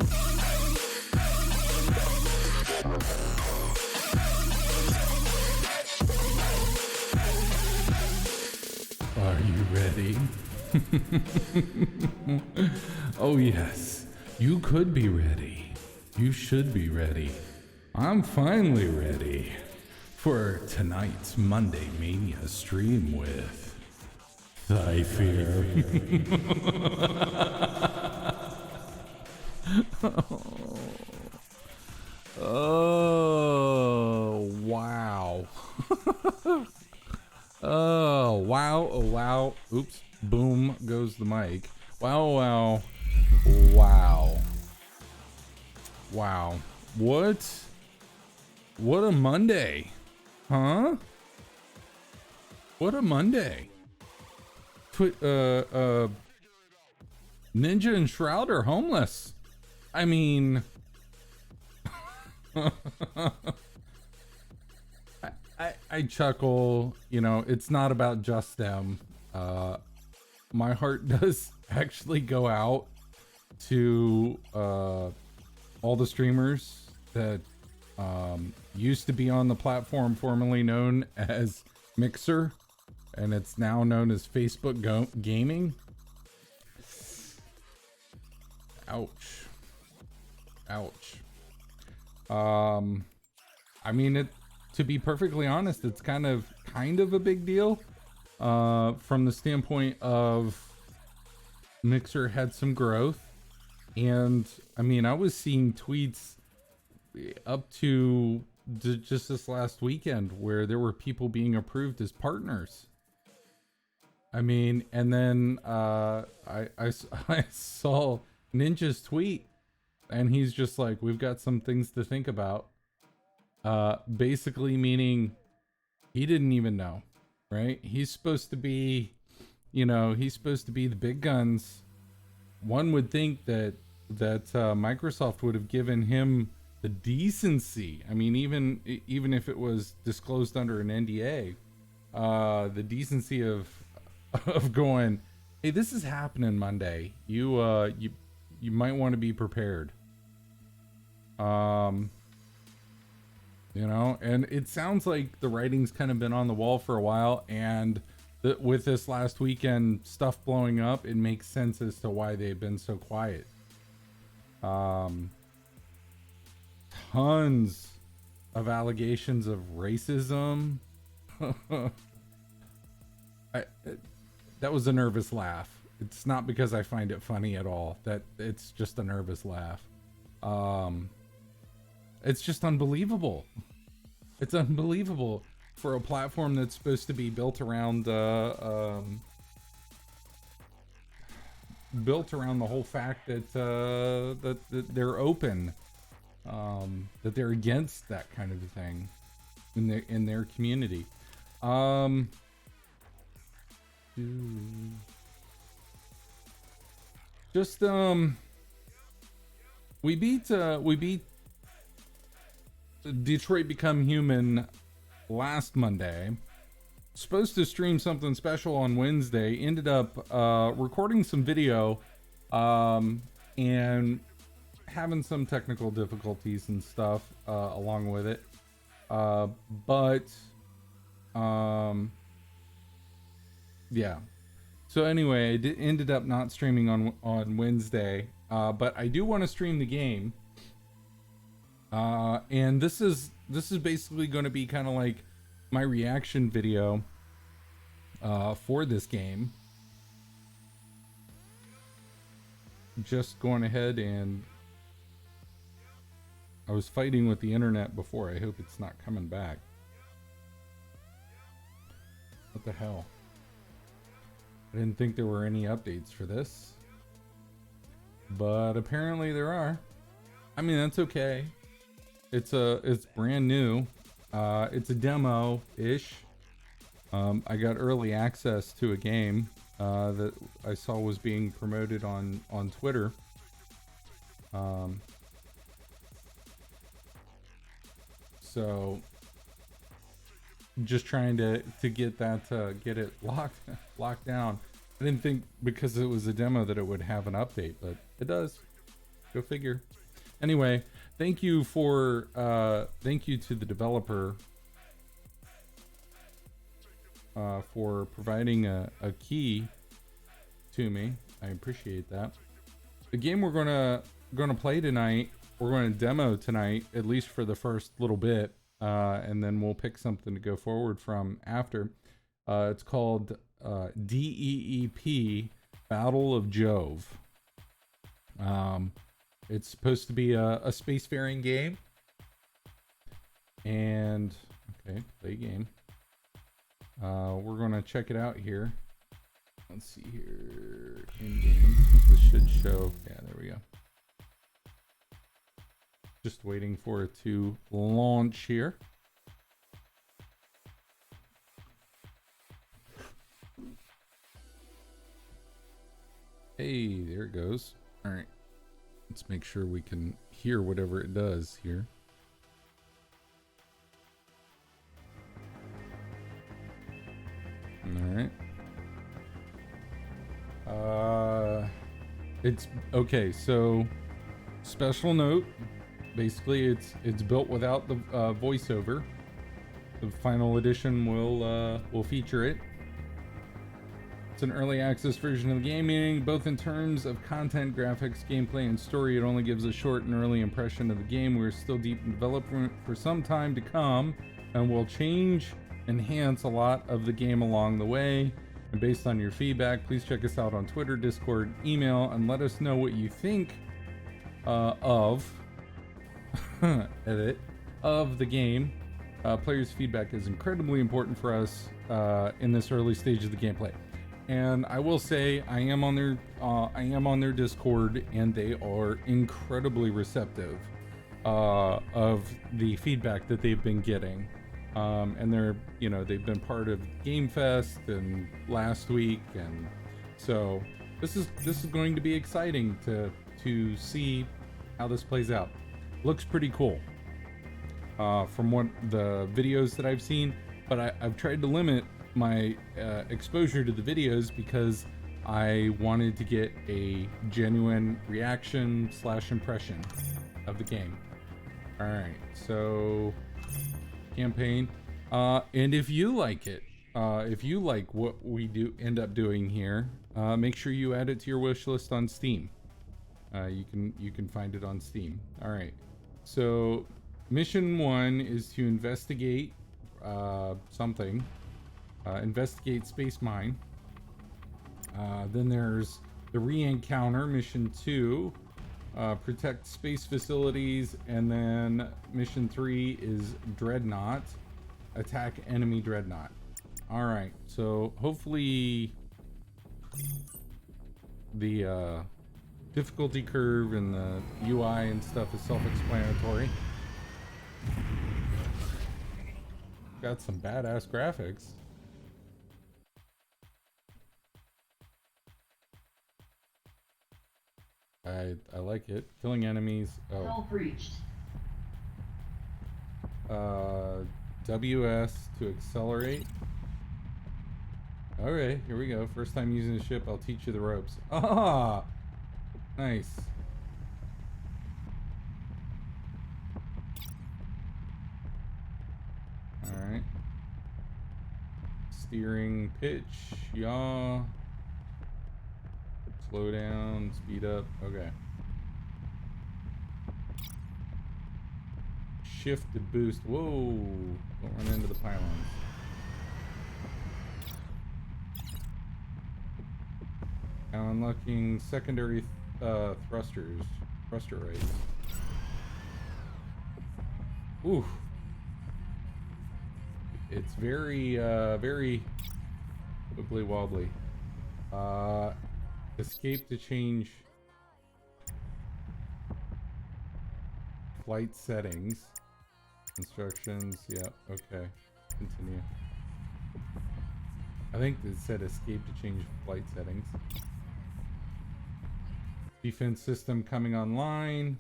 Are you ready? Oh yes, you could be ready. You should be ready. I'm finally ready for tonight's Monday Mania stream with Thyphere. Oh, wow. Oh, wow. Oh, wow. Oops. Boom goes the mic. Wow, wow. Wow. Wow. What a Monday. Huh? What a Monday. Ninja and Shroud are homeless. I mean... I chuckle, you know, it's not about just them. My heart does actually go out to all the streamers that used to be on the platform formerly known as Mixer, and it's now known as Facebook Gaming. Ouch. Ouch. I mean, to be perfectly honest, it's kind of a big deal from the standpoint of Mixer had some growth, and I mean, I was seeing tweets up to just this last weekend where there were people being approved as partners. I mean, and then I saw Ninja's tweet, and he's just like, "We've got some things to think about." Basically meaning he didn't even know, right? He's supposed to be, you know, he's supposed to be the big guns. One would think that Microsoft would have given him the decency. I mean, even if it was disclosed under an NDA, the decency of going, "Hey, this is happening Monday. You might want to be prepared." You know, and it sounds like the writing's kind of been on the wall for a while, and with this last weekend stuff blowing up, it makes sense as to why they've been so quiet. Tons of allegations of racism. That was a nervous laugh. It's not because I find it funny at all. That it's just a nervous laugh. It's just unbelievable. It's unbelievable for a platform that's supposed to be built around the whole fact that that they're open, that they're against that kind of a thing in their community. We beat Detroit Become Human last Monday. Supposed to stream something special on Wednesday. Ended up recording some video and having some technical difficulties and stuff along with it. But yeah. So anyway, I ended up not streaming on Wednesday. But I do want to stream the game. And this is basically going to be kind of like my reaction video for this game. Just going ahead, and I was fighting with the internet before. I hope it's not coming back. What the hell? I didn't think there were any updates for this, but apparently there are. I mean, that's okay. It's brand new. It's a demo-ish. I got early access to a game that I saw was being promoted on Twitter. So just trying to get that get it locked down. I didn't think because it was a demo that it would have an update, but it does. Go figure. Anyway, thank you to the developer for providing a key to me. I appreciate that. The game we're gonna play tonight, we're going to demo tonight, at least for the first little bit, and then we'll pick something to go forward from after. It's called D.E.E.P. Battle of Jove. It's supposed to be a spacefaring game. And, okay, play game. We're going to check it out here. Let's see here. In game. This should show. Yeah, there we go. Just waiting for it to launch here. Hey, there it goes. All right. Let's make sure we can hear whatever it does here. All right. It's okay. So, special note. Basically, it's built without the voiceover. The final edition will feature it. It's an early access version of the game, meaning both in terms of content, graphics, gameplay, and story, it only gives a short and early impression of the game. We're still deep in development for some time to come, and will enhance a lot of the game along the way. And based on your feedback, please check us out on Twitter, Discord, email, and let us know what you think of the game. Players' feedback is incredibly important for us in this early stage of the gameplay. And I will say, I am on their Discord, and they are incredibly receptive of the feedback that they've been getting. And they've been part of Game Fest and last week, and so this is going to be exciting to see how this plays out. Looks pretty cool from what the videos that I've seen, but I've tried to limit my exposure to the videos because I wanted to get a genuine reaction / impression of the game. All right, so campaign, and if you like it, if you like what we end up doing here, make sure you add it to your wish list on Steam. You can find it on Steam. All right, so mission 1 is to investigate something. Investigate space mine. Then there's the re-encounter, mission 2. Protect space facilities, and then mission 3 is Dreadnought. Attack enemy Dreadnought. Alright, so hopefully the difficulty curve and the UI and stuff is self-explanatory. Got some badass graphics. I like it. Killing enemies. Oh. All breached. WS to accelerate. Alright, here we go. First time using the ship, I'll teach you the ropes. Ah! Nice. Alright. Steering, pitch, yaw. Slow down, speed up. Okay. Shift to boost. Whoa! Don't run into the pylons. Now unlocking secondary thrusters. Thruster rates. Ooh. It's very, very wibbly wobbly. Escape to change flight settings. Instructions. Yeah, okay. Continue. I think it said escape to change flight settings. Defense system coming online.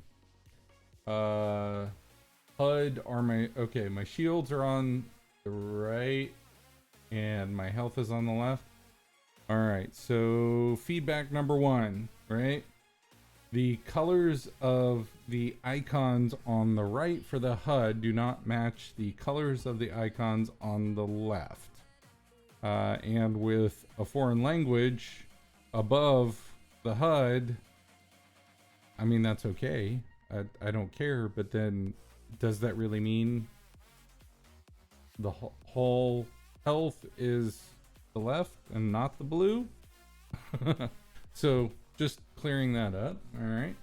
HUD are my shields are on the right and my health is on the left. All right, so feedback number 1, right? The colors of the icons on the right for the HUD do not match the colors of the icons on the left. And with a foreign language above the HUD, I mean, that's okay. I don't care, but then does that really mean the whole health is the left and not the blue? So just clearing that up. All right.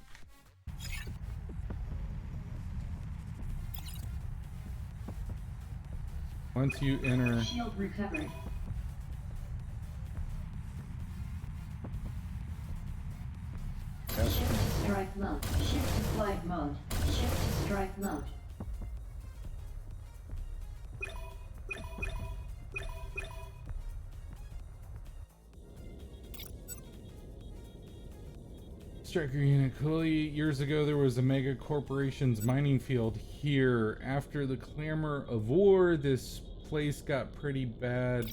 Once you enter... Shield recovered. Shift to strike mode. Shift to flight mode. Shift to strike mode. Striker unit, cool. Years ago, there was a mega corporation's mining field here. After the clamor of war, this place got pretty bad.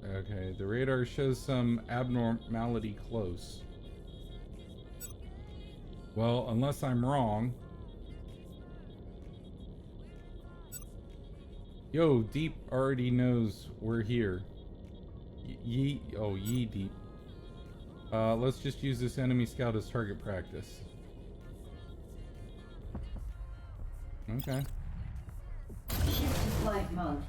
Okay, the radar shows some abnormality close. Well, unless I'm wrong. Yo, Deep already knows we're here. Ye Deep. Let's just use this enemy scout as target practice. Okay. Shift to flight mode.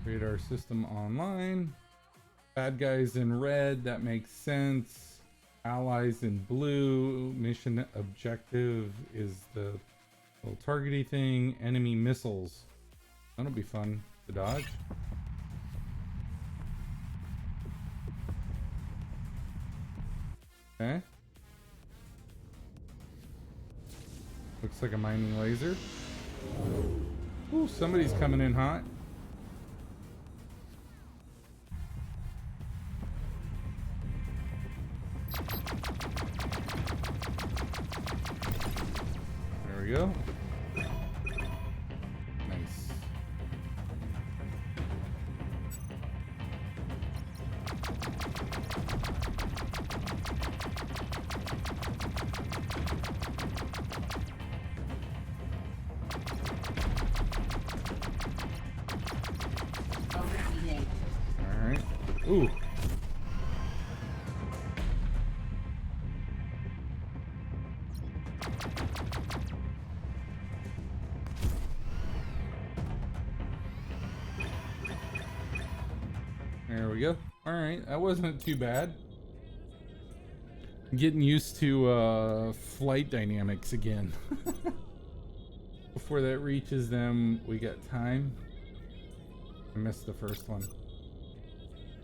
Radar system online. Bad guys in red, that makes sense. Allies in blue. Mission objective is the little targety thing. Enemy missiles. That'll be fun to dodge. Okay. Looks like a mining laser. Ooh, somebody's coming in hot. There we go. Nice. Overheating. All right. Ooh. There we go. All right, that wasn't too bad. Getting used to flight dynamics again. Before that reaches them, we got time. I missed the first one.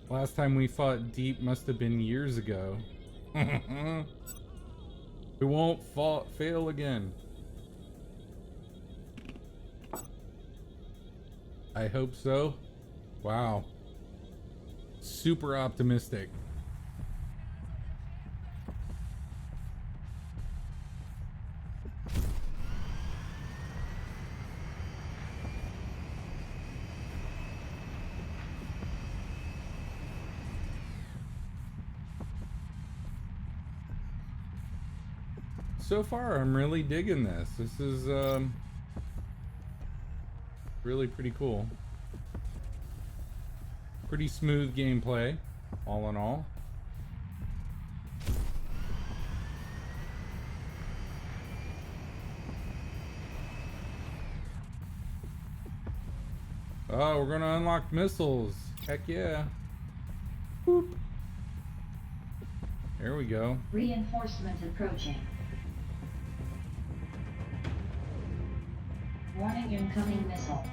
Last time we fought Deep must have been years ago. We won't fail again. I hope so. Wow. Super optimistic. So far, I'm really digging this. This is really pretty cool. Pretty smooth gameplay, all in all. Oh, we're gonna unlock missiles. Heck yeah. Boop. There we go. Reinforcement approaching. Warning, incoming missile.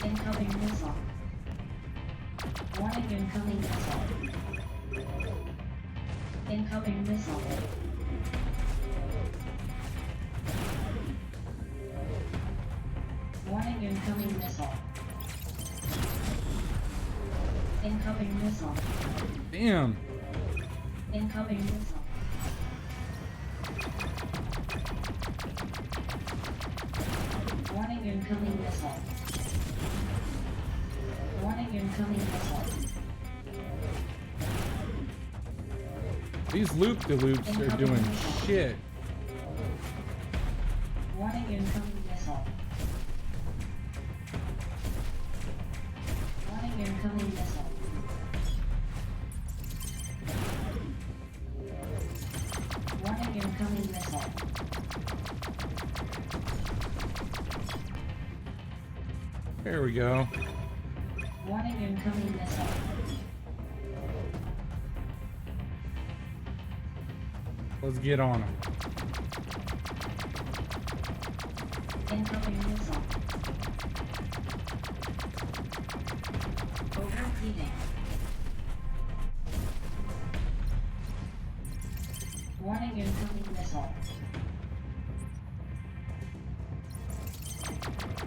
Incoming missile. Warning, incoming missile. Incoming missile. Incoming missile. Damn. Incoming missile. Warning, incoming missile. Warning, incoming missile. These loop-de-loops are doing shit. Warning, incoming missile. Warning, incoming missile. Warning, incoming missile. There we go. Warning, incoming missile. Let's get on them. Incoming missile. Overheating. Warning, incoming missile.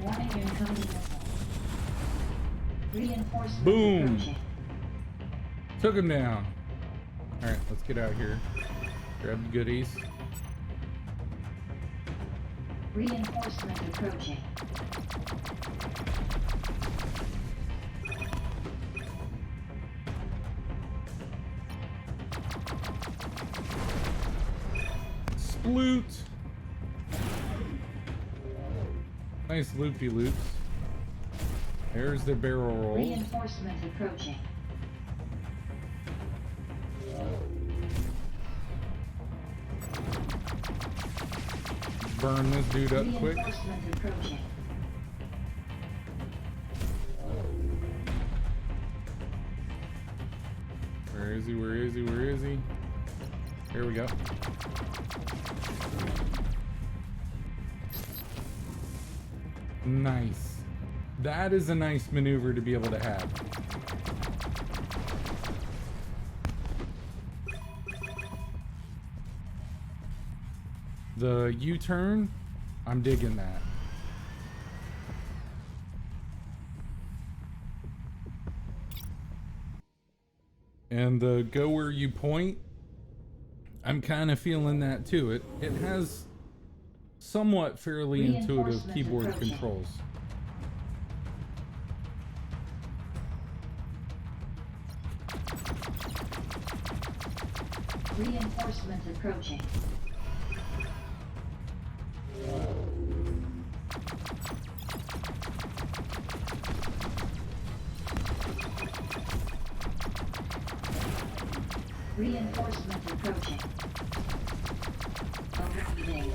Warning, incoming missile. Reinforcements Boom. approaching. Took him down. Alright, let's get out here. Grab the goodies. Reinforcement approaching. Sploot! Nice loopy-loops. There's the barrel roll. Reinforcement approaching. Burn this dude up quick. Reinforcement approaching. Where is he? Where is he? Where is he? Here we go. Nice. That is a nice maneuver to be able to have. The U-turn, I'm digging that. And the go where you point, I'm kind of feeling that too. It has somewhat fairly intuitive keyboard controls. Reinforcement approaching. Reinforcement approaching. Overheating.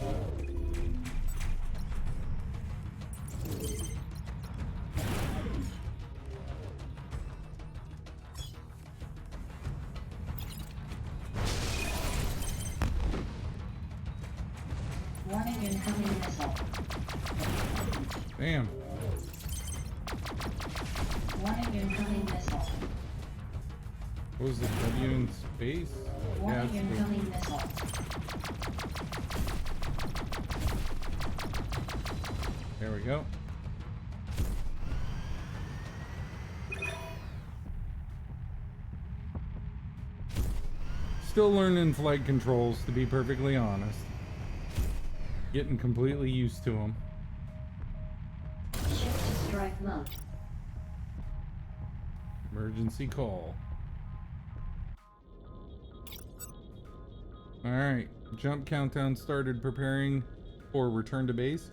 Warning, incoming missile. Damn. Warning, incoming missile. What was the W in space? Warning, it's incoming missile. there we go. Still learning flight controls, to be perfectly honest. Getting completely used to them. Shift to strike mode. Emergency call. Alright, jump countdown started. Preparing for return to base.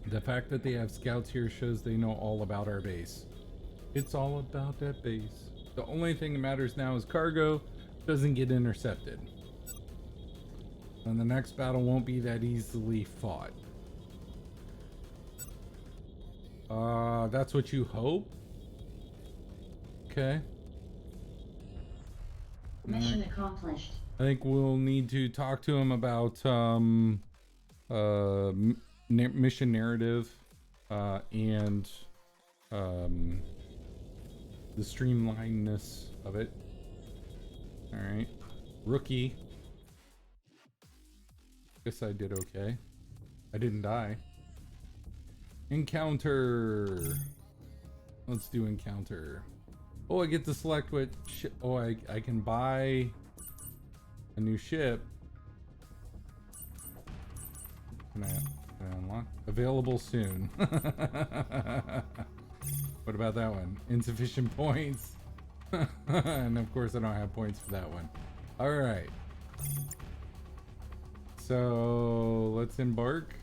The fact that they have scouts here shows they know all about our base. It's all about that base. The only thing that matters now is cargo doesn't get intercepted. And the next battle won't be that easily fought. That's what you hope? Okay. Mission accomplished. I think we'll need to talk to him about mission narrative and the streamlinedness of it. All right, rookie. Guess I did okay. I didn't die. Encounter. Let's do encounter. Oh, I get to select what ship. Oh, I can buy a new ship. Can I unlock? Available soon. What about that one? Insufficient points. And of course I don't have points for that one. All right. So let's embark.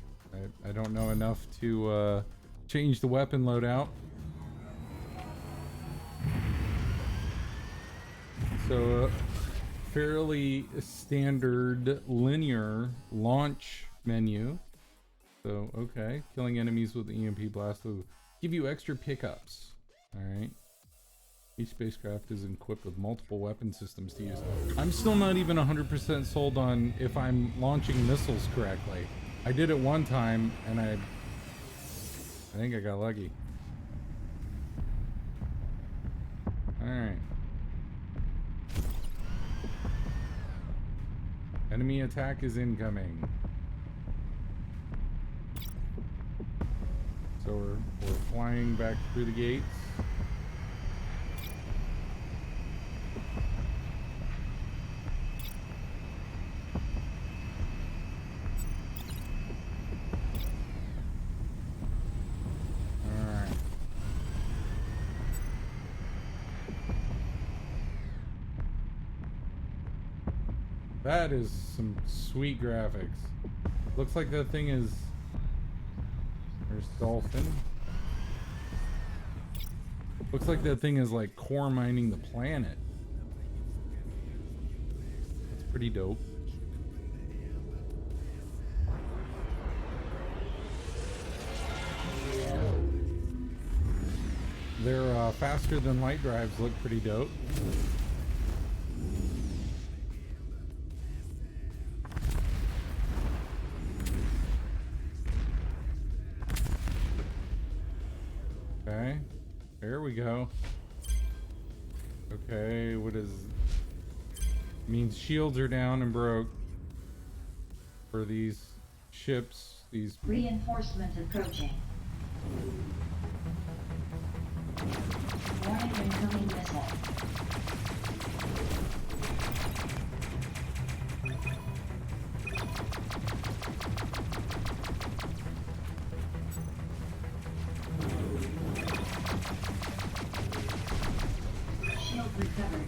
I don't know enough to change the weapon loadout. So fairly standard linear launch menu. So okay, killing enemies with the EMP blast will give you extra pickups. All right. Each spacecraft is equipped with multiple weapon systems to use. I'm still not even 100% sold on if I'm launching missiles correctly. I did it one time and I think I got lucky. All right. Enemy attack is incoming. So we're flying back through the gates. Alright. That is some sweet graphics. Looks like that thing is... There's dolphin. Looks like that thing is like core mining the planet. That's pretty dope. Their faster than light drives look pretty dope. Okay, there we go. Okay, what is... Means shields are down and broke for these ships, these... Reinforcement approaching. Warning incoming missile. Shield recovered.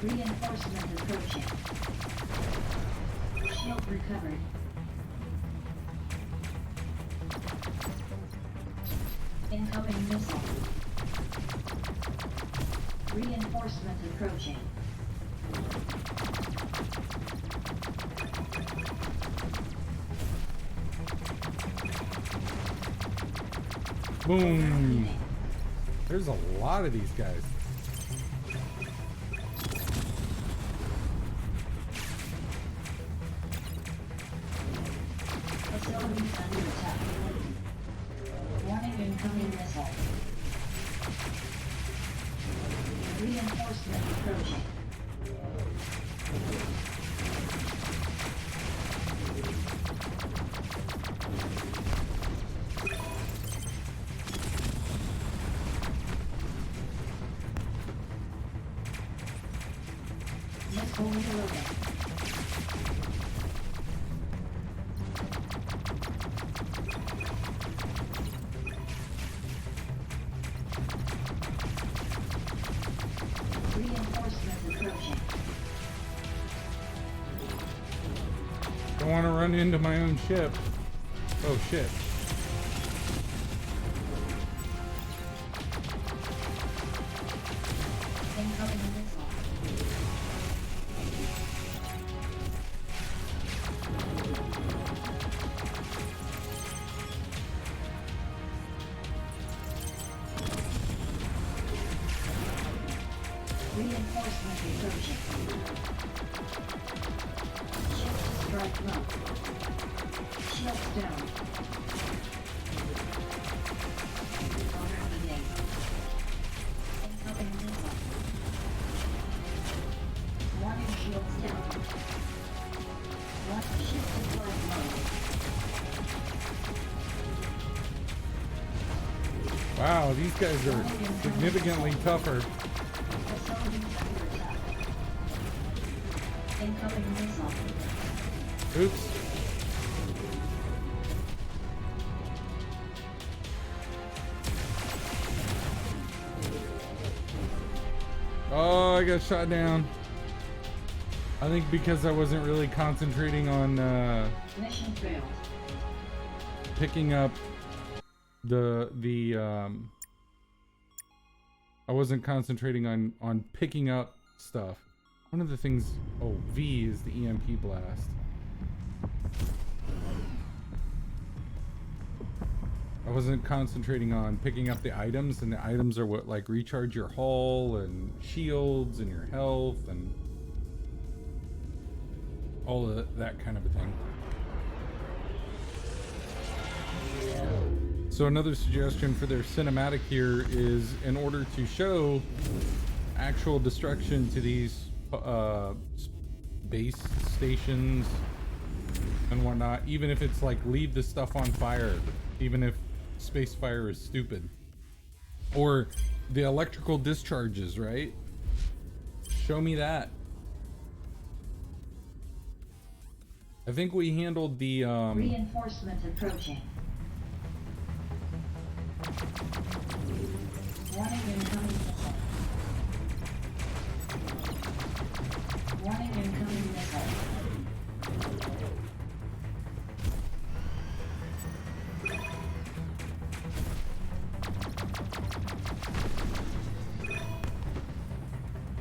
Reinforcement approaching. Shield recovered. Incoming missile. Reinforcement approaching. Boom! There's a lot of these guys. Facilities under attack. Warning incoming missile. Reinforcement approaching. Missile reloading. Reinforcement approaching. Don't want to run into my own ship. Oh shit. Incoming missile. Reinforcement approaching. Ship to strike mode. Shields down. Already incoming missile. Warning shields down. One ship to strike mode. Wow, these guys are significantly tougher. Facilities under attack. Incoming missile. Oops. Oh, I got shot down. I think because I wasn't really concentrating on Mission failed. picking up I wasn't concentrating on picking up stuff. One of the things, oh, V is the EMP blast. I wasn't concentrating on picking up the items, and the items are what like recharge your hull and shields and your health and all of that kind of a thing. So another suggestion for their cinematic here is, in order to show actual destruction to these base stations and whatnot, even if it's like leave the stuff on fire, even if space fire is stupid, or the electrical discharges, right? Show me that. I think we handled the Reinforcements approaching. Warning incoming missile. Warning incoming missile.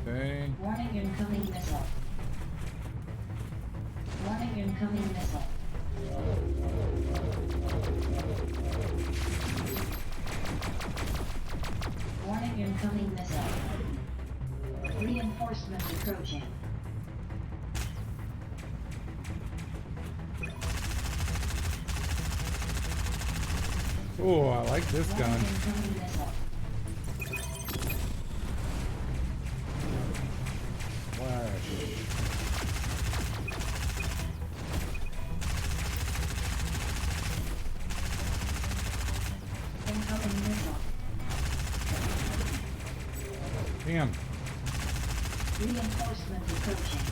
okay. Warning incoming missile. Warning incoming missile. Warning incoming missile. Reinforcements approaching. Oh, I like this gun. Warning incoming missile. Flash. Incoming missile. Damn. Reinforcements approaching.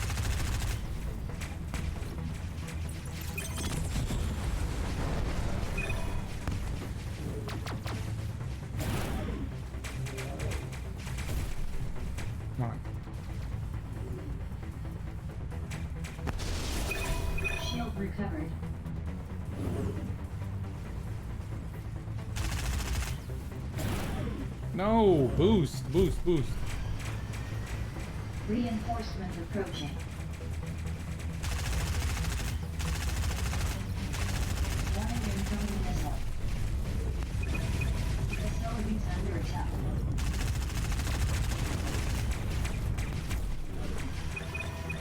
Come on. Shield recovered. No, boost, boost, boost. Reinforcements approaching. Warning incoming missile. Facilities under attack.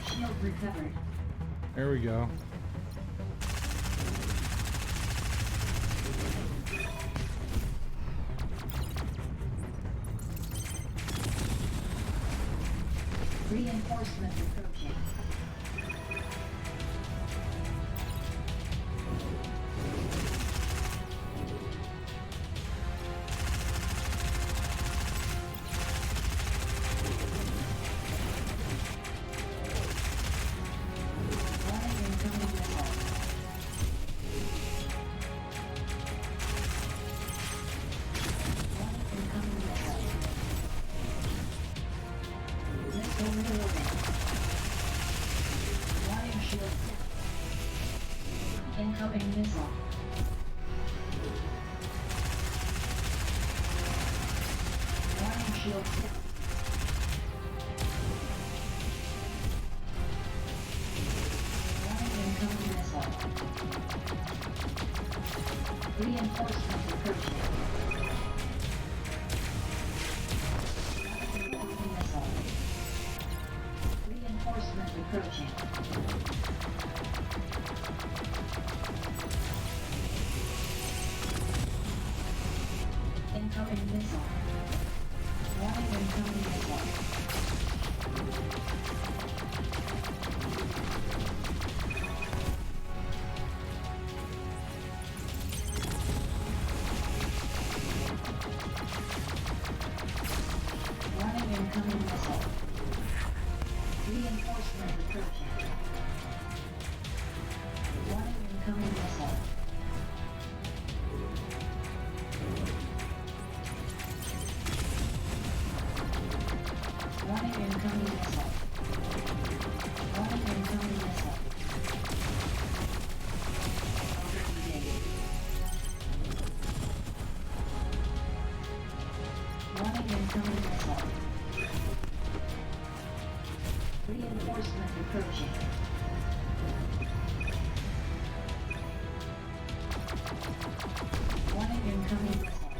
Shield recovered. There we go. Reinforcements approaching. Warning incoming missile. Warning incoming missile. Missile reloading. Warning shield. Incoming missile. Warning shield. Warning incoming missile. Reinforcements approaching. Warning incoming missile. Reinforcements approaching. Incoming missile. Warning incoming missile. approaching. Warning, incoming missile. Warning, incoming missile. Warning, incoming missile. Engaged. Warning, incoming missile. Reinforcement approaching. Warning, incoming missile.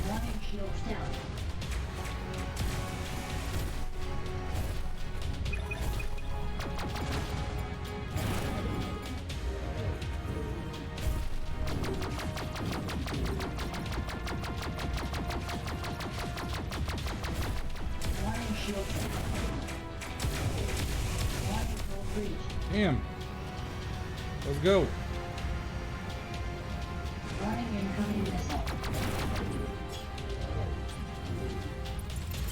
Warning, shields down. Warning, shields down. Warning, full breach. Damn. Let's go. Warning, incoming missile.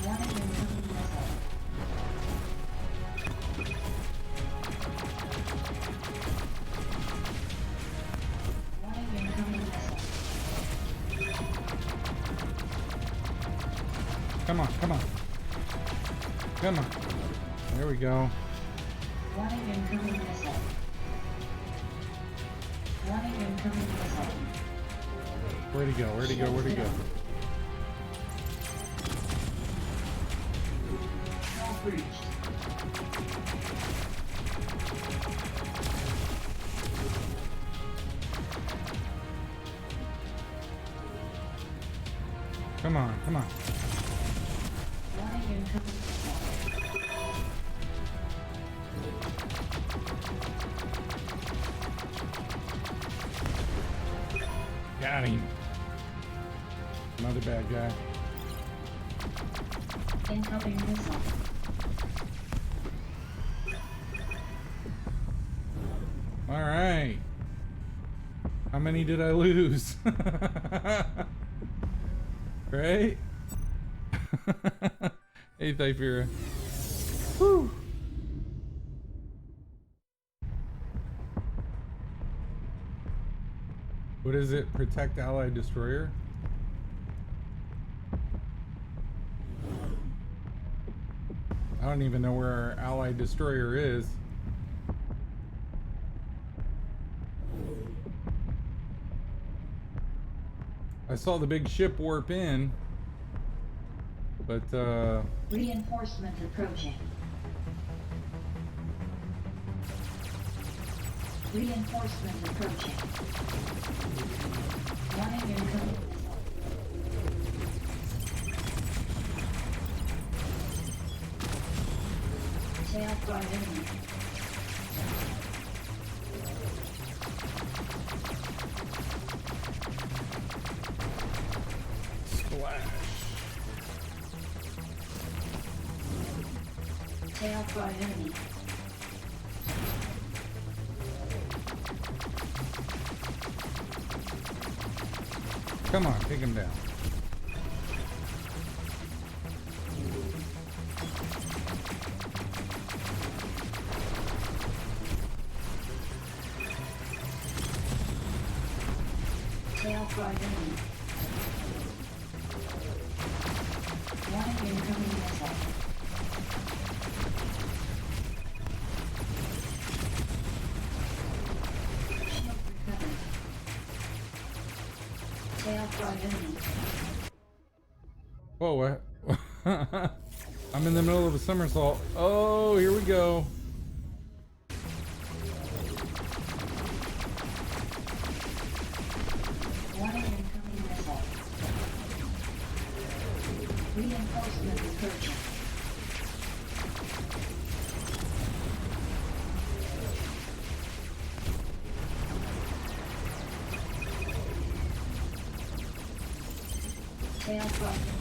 Warning, incoming missile. Warning, incoming missile. Come on, come on. Come on. There we go. Warning, incoming missile. Warning, incoming missile. Where'd he go? Where'd he go? Where'd he go? Hull breached. Come on, come on. Warning, incoming missile. Got him. Another bad guy. Incoming missile. All right. How many did I lose? Right? Hey, Thyphira. Whew. What is it? Protect Allied Destroyer? I don't even know where our Allied Destroyer is. I saw the big ship warp in, but Reinforcement approaching. Reinforcement approaching. Warning, incoming missile. Tail guard enemy. splash. Tail guard enemy. Come on, take him down. Tail guard enemy. Warning, incoming missile. Shield recovered. Tail guard enemy. Whoa, what? I'm in the middle of a somersault. Oh, here we go. Warning, incoming missile. Reinforcement approaching. Tail guard enemy.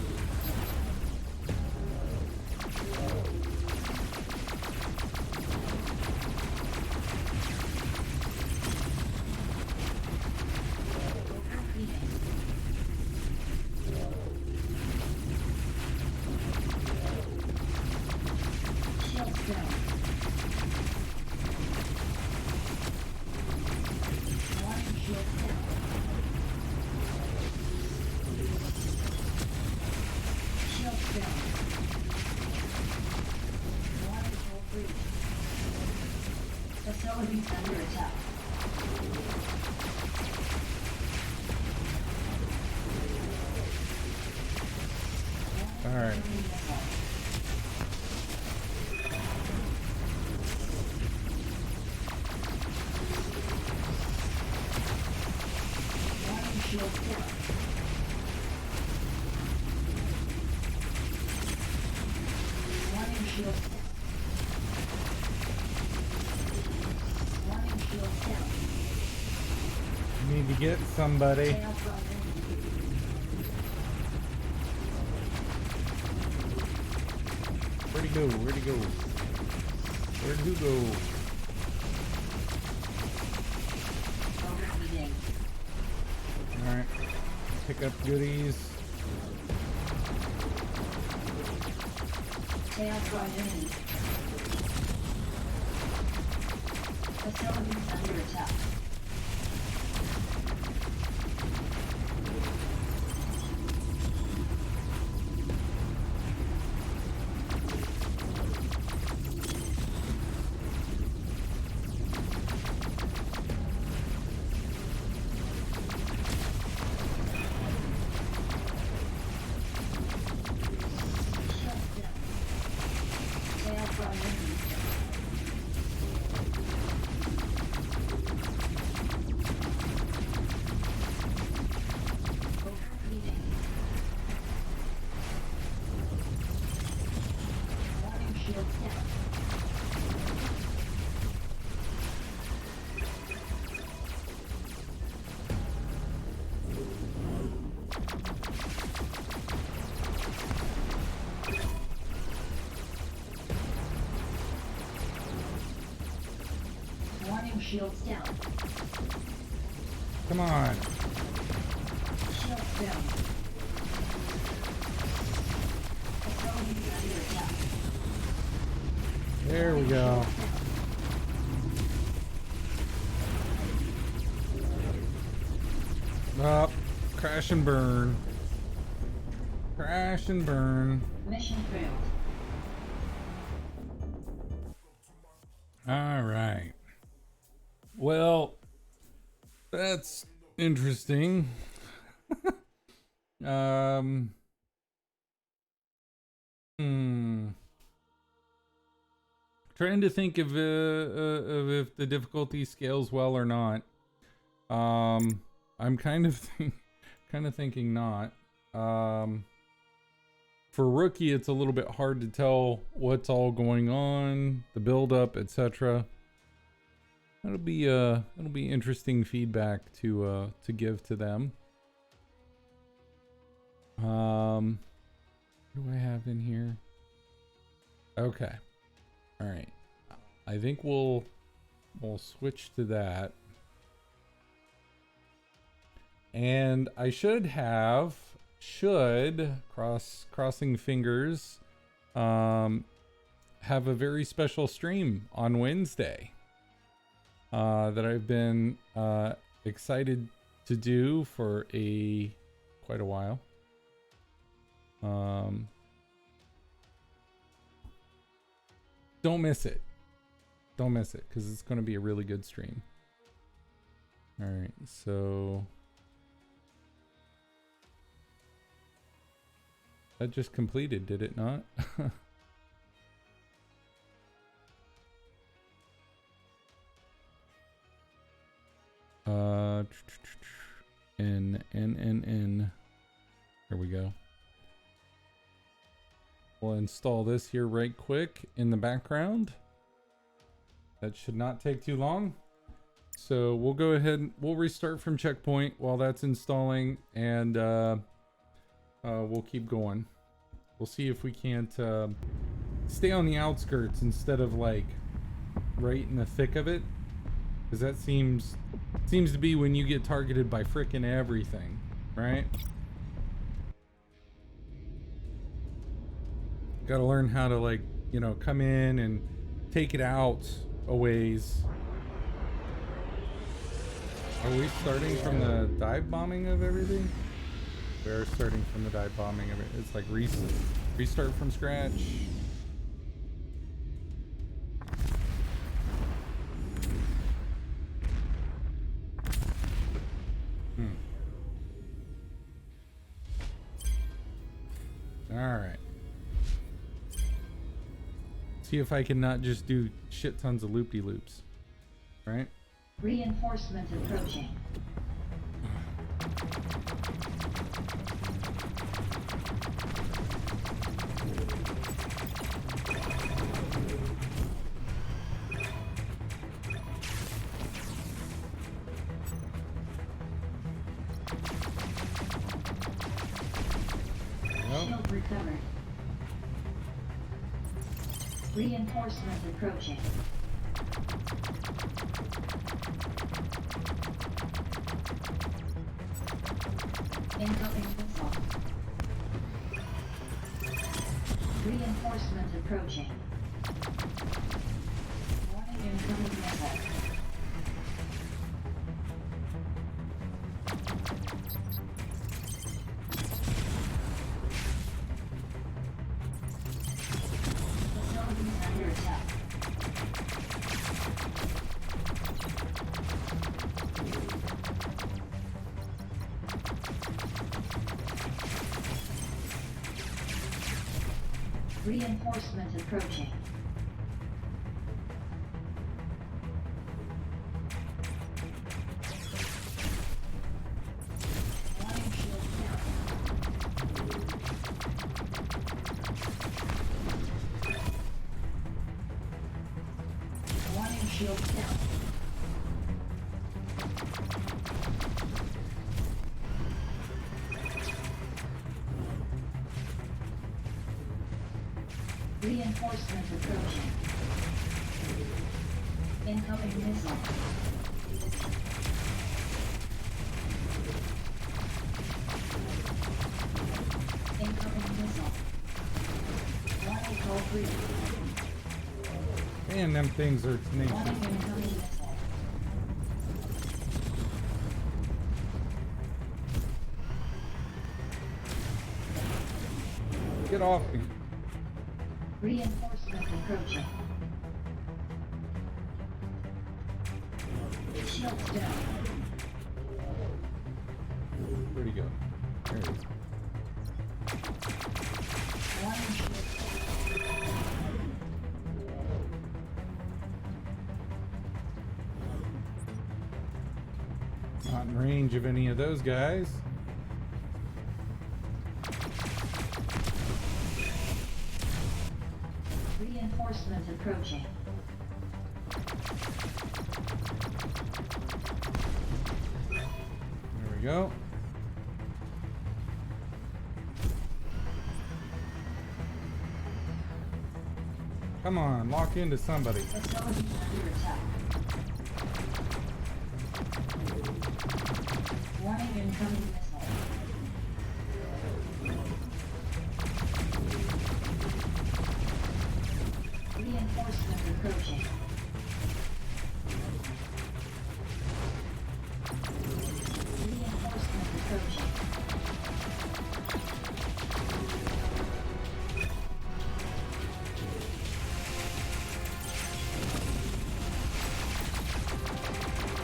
Repeating. Alright. Need to get somebody. Where'd he go? Where'd he go? Where'd who go? Alright. Pick up goodies. Facilities under attack. Shields down. Come on. Shields down. Facilities under attack. There we go. Up. Crash and burn. Crash and burn. Mission failed. All right. Well, that's interesting. Trying to think of if the difficulty scales well or not. I'm kind of thinking not. For rookie, it's a little bit hard to tell what's all going on, the build up, etc. It'll be interesting feedback to give to them. What do I have in here? Okay. All right. I think we'll switch to that. And I crossing fingers, have a very special stream on Wednesday. That I've been excited to do for quite a while. Don't miss it. Don't miss it, because it's going to be a really good stream. All right, so that just completed, did it not? N. There we go. We'll install this here right quick in the background. That should not take too long. So we'll go ahead, we'll restart from checkpoint while that's installing, and we'll keep going. We'll see if we can't stay on the outskirts instead of like right in the thick of it, because that seems to be when you get targeted by frickin' everything, right? Got to learn how to, like, you know, come in and take it out a ways. Are we starting from the dive bombing of everything? We are starting from the dive bombing of it. It's like restart from scratch. All right. See if I can not just do shit tons of loop-de-loops. Right? Reinforcement approaching. Shield recovered. Reinforcement approaching. Incoming missile. Reinforcement approaching. Warning, incoming missile. Facilities under attack. Reinforcement approaching. Warning, shield down. Warning, shield down. Reinforcement approaching. Incoming missile. Incoming missile. Warning, call free. Man, them things are tenacious. Warning, incoming missile. Get off me. Reinforcement approaching. Shields down. Where'd he go? There he is. Warning, shield. Not in range of any of those guys. Reinforcement approaching. There we go. Come on, lock into somebody. Facilities under attack. Warning, incoming missile. Reinforcement approaching. Reinforcement approaching.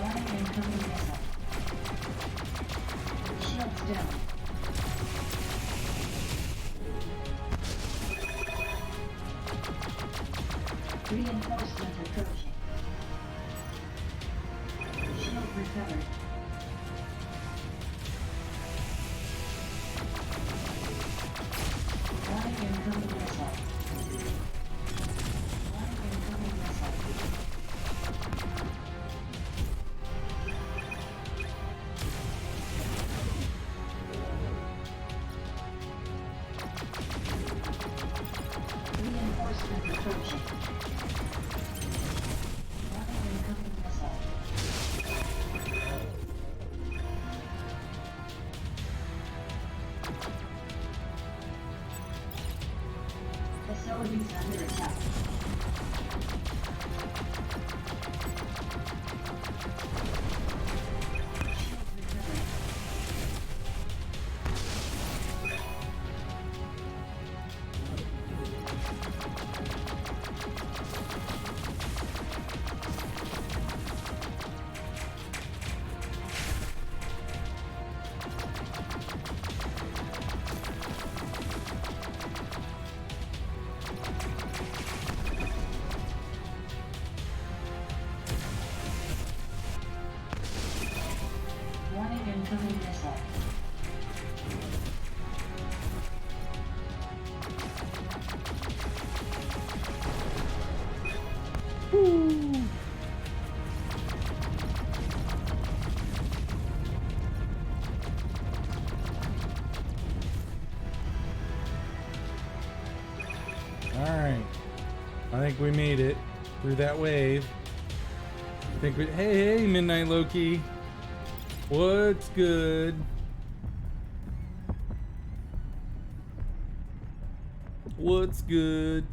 Warning, incoming missile. Shields down. Reinforcement approaching. Shield recovered. Warning, incoming missile. Warning, incoming missile. Reinforcement approaching. Warning, incoming missile. Facilities under attack. Shield recovered. Alright. I think we made it through that wave. I think we... Hey, Midnight Loki. What's good? What's good?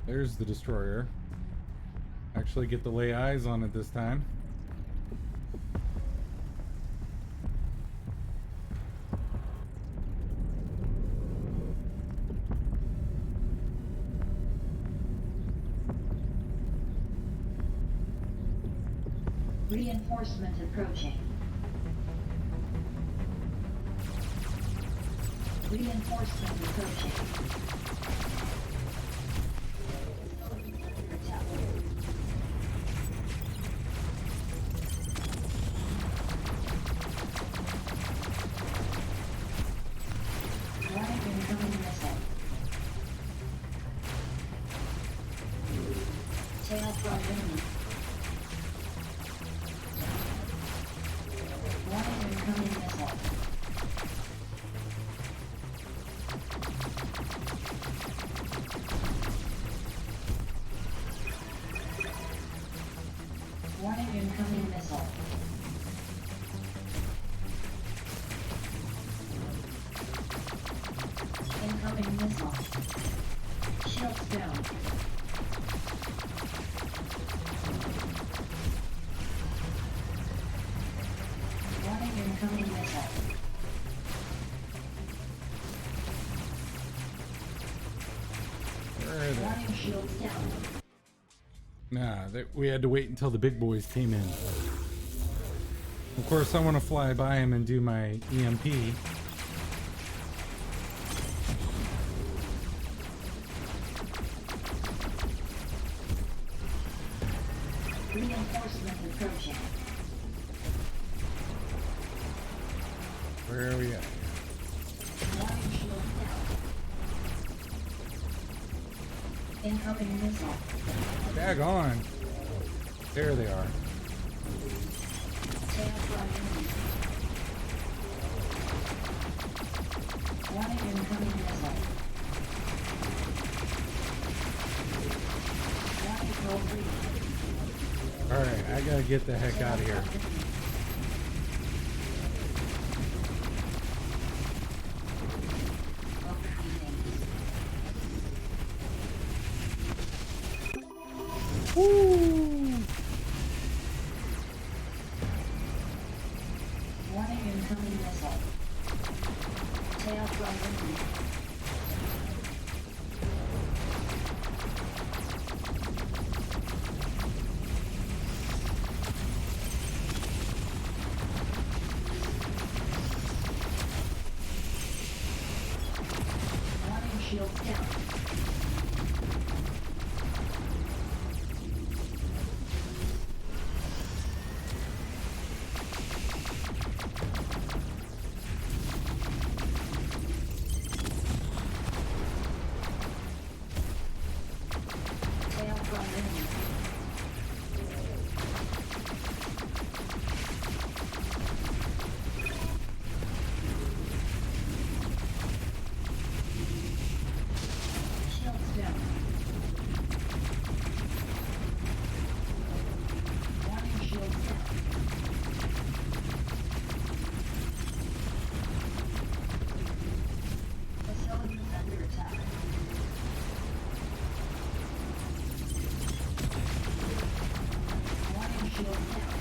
There's the destroyer. Actually get to lay eyes on it this time. Reinforcement approaching. Reinforcement approaching. Live incoming missile. Tail from enemy. Live incoming missile. Warning incoming missile. Incoming missile. Shields down. Warning incoming missile. Where are they? Warning shields down. Nah, we had to wait until the big boys came in. Of course, I want to fly by him and do my EMP. Reinforcement approaching. Where are we at? Warning shields down. Incoming missile. Daggone. There they are. Tail from enemy. Warning incoming missile. Warning roll free. Alright, I gotta get the heck out of here. Woo! Warning incoming missile. Tail from enemy. Warning shields down. Tail from enemy. Shields down. Warning shields down. Facilities under attack. Warning shields down.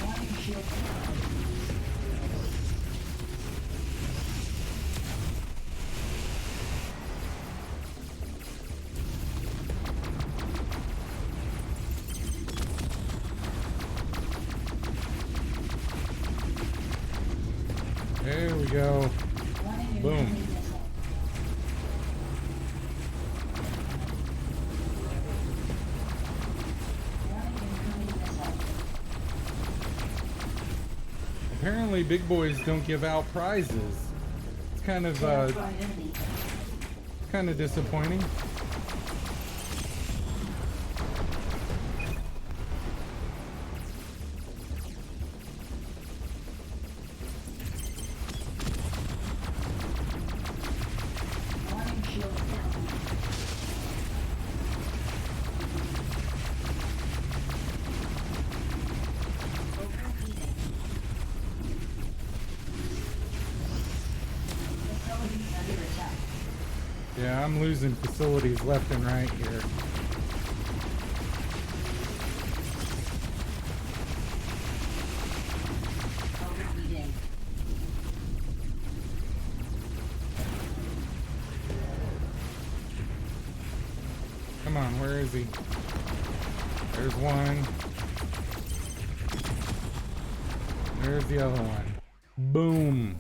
Warning shields down. There we go. Warning Boom. incoming missile. Warning incoming missile. Apparently big boys don't give out prizes. It's kind of disappointing. Yeah, I'm losing facilities left and right here. Come on, where is he? There's one. There's the other one. Boom.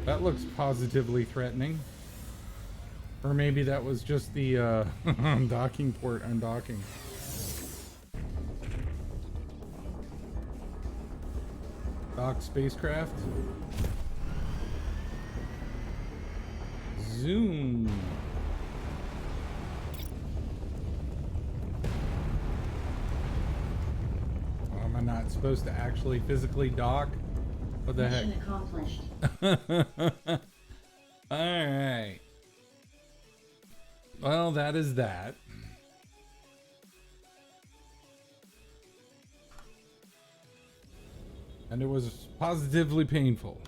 That looks positively threatening. Or maybe that was just the docking port undocking. Dock spacecraft. Zoom. Oh, am I not supposed to actually physically dock? What the heck? Mission accomplished. Alright. Well, that is that. And it was positively painful.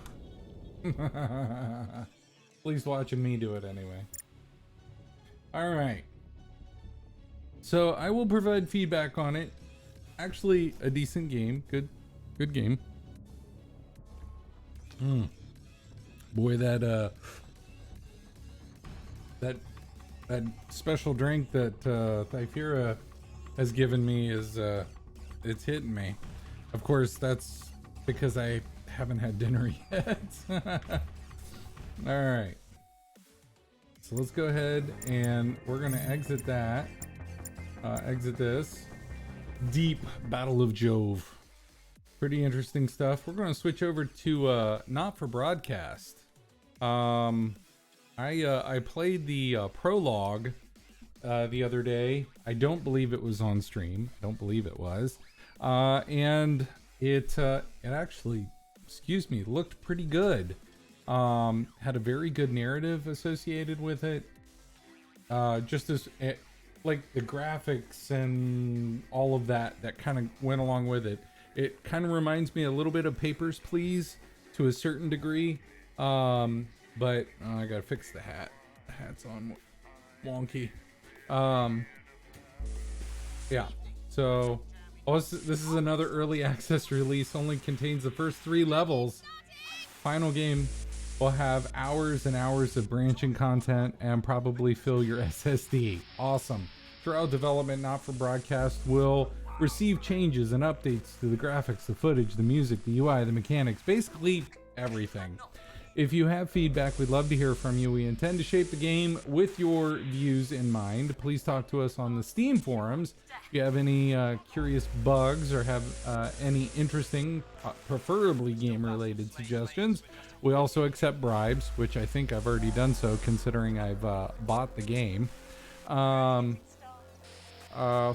At least watching me do it anyway. Alright. So I will provide feedback on it. Actually, a decent game. Good game. Boy, that special drink that Thyphira has given me is it's hitting me. Of course, that's because I haven't had dinner yet. All right. So let's go ahead and we're gonna exit that. Exit this. Deep Battle of Jove. Pretty interesting stuff. We're going to switch over to not for broadcast. I played the prologue the other day. I don't believe it was on stream. I don't believe it was. And it actually, excuse me, looked pretty good. Had a very good narrative associated with it. Just as like the graphics and all of that kind of went along with it. It kind of reminds me a little bit of Papers, Please to a certain degree. But I gotta fix the hat. The hat's on wonky. Yeah. So this is another early access release. Only contains the first 3 levels. Final game will have hours and hours of branching content and probably fill your SSD. Awesome. Throughout development, not for broadcast, will receive changes and updates to the graphics, the footage, the music, the UI, the mechanics, basically everything. If you have feedback, we'd love to hear from you. We intend to shape the game with your views in mind. Please talk to us on the Steam forums. If you have any curious bugs or have any interesting, preferably game-related suggestions, we also accept bribes, which I think I've already done so considering I've bought the game.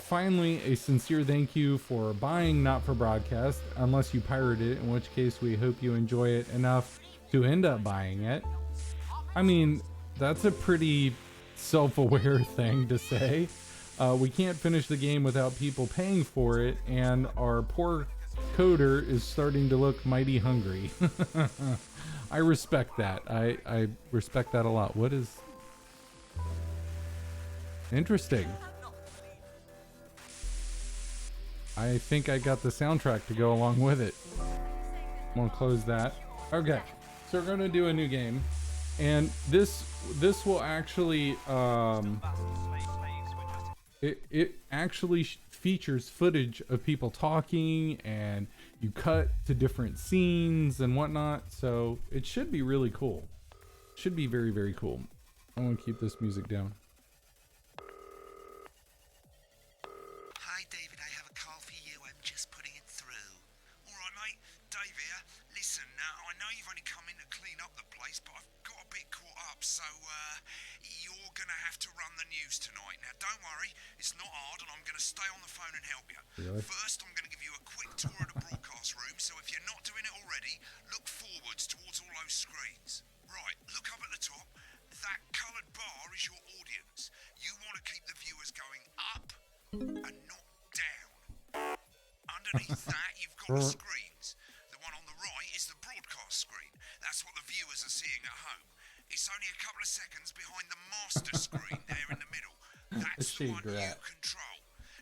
Finally, a sincere thank you for buying Not for Broadcast, unless you pirated it, in which case we hope you enjoy it enough to end up buying it. I mean, that's a pretty self-aware thing to say. We can't finish the game without people paying for it, and our poor coder is starting to look mighty hungry. I respect that. I respect that a lot. What is... Interesting. I think I got the soundtrack to go along with it. I'm gonna close that. Okay, so we're gonna do a new game, and this will actually it actually features footage of people talking, and you cut to different scenes and whatnot. So it should be really cool. Should be very, very cool. I want to keep this music down. you're gonna have to run the news tonight. Now, don't worry, it's not hard, and I'm gonna stay on the phone and help you. Really? First, I'm gonna give you a quick tour of the broadcast room, so if you're not doing it already, look forwards towards all those screens. Right, look up at the top. That coloured bar is your audience. You want to keep the viewers going up and not down. Underneath that, you've got the screens. The one on the right is the broadcast screen. That's what the viewers are seeing at home. It's only a couple of seconds behind the master screen there in the middle. That's the one you control.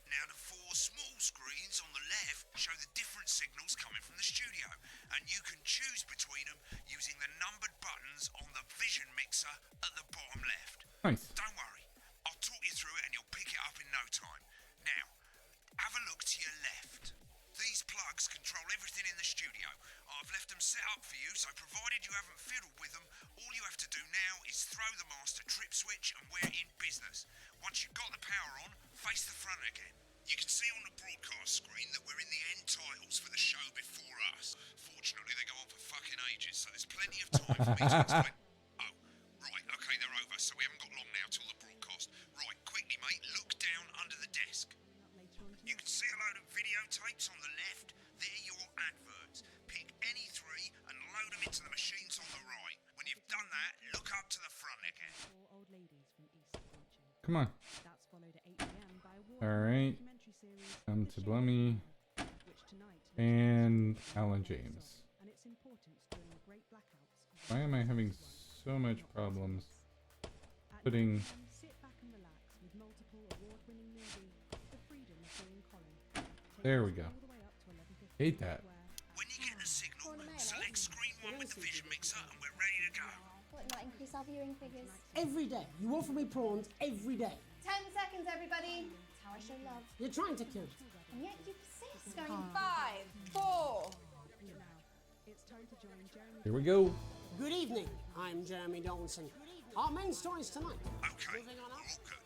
Now, the four small screens on the left show the different signals coming from the studio, and you can choose between them using the numbered buttons on the vision mixer at the bottom left. Nice. Don't worry, I'll talk you through it and you'll pick it up in no time. Now, have a look to your left. These plugs control everything in the studio. I've left them set up for you, so provided you haven't fiddled with them, all you have to do now is throw the master trip switch and we're in business. Once you've got the power on, face the front again. You can see on the broadcast screen that we're in the end titles for the show before us. Fortunately, they go on for fucking ages, so there's plenty of time for me to explain. Oh, right, okay, they're over, so we haven't got long now till the broadcast. Right, quickly, mate, look down under the desk. You can see a load of videotapes on the left. They're your adverts. Pick any three and load them into the machines on the right. When you've done that, look up to the front again. Four old ladies from East Lancashire. Come on. That's followed at 8 p.m. by a All right. documentary series Come The to Jove, Blummy which tonight and Alan James. and its importance during the great blackouts. of Why am I having so much problems At putting... 9 p.m, sit back and relax with multiple award-winning movie The Freedom of Doing Colin. There we go. All the way up to 11:50 Hate that. When you get the signal, select screen 1 with the vision mixer and we're ready to go. What not increase our viewing figures? Every day. You offer me prawns every day. 10 seconds, everybody. That's how I show love. You're trying to kill it. And yet you persist. Going 5, 4. Now, it's time to join Jeremy. Here we go. Good evening. I'm Jeremy Donaldson. Our main stories tonight. Okay, Moving on all up. good.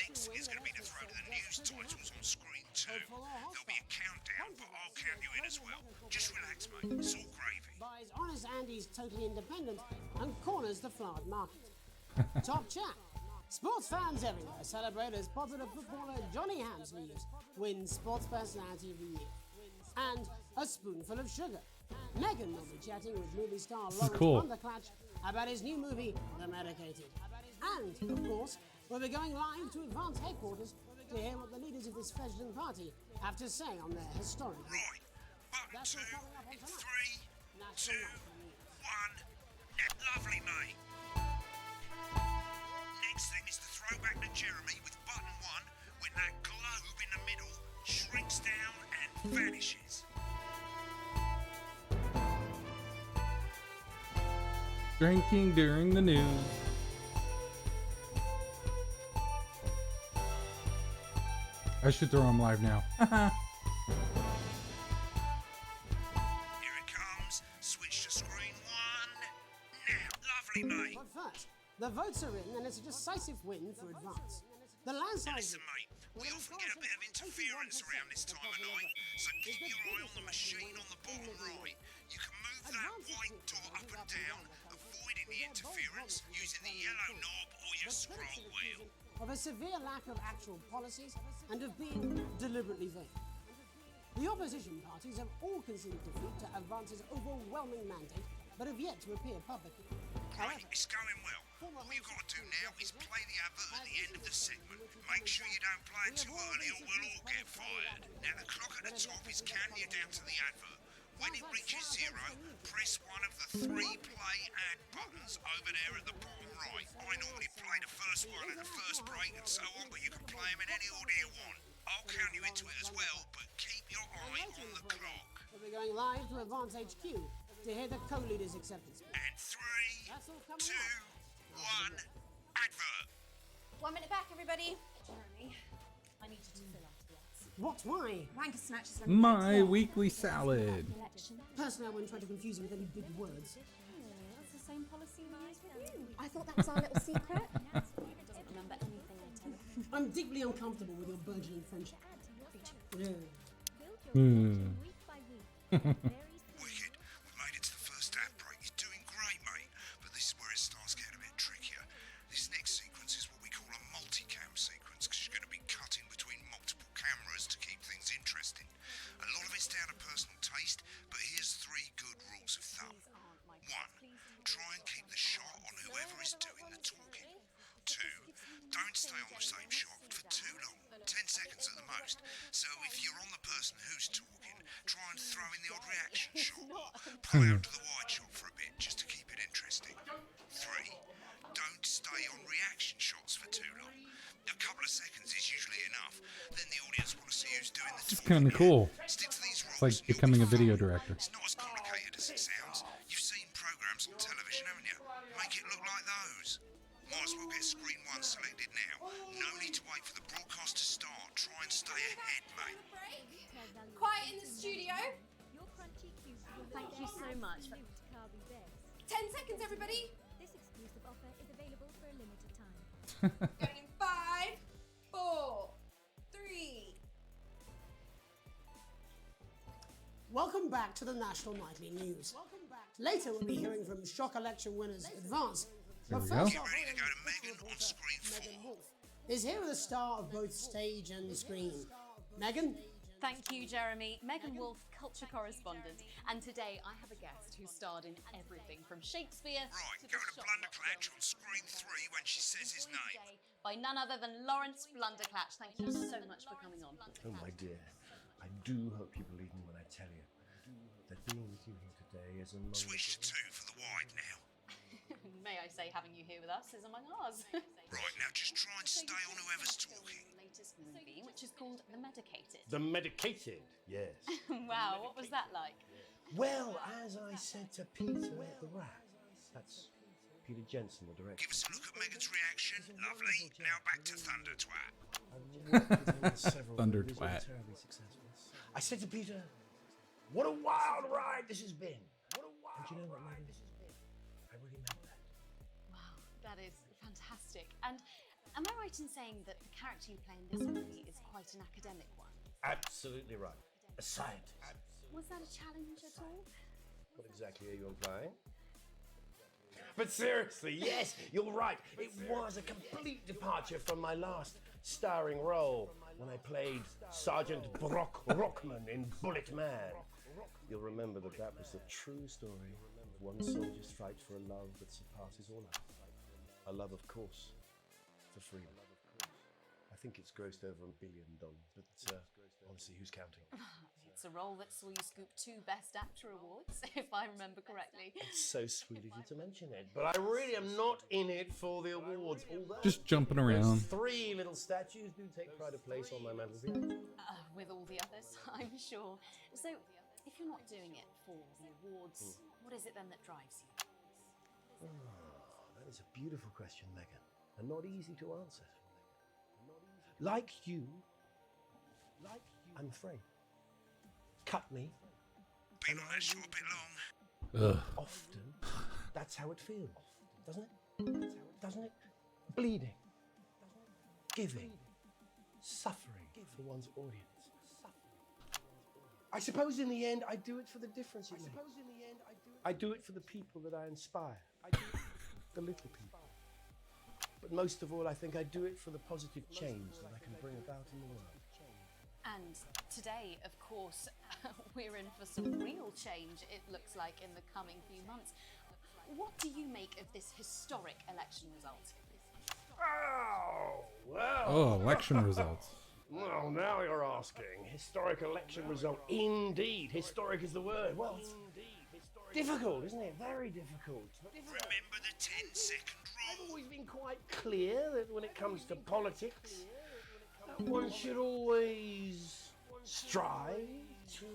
Next is going to be the throw to the news titles on screen 2. There'll be a countdown, but I'll count you in as well. Just relax, mate. It's all gravy. Buys Honest Andy's Totally Independent and corners the flowered market. Top chat. Sports fans everywhere celebrate as popular footballer Johnny Hamsleeves wins Sports Personality of the Year. And a spoonful of sugar. Megan will be chatting with movie star Lawrence cool. Thunderclatch about his new movie, The Medicated. And, of course, we'll be going live to Advance Headquarters to hear what the leaders of this fledgling party have to say on their historic... Right, button That's 2 all coming up on in tonight. 3, That's 2, all right. 1. Lovely, mate. Next thing is the throwback to Jeremy with button 1 when that globe in the middle shrinks down and vanishes. Drinking during the news. I should throw him live now. Here it comes. Switch to screen 1. Now, lovely, mate. But first, the votes are in and it's a decisive win for Advance. The landslide... Listen, mate, we often get a bit of interference around this time of night, so keep your eye on the machine on the bottom right. You can move that white dot up and down, avoiding the interference using the yellow knob or your scroll wheel. Of a severe lack of actual policies and of being deliberately vague. The opposition parties have all conceded defeat to Advance's overwhelming mandate, but have yet to appear publicly. Right, it's going well. All you've got to do now is play the advert at the end of the segment. Make sure you don't play it too early or we'll all get fired. Now the clock at the top is counting you down to the advert. When it reaches 0, press one of the 3 play ad buttons over there at the bottom right. I normally play the first one at the first break and so on, but you can play them in any order you want. I'll count you into it as well, but keep your eye on the clock. We'll be going live to Advance HQ to hear the co-leaders' acceptance. And 3, 2, 1, advert. 1 minute back, everybody. Jeremy, I need you to fill out the ads. What? Why? Wanker snatches are My weekly salad. election. Personally, I wouldn't try to confuse you with any big words. That's the same policy we use with you. I thought that was our little secret. Doesn't remember anything I tell him. I'm deeply uncomfortable with your burgeoning friendship. Yeah. Wicked. We made it to the first ad break. You're doing great, mate. But this is where it starts getting a bit trickier. doing the talking. 2, don't stay on the same shot for too long, 10 seconds at the most. So if you're on the person who's talking, try and throw in the odd reaction shot or pull out to the wide shot for a bit just to keep it interesting. 3, don't stay on reaction shots for too long. A couple of seconds is usually enough. Then the audience want to see who's doing the It's talking. kind of cool. Stick to these It's rules like and you'll becoming be a video fine. director. It's not as complicated as it sounds. You've seen programs on television, haven't you? Make it look like those. Might as well get screen 1 selected now. No need to wait for the broadcast to start. Try and stay ahead, mate. Quiet in the studio. Your crunchy cubes will Thank you so much. salute Kirby Bears. 10 seconds, everybody. This exclusive offer is available for a limited time. Going in 5, 4, 3. Welcome back to the National Nightly News. Later, we'll be hearing from shock election winners Advance. There But we go. first Get off, ready to go to Megan on screen 4. Megan Wolf is here with a star of both stage and screen. Megan? Thank you, Jeremy. Megan Wolf, culture correspondent. And today I have a guest who starred in everything from Shakespeare Right, to go the to shop Blunderclatch on screen 3 when she says his name. today by none other than Lawrence Blunderclatch. Thank you so much for coming on. Oh, my dear, I do hope you believe me when I tell you that being with you here today is among Switch to 2 for the wide now. May I say, having you here with us is among ours. Right, now just try and stay on whoever's talking. Latest movie, which is called The Medicated. the medicated. Yes. Wow, what was that like? Well, as I said to Peter the Rat, that's Peter Jensen, the director. Give us a look at Megan's reaction. Lovely. Now back to Thunder Twat. I've worked with him in several Thunder movies, twat. all terribly successful. I said to Peter, "What a wild ride this has been! What a wild and you know what, Megan? I really meant that. Wow, that is fantastic. And am I right in saying that the character you play in this movie is quite an academic one? Absolutely right. A scientist. Was that a challenge at all? What exactly are you implying? But seriously, yes, you're right. It was a complete departure from my last starring role when I played Sergeant Brock Rockman in Bullet Man. You'll remember that that was the true story of one soldier's fight for a love that surpasses all others. A love, of course, for freedom. I think it's grossed over $1 billion, but honestly, who's counting? It's a role that saw you scoop 2 Best Actor awards, if I remember correctly. It's so sweet of you to mention it, but I really am not in it for the awards. Although Just jumping those around. 3 little statues do take pride of place on my mantelpiece. With all the others, I'm sure. So, if you're not doing it for the awards, what is it then that drives you? That is a beautiful question, Megan, and not easy to answer. Like you, I'm afraid. Cut me Been on that shot a bit long. Ugh. often. That's how it feels, doesn't it? Doesn't it? Bleeding, giving, suffering for one's audience. I suppose in the end, I do it for the difference it makes. I do it for the people that I inspire. The little people. But most of all, I think I do it for the positive change that I can bring about in the world. And today, of course, we're in for some real change, it looks like, in the coming few months. What do you make of this historic election result? Oh, well. Oh, election results. Well, now you're asking. Historic election result. Indeed. Historic is the word. Well, difficult, isn't it? Very difficult. Remember the 10-second I've rule. always been quite clear that when it comes to politics, one should always strive to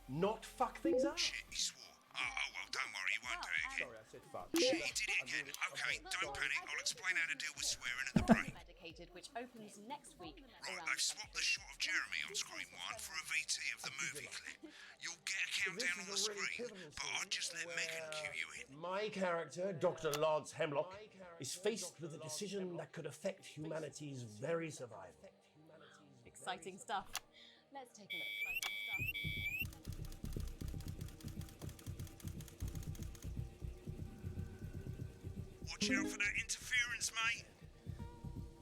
not fuck things up. Shit, he swore. Oh, well, don't worry, he won't do it again. Sorry, I said fuck. Shit, he did it again. Okay, don't panic. I'll explain how to deal with swearing at the break. Medicated, which opens next week. Right, around they've swapped the shot of Jeremy on screen 1 for a VT of the movie clip. You'll get a countdown on the screen, but I'll just let Megan cue you in. My character, Dr. Lance Hemlock, is faced with a decision that could affect humanity's very survival. Exciting stuff. Let's take a look. Watch out for that interference, mate.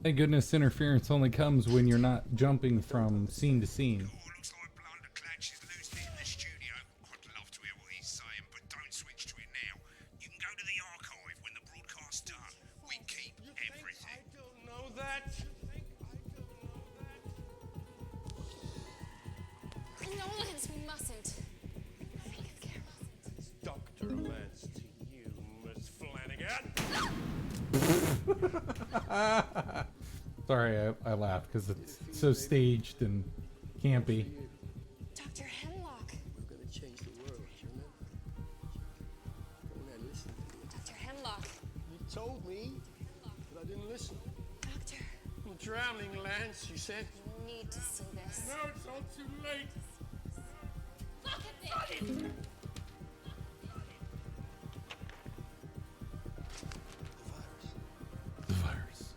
Thank goodness interference only comes when you're not jumping from scene to scene. Oh, looks like Blunderclatch is losing it in the studio. I'd love to hear what he's saying, but don't switch to it now. You can go to the archive when the broadcast Sorry, I laughed because it's so staged and campy. Dr. Hemlock. We're gonna change the world, Jonah. Don't I listen to you? Dr. Hemlock. You told me, but I didn't listen. Doctor, I'm drowning, Lance, you said. you need to see this. No, it's all too late. Look at this! The virus.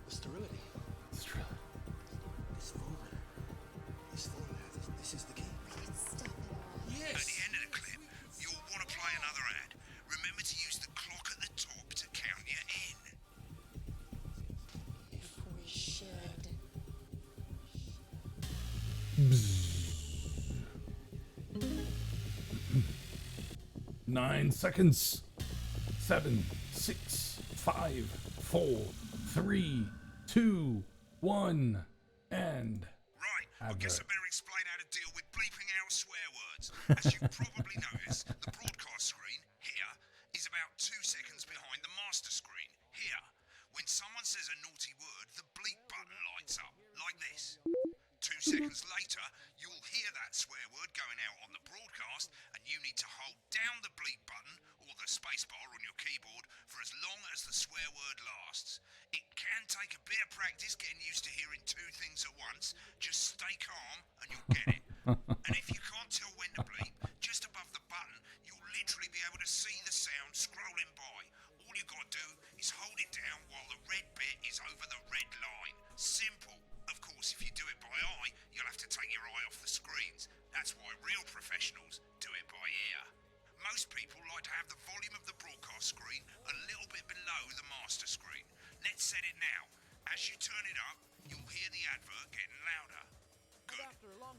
The sterility. It's true. This phone. This is the key. Stop it all. At the end of the clip, you'll want to play another ad. Remember to use the clock at the top to count you in. If we should. 9 seconds. 7, 6, 5, 4, 3, 2, 1, and Right, I guess I advert. better explain how to deal with bleeping out swear words. As you've probably noticed, the broadcast screen, here, is about 2 seconds behind the master screen, here. When someone says a naughty word, the bleep button lights up, like this. 2 seconds later, you'll hear that swear word going out on the broadcast, and you need to hold down the bleep button, or the spacebar on your keyboard, for as long as the swear word lasts. It can take a bit of practice getting used to hearing 2 things at once. Just stay calm, and you'll get it. And if you can't tell when to bleep, just above the button, you'll literally be able to see the sound scrolling by. All you gotta do is hold it down while the red bit is over the red line. Simple. Of course, if you do it by eye, you'll have to take your eye off the screens. That's why real professionals do it by ear. Most people like to have the volume of the broadcast screen a little bit below the master screen. Let's set it now. As you turn it up, you'll hear the advert getting louder. Good.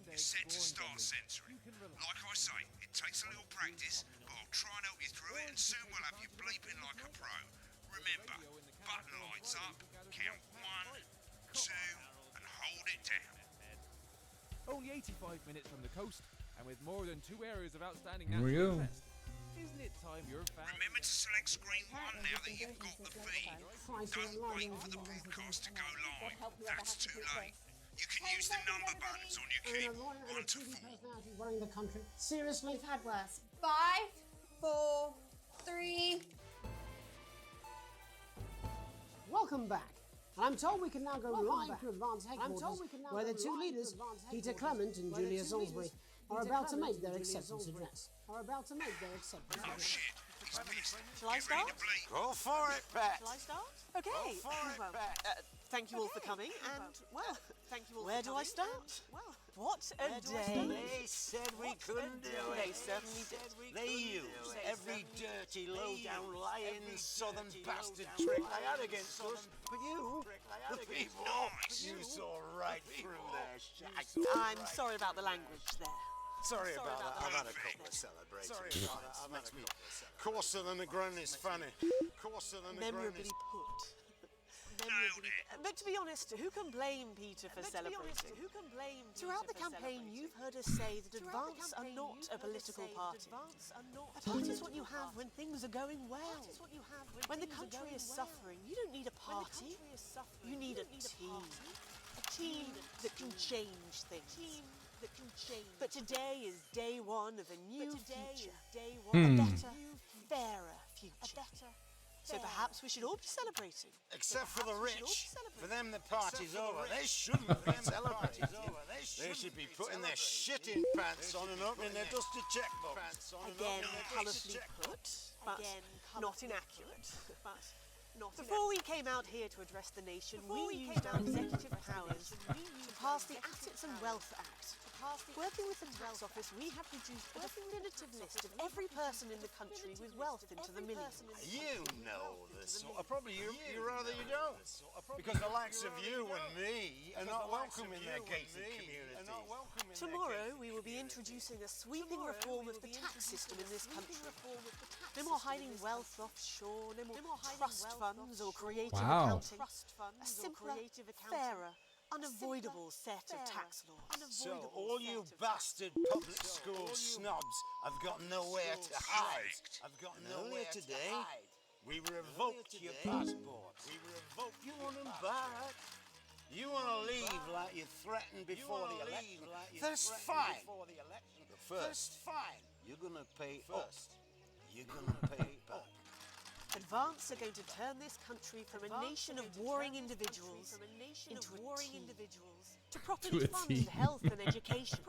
You're set to start censoring. Like I say, it takes a little practice, but I'll try and help you through it, and soon we'll have you bleeping like a pro. Remember, button lights up, count 1, 2, and hold it down. Only 85 minutes from the coast, and with more than 2 areas of outstanding Here we natural go. interest. Isn't it time your family... Remember to select screen 1 now that you've got the feed. Don't wait for the broadcast to go live. That's too late. You can use the number buttons on your keyboard, 1 to 4. Personality running the country. Seriously? We've had worse. 5, 4, 3. Welcome back. And I'm told we can now go live to Advance Headquarters, where the 2 leaders, Peter Clement and Julia Salisbury, are about to make their acceptance address. Oh shit, he's pissed. Shall I Get ready start? to bleep. Go for it, Pat. Shall I start? Okay. Go for it, Well, Pat. thank you all for coming, and well, where do I start? Well, what a day! They said we couldn't do it. They certainly did. They used every dirty, low-down, lying, southern bastard trick they had against us. But you, the people, you saw right through their shit. I'm sorry about the language there. Sorry about that. I've had a couple of celebrations. Sorry about that. I've had a couple of celebrations. Coarser than a granny's fanny. Coarser than a Memorably granny's... put. Nailed it. But to be honest, who can blame Peter for celebrating? Throughout the campaign, you've heard us say that Advance are not a political party. A party is what you have when things are going well. When the country is suffering, you don't need a party. You need a team. A team that can change things. But today is day 1 of a new future. A better, fairer future. So perhaps we should all be celebrating. Except for the rich. For them, the party's over. They shouldn't be celebrating. They should be putting their shitting pants on and opening their dusty checkbooks. Again, colourfully put, but not inaccurate. Before we came out here to address the nation, we used our executive powers to pass the Assets and Wealth Act. Working with the tax office, we have produced a definitive list of every person in the country with wealth into the millions. You know this. Probably you rather you don't. Because the likes of you and me are not welcome in their gated community. Tomorrow, we will be introducing a sweeping reform of the tax system in this country. No more hiding wealth offshore, no more trust funds or creative Wow. accounting. A simpler, fairer, unavoidable set of tax laws. So all you bastard public school snobs have got nowhere to hide. I've got nowhere to hide. We revoked your passport. We You want to leave like you threatened before the election? That's fine. But first, you're going to pay up. You're going to pay up. Advance are going to turn this country from a nation of warring individuals into a team. To properly fund health and education.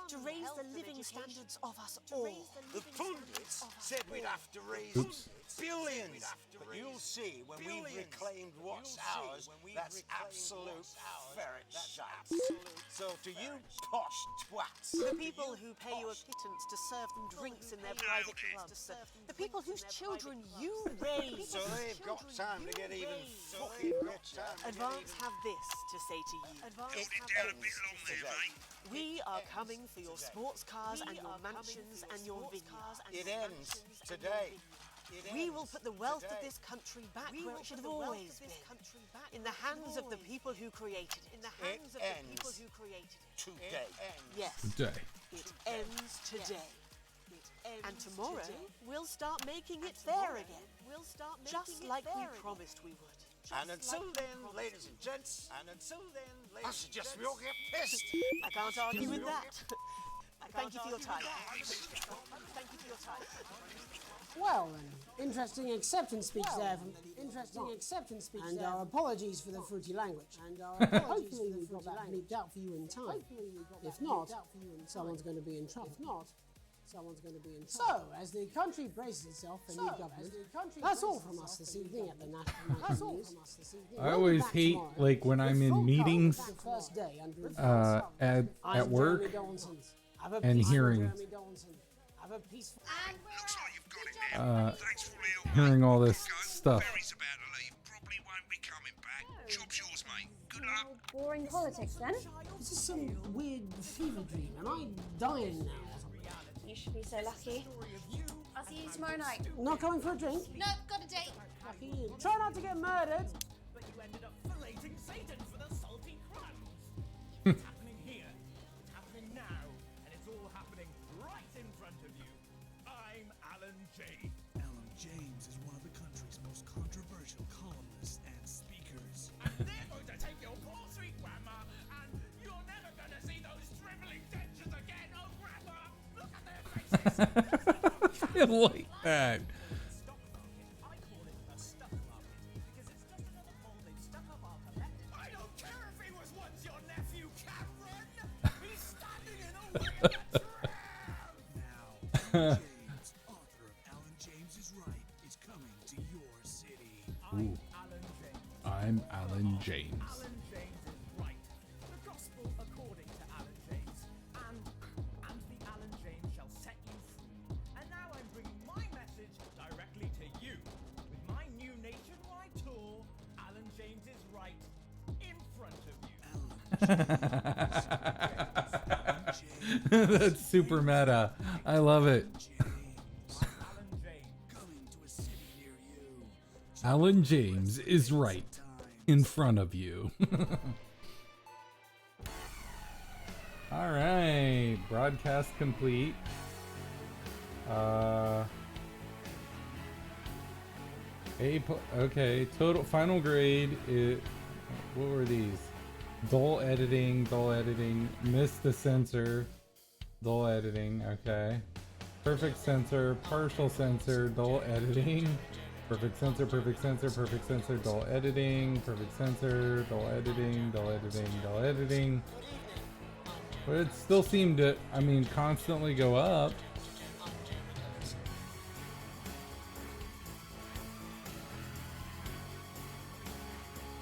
To raise the living standards of us all. The pundits said we'd have to raise billions. But you'll see when we've reclaimed what's ours, that's absolute ferret shite. So to you posh twats. The people who pay you a pittance to serve them drinks in their private clubs. The people whose children you raise. So they've got time to get even fucking rich. Advance have this to say to you. Advance have this to say. We are coming for your sports cars and your mansions and your vineyards. It ends today. We will put the wealth of this country back where it should have always been. In the hands of the people who created it. In the hands of the people who created it. Today. Yes. Today. It ends today. And tomorrow, we'll start making it fair again. Just like we promised we would. And until then, ladies and gents, I suggest we all get pissed. I can't argue with that. Thank you for your time. Thank you for your time. Well, interesting acceptance speech there. And our apologies for the fruity language. Hopefully we got that bleeped out for you in time. If not, someone's going to be in trouble. So, as the country braces itself for new government, that's all from us this evening at the National News. I always hate, like, when I'm in meetings at work and hearing hearing all this stuff. Boring politics then? This is some weird fever dream. Am I dying now? You should be so lucky. I'll see you tomorrow night. Not coming for a drink? No, got a date. Lucky you. Try not to get murdered. But you ended up filleting Satan for the salty crumbs. It's happening here, it's happening now, and it's all happening right in front of you. I'm Alan James. Alan James is one of the country's most controversial columnists and speakers. And they're going to take your poor sweet grandma, and you're never going to see those dribbling dentures again. Oh, grandma, look at their faces. I like that. I call it a stuck market because it's just another hole they've stuck up our collective. I don't care if he was once your nephew, Cameron. He's standing in the way of the Now, Alan James, author of Alan James is Right, is coming to your city. Ooh. I'm Alan James. Alan James is right. The gospel according to Alan James. And the Alan James shall set you free. And now I'm bringing my message directly to you. With my new nationwide tour, Alan James is right in front of you. That's super meta. I love it. Alan James is right in front of you. All right, broadcast complete. Okay, total final grade is, what were these? Dull editing, missed the censor, dull editing, okay. Perfect censor, partial censor, dull editing. Perfect censor, dull editing, perfect censor, dull editing, dull editing. But it still seemed to, I mean, constantly go up.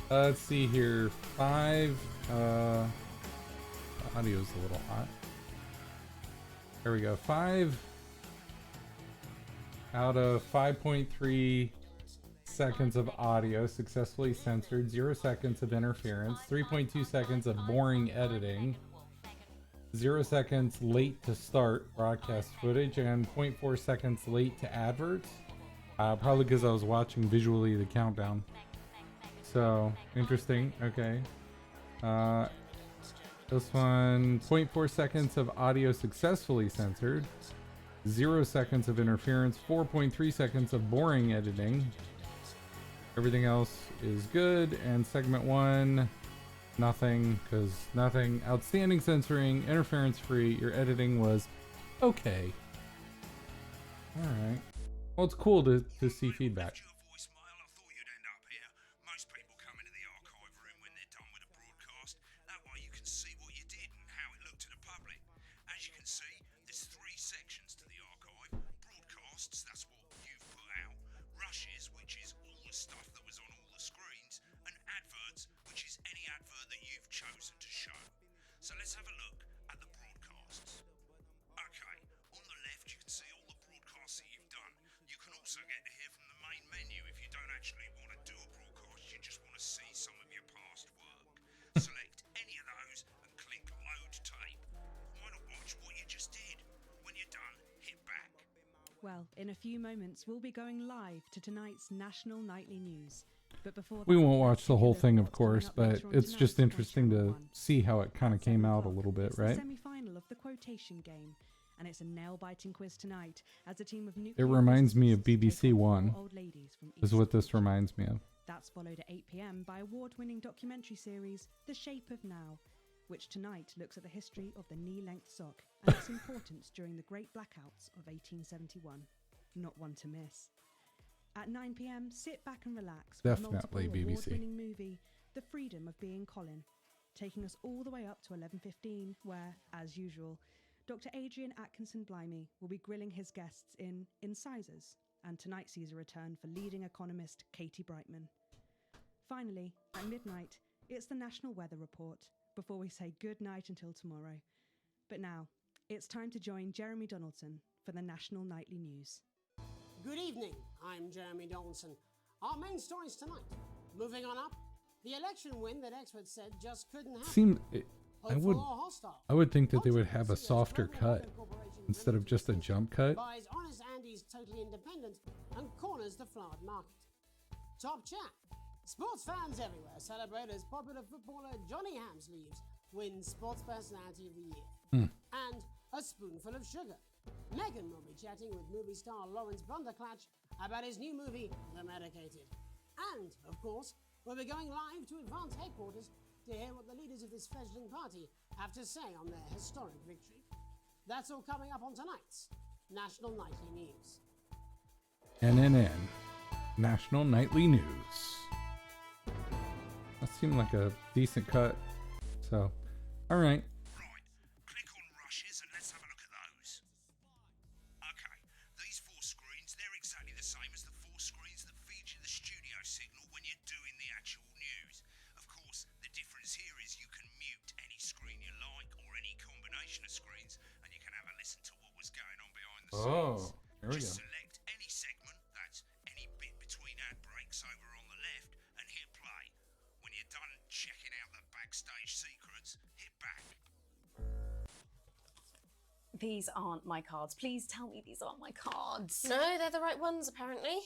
Let's see here, 5, the audio's a little hot. There we go, 5 out of 5.3 seconds of audio successfully censored, 0 seconds of interference, 3.2 seconds of boring editing, 0 seconds late to start broadcast footage, and 0.4 seconds late to adverts. Probably because I was watching visually the countdown. So, interesting. Okay. This one, 0.4 seconds of audio successfully censored, 0 seconds of interference, 4.3 seconds of boring editing. Everything else is good. And segment 1, nothing, because nothing. Outstanding censoring, interference free. Your editing was okay. All right. Well, it's cool to see feedback. Most people come into the archive room when they're done with a broadcast. That way you can see what you did and how it looked to the public. As you can see, there's 3 sections to the archive. Broadcasts, that's what you've put out. Rushes, which is all the stuff that was on all the screens. And adverts, which is any advert that you've chosen to show. So let's have a look at the broadcasts. Okay, on the left you can see all the broadcasts that you've done. You can also get to hear from the main menu if you don't actually want to do a broadcast, you just want to see some of your past work. Select any of those and click load tape. Why not watch what you just did? When you're done, hit back. Well, in a few moments, we'll be going live to tonight's National Nightly News. But before We that, won't watch let's the take a whole look thing, at of what's coming course, up but later on it's just tonight on interesting Channel to 1. see how it kind of came out a little bit, It's right? the semi-final of the quotation game, and it's a nail-biting quiz tonight as a team of It nuclear reminds me of physicists take BBC on four One, old ladies from is East what this Yorkshire. reminds me of. That's followed at 8 p.m. by award-winning documentary series The Shape of Now, which tonight looks at the history of the knee-length sock and its importance during the Great Blackouts of 1871. Not one to miss. At 9 p.m, sit back and relax with Definitely multiple BBC. award-winning movie The Freedom of Being Colin, taking us all the way up to 11:15, where, as usual, Dr. Adrian Atkinson Blimey will be grilling his guests in Incisors, and tonight sees a return for leading economist Katie Brightman. Finally, at midnight, it's the National Weather Report, before we say good night until tomorrow. But now, it's time to join Jeremy Donaldson for the National Nightly News. Good evening, I'm Jeremy Donaldson. Our main stories tonight. Moving on up, the election win that experts said just couldn't happen. I would think that they would have a softer cut instead of just a jump cut. Buys Honest Andy's Totally Independent and corners the flowered market. Top chat. Sports fans everywhere celebrate as popular footballer Johnny Hamsleeves wins Sports Personality of the Year. And a spoonful of sugar. Megan will be chatting with movie star Lawrence Blunderclatch about his new movie, The Medicated. And, of course, we'll be going live to Advance headquarters to hear what the leaders of this fledgling party have to say on their historic victory. That's all coming up on tonight's National Nightly News. NNN, National Nightly News. That seemed like a decent cut. So, all right. Right, click on rushes and let's have a look at those. Okay, these 4 screens, they're exactly the same as the 4 screens that feed you the studio signal when you're doing the actual news. Of course, the difference here is you can mute any screen you like or any combination of screens and you can have a listen to what was going on behind the scenes. Here we Just go. select any segment, that's any bit between ad breaks over on the left, and hit play. When you're done checking out the backstage secrets, hit back. These aren't my cards. Please tell me these aren't my cards. No, they're the right ones, apparently.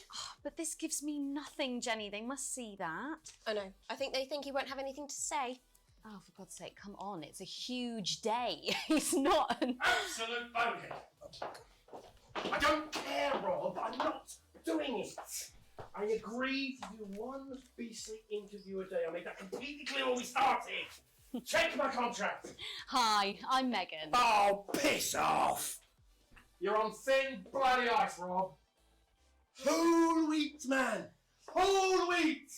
But this gives me nothing, Jenny. They must see that. Oh no, I think they think you won't have anything to say. Oh, for God's sake, come on. It's a huge day. It's not an... Absolute bonehead. I don't care, Rob. I'm not doing it. I agreed to do one beastly interview a day. I made that completely clear when we started. Check my contract. Hi, I'm Megan. Oh, piss off. You're on thin, bloody ice, Rob. Whole wheat, man. Whole wheat.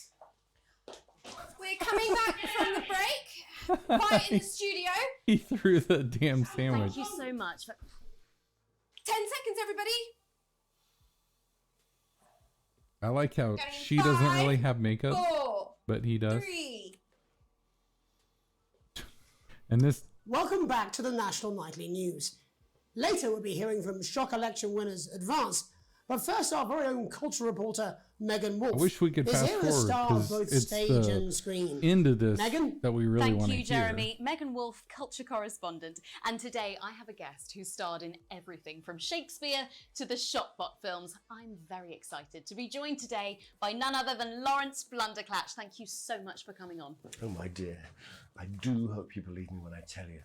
We're coming back from the break. Right in the studio. He threw the damn sandwich. Thank you so much. 10 seconds, everybody. I like how Going in she doesn't 5, really have makeup, 4, but he does. 3. And this, Welcome back to the National Nightly News. Later we'll be hearing from shock election winners Advance, but first our very own culture reporter Megan Wolf. I wish we could is fast here as forward star of both because it's stage and screen. the end of this Megan? that we really want Thank to you, hear. Jeremy. Megan Wolf, culture correspondent. And today I have a guest who starred in everything from Shakespeare to the Shotbot films. I'm very excited to be joined today by none other than Lawrence Blunderclatch. Thank you so much for coming on. Oh, my dear. I do hope you believe me when I tell you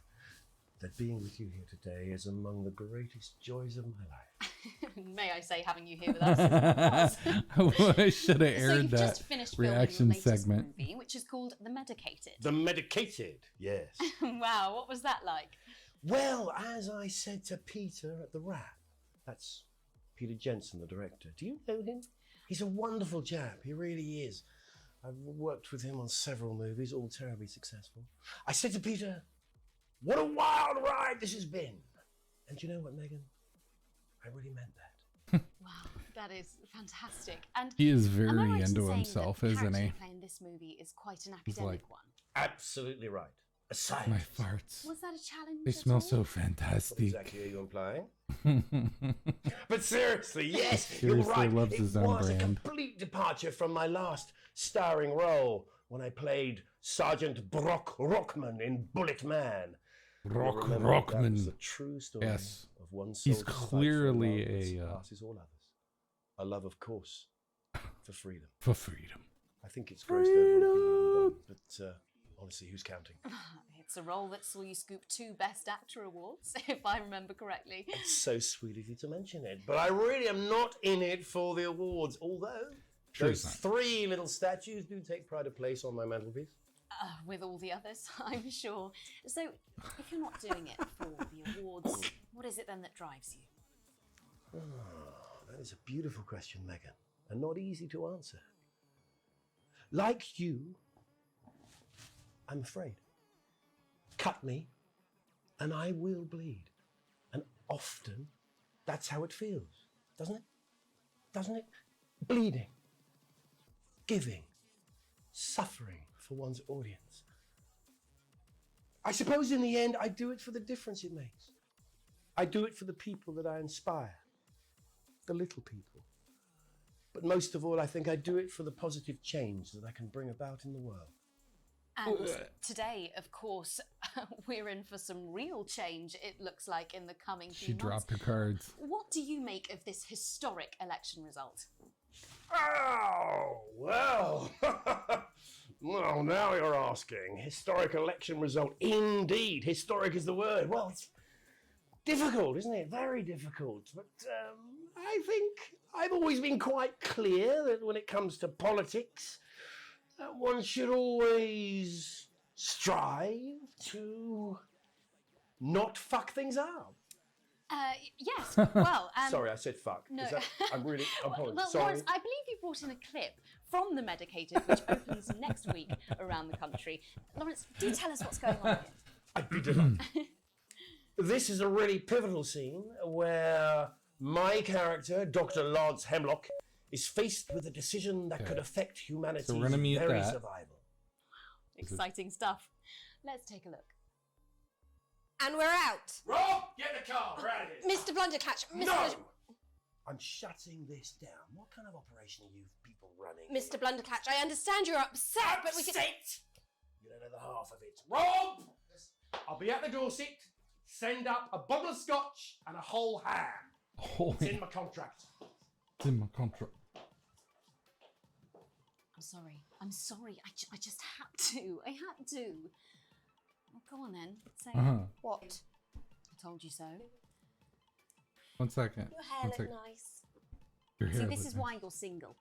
that being with you here today is among the greatest joys of my life. May I say, having you here with us is I should have So aired you've that just finished filming your reaction latest segment. movie, which is called The Medicated. The Medicated, yes. Wow, what was that like? Well, as I said to Peter at the Wrap, that's Peter Jensen, the director. Do you know him? He's a wonderful chap, he really is. I've worked with him on several movies, all terribly successful. I said to Peter, what a wild ride this has been. And you know what, Megan? I really meant that. Wow, that is fantastic. And He is am I very right in into saying himself, that the isn't character he? you play in this movie is quite an He's academic like- one. Absolutely right. A My scientist. farts. Was that a challenge? They at smell all? so What fantastic. exactly are you implying? But seriously, yes, Seriously you're right. loves It his own was a brand. complete departure from my last starring role when I played Sergeant Brock Rockman in Bullet Man. You'll remember that was Rockman. the true story Yes. of one He's soldier's fight for clearly love that a, surpasses all others. A love, of course, for freedom. For freedom. I think it's grossed over $1 billion, but honestly, who's counting? It's a role that saw you scoop 2 Best Actor awards, if I remember correctly. It's so sweet of you to mention it, but I really am not in it for the awards, although Sure those it's not. 3 little statues do take pride of place on my mantelpiece. With all the others, I'm sure. So, if you're not doing it for the awards, what is it then that drives you? That is a beautiful question, Megan, and not easy to answer. Like you, I'm afraid. Cut me, and I will bleed. And often, that's how it feels, doesn't it? Doesn't it? Bleeding, giving, suffering for one's audience. I suppose in the end, I do it for the difference it makes. I do it for the people that I inspire, the little people. But most of all, I think I do it for the positive change that I can bring about in the world. And today, of course, we're in for some real change, it looks like, in the coming few She months. dropped her cards. What do you make of this historic election result? Oh, well. Well, now you're asking. Historic election result. Indeed. Historic is the word. Well, it's difficult, isn't it? Very difficult. But I think I've always been quite clear that when it comes to politics, one should always strive to not fuck things up. Yes, well... Sorry, I said fuck. No. I'm really... Well, sorry. Lawrence, I believe you brought in a clip from The Medicated, which opens next week around the country. Lawrence, do tell us what's going on here. I'd be delighted. This is a really pivotal scene where my character, Dr. Lance Hemlock, is faced with a decision that could affect humanity's So we're gonna mute very that. survival. Exciting stuff. Let's take a look. And we're out. Rob, get the car, we're out of here. Mr. Blundercatch, Mr. No! I'm shutting this down. What kind of operation are you people running? Mr. Blundercatch, I understand you're upset, but we can... Upset? You don't know the half of it. Rob! I'll be at the Dorset. Send up a bottle of scotch and a whole ham. Holy, It's in my contract. it's in my contract. I'm sorry. I just had to. I had to. Well, go on then. Say it. What? I told you so. One second. Your hair One looked second. nice. Your hair See, this looked is nice. why you're single.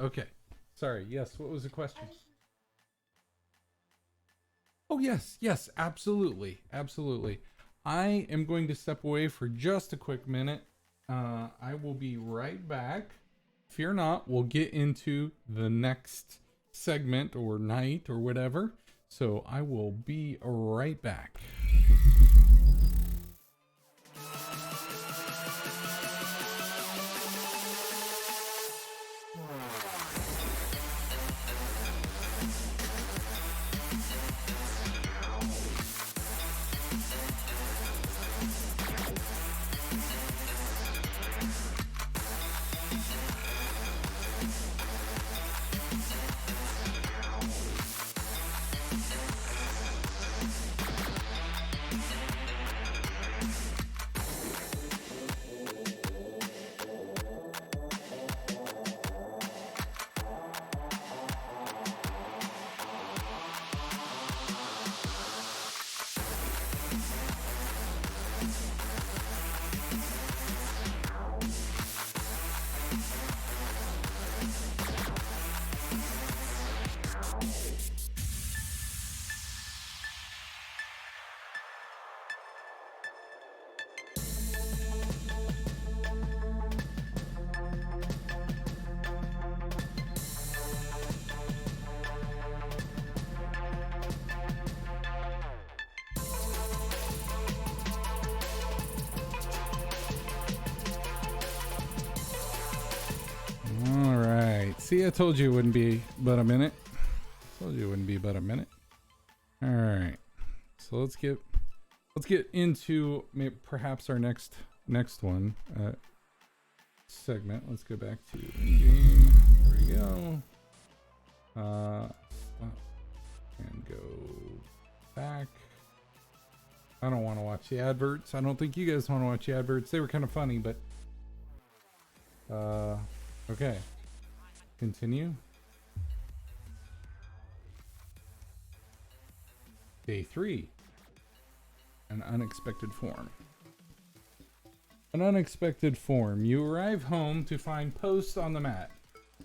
Okay. Sorry. Yes. What was the question? Oh, yes, absolutely. Absolutely. I am going to step away for just a quick minute. I will be right back. Fear not, we'll get into the next segment or night or whatever. So I will be right back. See, I told you it wouldn't be but a minute. Told you it wouldn't be but a minute. All right. So let's get into perhaps our next one segment. Let's go back to in-game. There we go. Stop and go back. I don't want to watch the adverts. I don't think you guys want to watch the adverts. They were kind of funny, but okay. Continue. Day 3. An unexpected form. An unexpected form. You arrive home to find posts on the mat.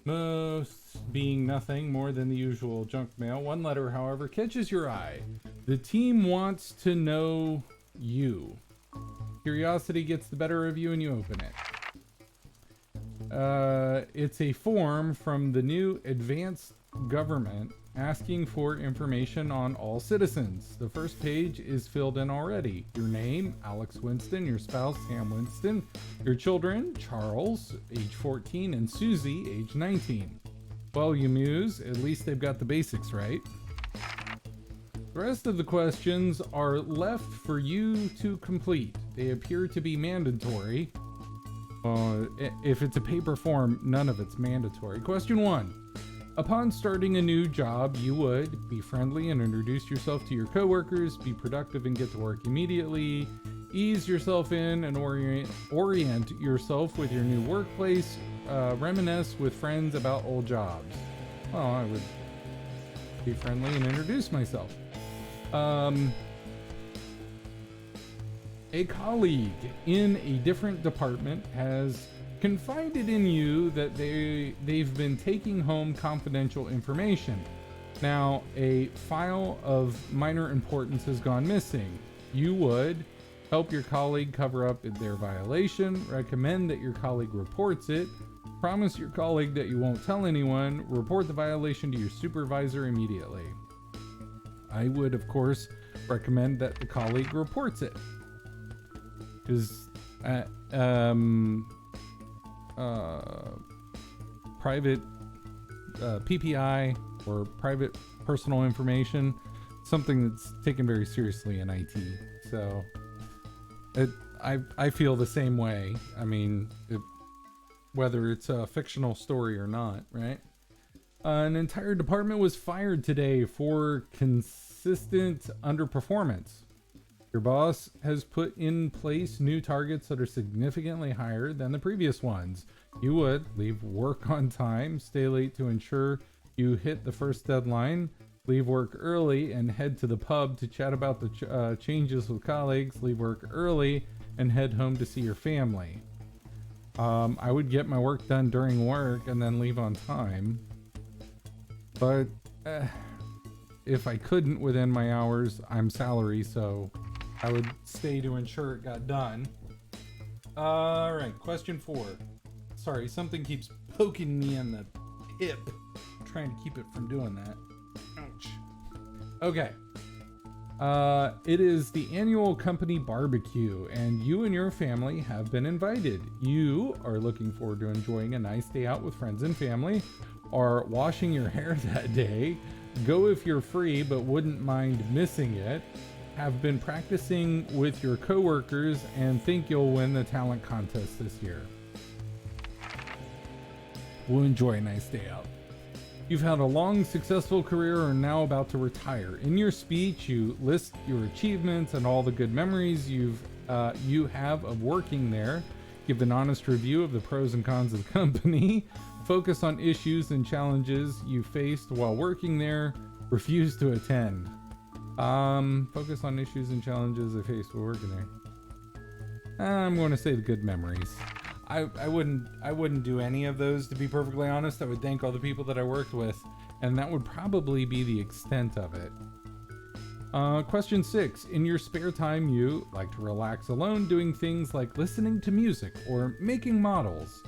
Most being nothing more than the usual junk mail. One letter, however, catches your eye. The team wants to know you. Curiosity gets the better of you and you open it. It's a form from the new advanced government asking for information on all citizens. The first page is filled in already. Your name, Alex Winston, your spouse, Sam Winston, your children, Charles, age 14, and Susie, age 19. Well, you muse, at least they've got the basics right. The rest of the questions are left for you to complete. They appear to be mandatory. If it's a paper form, none of it's mandatory. Question 1. Upon starting a new job, you would be friendly and introduce yourself to your coworkers, be productive and get to work immediately, ease yourself in and orient yourself with your new workplace, reminisce with friends about old jobs. Well, I would be friendly and introduce myself. A colleague in a different department has confided in you that they've been taking home confidential information. Now, a file of minor importance has gone missing. You would help your colleague cover up their violation, recommend that your colleague reports it, promise your colleague that you won't tell anyone, report the violation to your supervisor immediately. I would, of course, recommend that the colleague reports it. Because private PPI or private personal information, something that's taken very seriously in IT. So I feel the same way. I mean, whether it's a fictional story or not, right? An entire department was fired today for consistent underperformance. Your boss has put in place new targets that are significantly higher than the previous ones. You would leave work on time, stay late to ensure you hit the first deadline, leave work early and head to the pub to chat about the changes with colleagues, leave work early and head home to see your family. I would get my work done during work and then leave on time. But if I couldn't within my hours, I'm salary, so I would stay to ensure it got done. All right, question 4. Sorry, something keeps poking me in the hip. I'm trying to keep it from doing that. Ouch. Okay. It is the annual company barbecue, and you and your family have been invited. You are looking forward to enjoying a nice day out with friends and family, or washing your hair that day. Go if you're free, but wouldn't mind missing it. Have been practicing with your coworkers and think you'll win the talent contest this year. We'll enjoy a nice day out. You've had a long, successful career and are now about to retire. In your speech, you list your achievements and all the good memories you have of working there. Give an honest review of the pros and cons of the company. Focus on issues and challenges you faced while working there. Refuse to attend. Focus on issues and challenges I faced while working there. I'm going to say the good memories. I wouldn't do any of those, to be perfectly honest. I would thank all the people that I worked with, and that would probably be the extent of it. Question 6. In your spare time, you like to relax alone, doing things like listening to music or making models.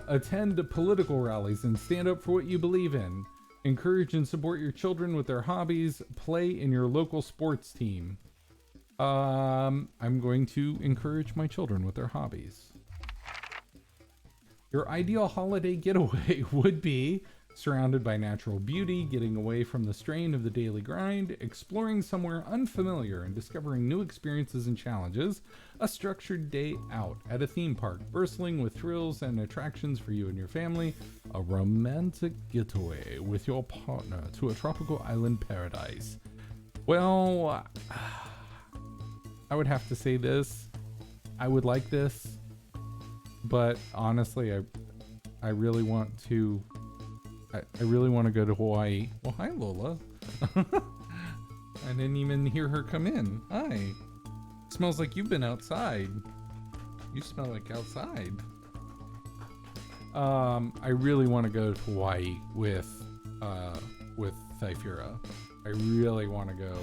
Attend political rallies and stand up for what you believe in. Encourage and support your children with their hobbies. Play in your local sports team. I'm going to encourage my children with their hobbies. Your ideal holiday getaway would be surrounded by natural beauty, getting away from the strain of the daily grind, exploring somewhere unfamiliar and discovering new experiences and challenges, a structured day out at a theme park, bristling with thrills and attractions for you and your family, a romantic getaway with your partner to a tropical island paradise. Well, I would have to say this. I would like this, but honestly, I really want to go to Hawaii. Well, hi, Lola. I didn't even hear her come in. Hi. Smells like you've been outside. You smell like outside. I really want to go to Hawaii with Thyphira. I really want to go.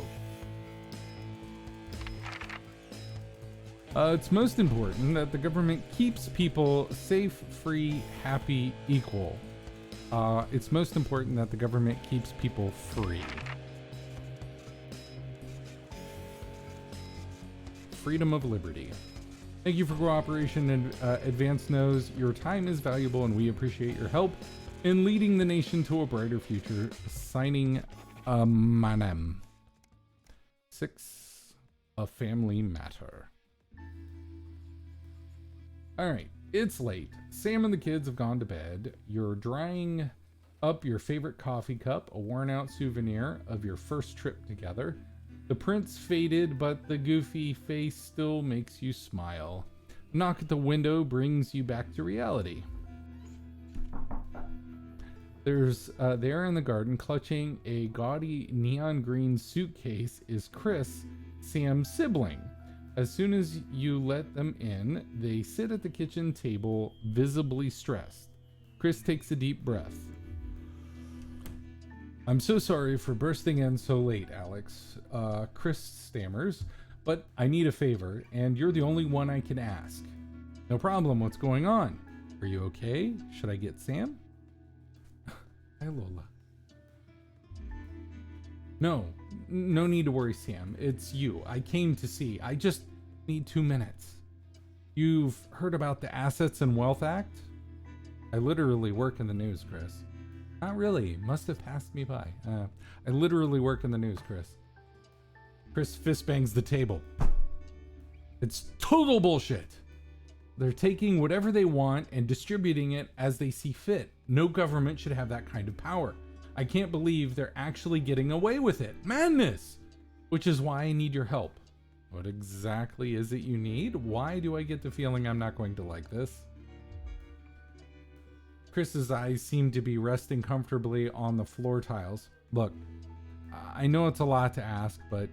It's most important that the government keeps people safe, free, happy, equal. It's most important that the government keeps people free. Freedom of liberty. Thank you for cooperation and Advance knows your time is valuable and we appreciate your help in leading the nation to a brighter future. Signing, Manem. 6, a family matter. Alright, it's late. Sam and the kids have gone to bed. You're drying up your favorite coffee cup, a worn out souvenir of your first trip together. The print's faded, but the goofy face still makes you smile. A knock at the window brings you back to reality. There's there in the garden, clutching a gaudy neon green suitcase, is Chris, Sam's sibling. As soon as you let them in, they sit at the kitchen table, visibly stressed. Chris takes a deep breath. I'm so sorry for bursting in so late, Alex. Chris stammers, but I need a favor, and you're the only one I can ask. No problem, what's going on? Are you okay? Should I get Sam? Hi, Lola. No need to worry, Sam. It's you. I came to see. I just need 2 minutes. You've heard about the Assets and Wealth Act? I literally work in the news, Chris. Not really. Must have passed me by. I literally work in the news, Chris. Chris fist bangs the table. It's total bullshit. They're taking whatever they want and distributing it as they see fit. No government should have that kind of power. I can't believe they're actually getting away with it. Madness! Which is why I need your help. What exactly is it you need? Why do I get the feeling I'm not going to like this? Chris's eyes seem to be resting comfortably on the floor tiles. Look, I know it's a lot to ask, but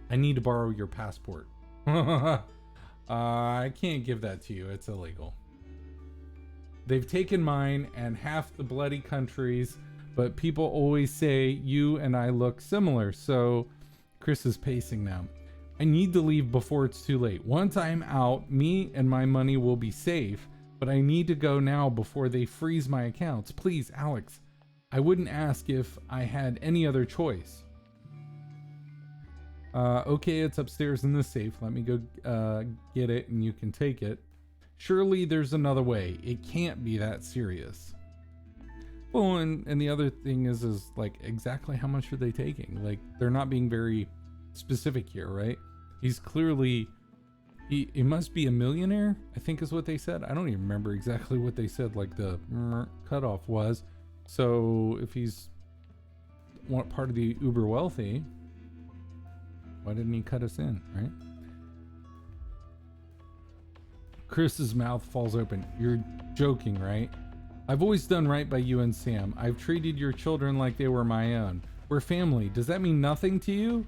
I need to borrow your passport. I can't give that to you. It's illegal. They've taken mine and half the bloody countries, but people always say you and I look similar, so Chris is pacing now. I need to leave before it's too late. Once I'm out, me and my money will be safe, but I need to go now before they freeze my accounts. Please, Alex, I wouldn't ask if I had any other choice. Okay, it's upstairs in the safe. Let me go get it and you can take it. Surely there's another way. It can't be that serious. Well, and the other thing is like, exactly how much are they taking? Like, they're not being very specific here, right? He's clearly, he must be a millionaire, I think is what they said. I don't even remember exactly what they said, like the cutoff was. So if he's part of the uber wealthy, why didn't he cut us in, right? Chris's mouth falls open. You're joking, right? I've always done right by you and Sam. I've treated your children like they were my own. We're family. Does that mean nothing to you?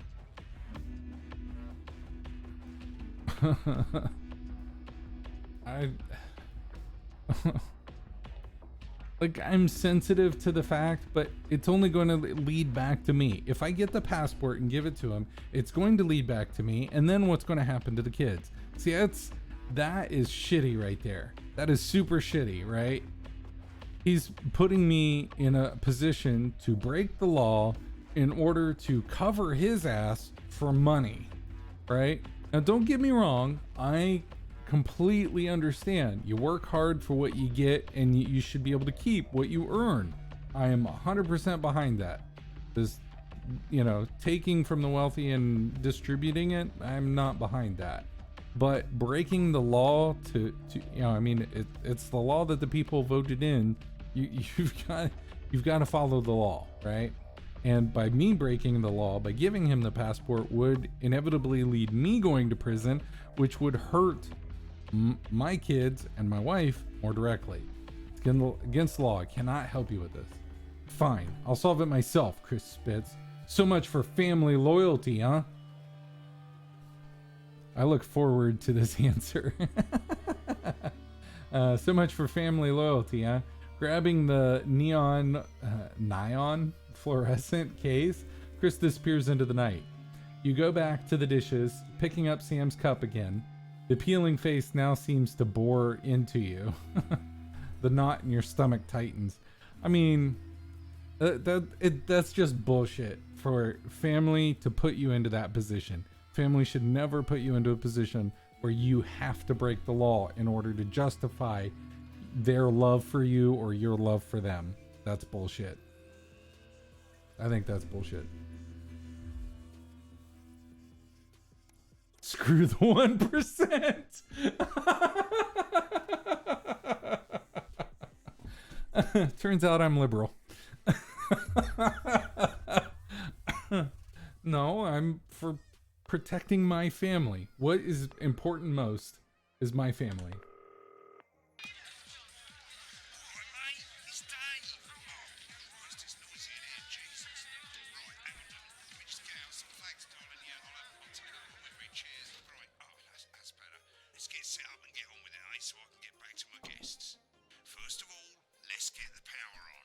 I'm sensitive to the fact, but it's only going to lead back to me. If I get the passport and give it to him, it's going to lead back to me, and then what's going to happen to the kids? See, that is shitty right there. That is super shitty, right? He's putting me in a position to break the law in order to cover his ass for money, right? Now, don't get me wrong. I completely understand. You work hard for what you get, and you should be able to keep what you earn. I am 100% behind that. This, taking from the wealthy and distributing it, I'm not behind that. But breaking the law it's the law that the people voted in. You've got to follow the law, right? And by me breaking the law, by giving him the passport, would inevitably lead me going to prison, which would hurt my kids and my wife more directly. It's against the law. I cannot help you with this. Fine, I'll solve it myself, Chris Spitz. So much for family loyalty, huh? I look forward to this answer. So much for family loyalty, huh? Grabbing the neon fluorescent case, Chris disappears into the night. You go back to the dishes, picking up Sam's cup again. The peeling face now seems to bore into you. The knot in your stomach tightens. I mean, that's just bullshit for family to put you into that position. Family should never put you into a position where you have to break the law in order to justify their love for you or your love for them. That's bullshit. I think that's bullshit. Screw the 1%. Turns out I'm liberal. No, I'm for protecting my family. What is important most is my family. Let's get set up and get on with it, so I can get back to my guests. First of all, let's get the power on.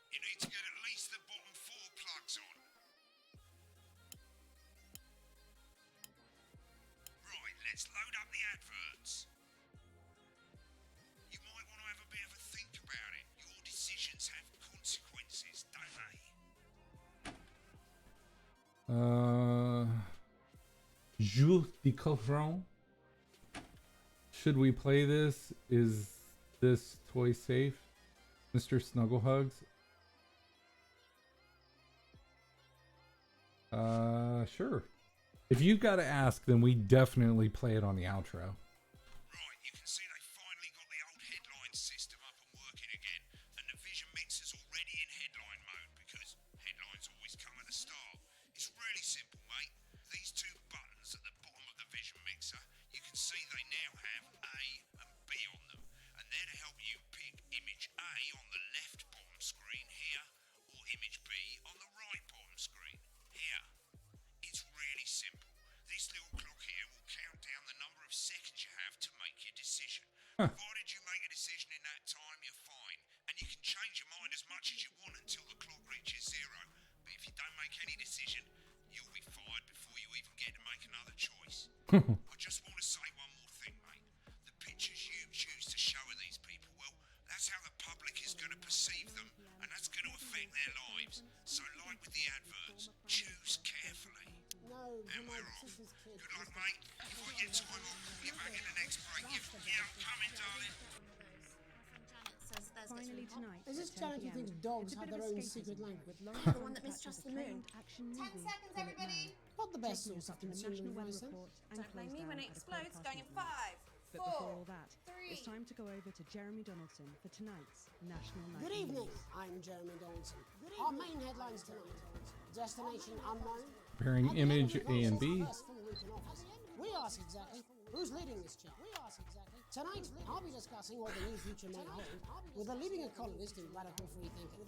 You need to get at least the bottom 4 plugs on. Right, let's load up the adverts. You might want to have a bit of a think about it. Your decisions have consequences, don't they? Jules de Coffron. Should we play this? Is this toy safe? Mr. Snugglehugs? Sure. If you've got to ask, then we definitely play it on the outro. Right, you can see they finally got the old headline system up and working again, and the Vision Mixer's already in headline mode because headlines always come at the start. It's really simple, mate. These 2 buttons at the bottom of the Vision Mixer, you can see they now have A and B on them, and they're to help you pick image A on the left bottom screen here, or image B on the right bottom screen here. It's really simple. This little clock here will count down the number of seconds you have to make your decision. Provided you make a decision in that time, you're fine, and you can change your mind as much as you want until the clock reaches 0. But if you don't make any decision, you'll be fired before you even get to make another choice. I just want to say one more thing, mate. The pictures you choose to show of these people, well, that's how the public is going to perceive them, and that's going to affect their lives. So like with the adverts, choose carefully. And we're off. Good luck, mate. If I get time, I'll call you back in the next break. Yeah, I'm coming, darling. Finally tonight. Is this Janet who thinks dogs have their own secret language? The one that mistrusts the moon. 10 seconds, everybody. Not the best source of consumer advice, then. Don't blame me when it explodes. Going in 5, But 4, before all that, 3. it's time to go over to Jeremy Donaldson for tonight's National Night. Good evening, I'm Jeremy Donaldson. Our main headlines tonight. Destination unknown. Comparing image A and B. We ask exactly who's leading this chat. Tonight, I'll be discussing what the new future may hold with a leading economist in radical free thinking.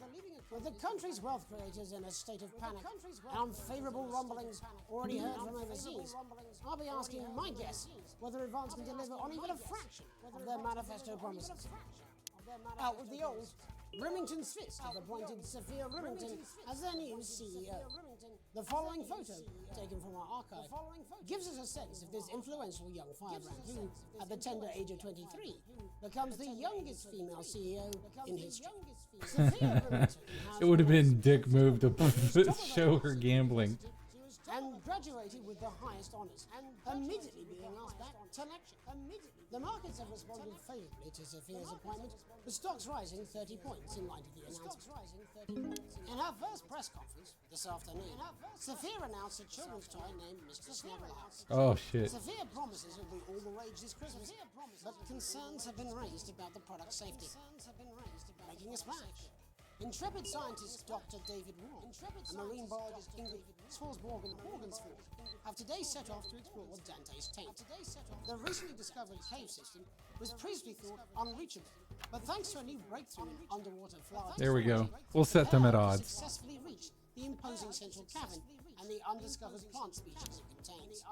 With the country's wealth creators in a state of panic and unfavorable rumblings already heard from overseas, I'll be asking my guests whether Advance can deliver on even a fraction of their manifesto promises. Out with the old, Remington's Fist have appointed Sophia Remington as their new CEO. The following photo, taken from our archive, gives us a sense of this influential young firebrand who, at the tender age of 23, becomes the youngest female CEO in history. It would have been dick move to show her gambling. And graduated with the highest honours and immediately being asked back to lecture. The markets have responded favourably to Sophia's appointment, with stocks rising 30 points in light of the announcement. In her first press conference this afternoon, Sophia announced a children's toy named Mr. Snagglehouse. Oh shit. Sophia promises it will be all the rage this Christmas, but concerns have been raised about the product's safety, making a splash. Intrepid scientist Dr. David Wall and marine biologist Ingrid Swarsborg-Morgensford have today set off to explore Dante's taint. The recently discovered cave system was previously thought unreachable, but thanks to a new breakthrough in underwater flower There we go. We'll set them at odds. Successfully reached the imposing central cavern and the undiscovered plant species it contains.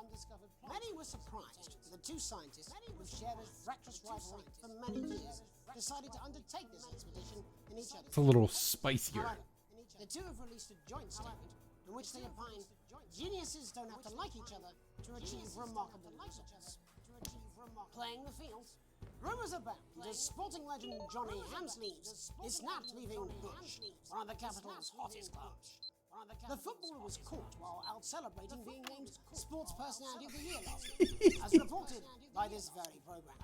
Many were surprised that the two scientists, who shared a fractious rivalry for many years, decided to undertake this expedition in each other's. It's a little spicier. However, the two have released a joint statement in which they opine geniuses don't have to like each other to achieve remarkable results. Playing the field, rumours abound as sporting legend Johnny Hamsleeves is snapped leaving Bush, one of the capital's hottest clubs. The footballer was caught while out celebrating being named Sports Personality of the Year last week, as reported by this very programme.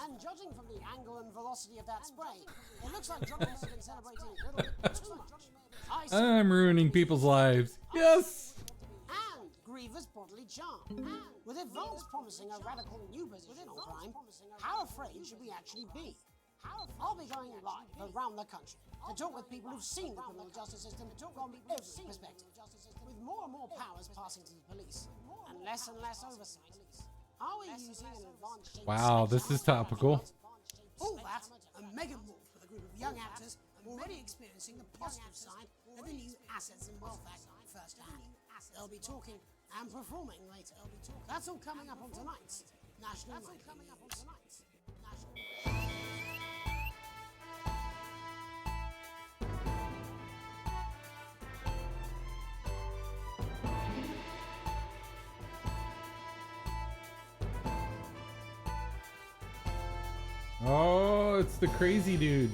And judging from the angle and velocity of that spray, it looks like Johnny has been celebrating a little bit too much. I'm ruining people's lives. Yes! And grievous bodily charm. With advance promising a radical new position on crime, how afraid should we actually be? I'll be going live around the country to talk with people who've seen the criminal justice system from every perspective, with more and more powers passing to the police and less oversight. Are we using an advanced Wow, this is topical. All that and mega morph with a group of young actors already experiencing the positive side of the new Assets and Wealth Act firsthand. They'll be talking and performing later. That's all coming up on tonight's National Nightly News. Oh, it's the crazy dude.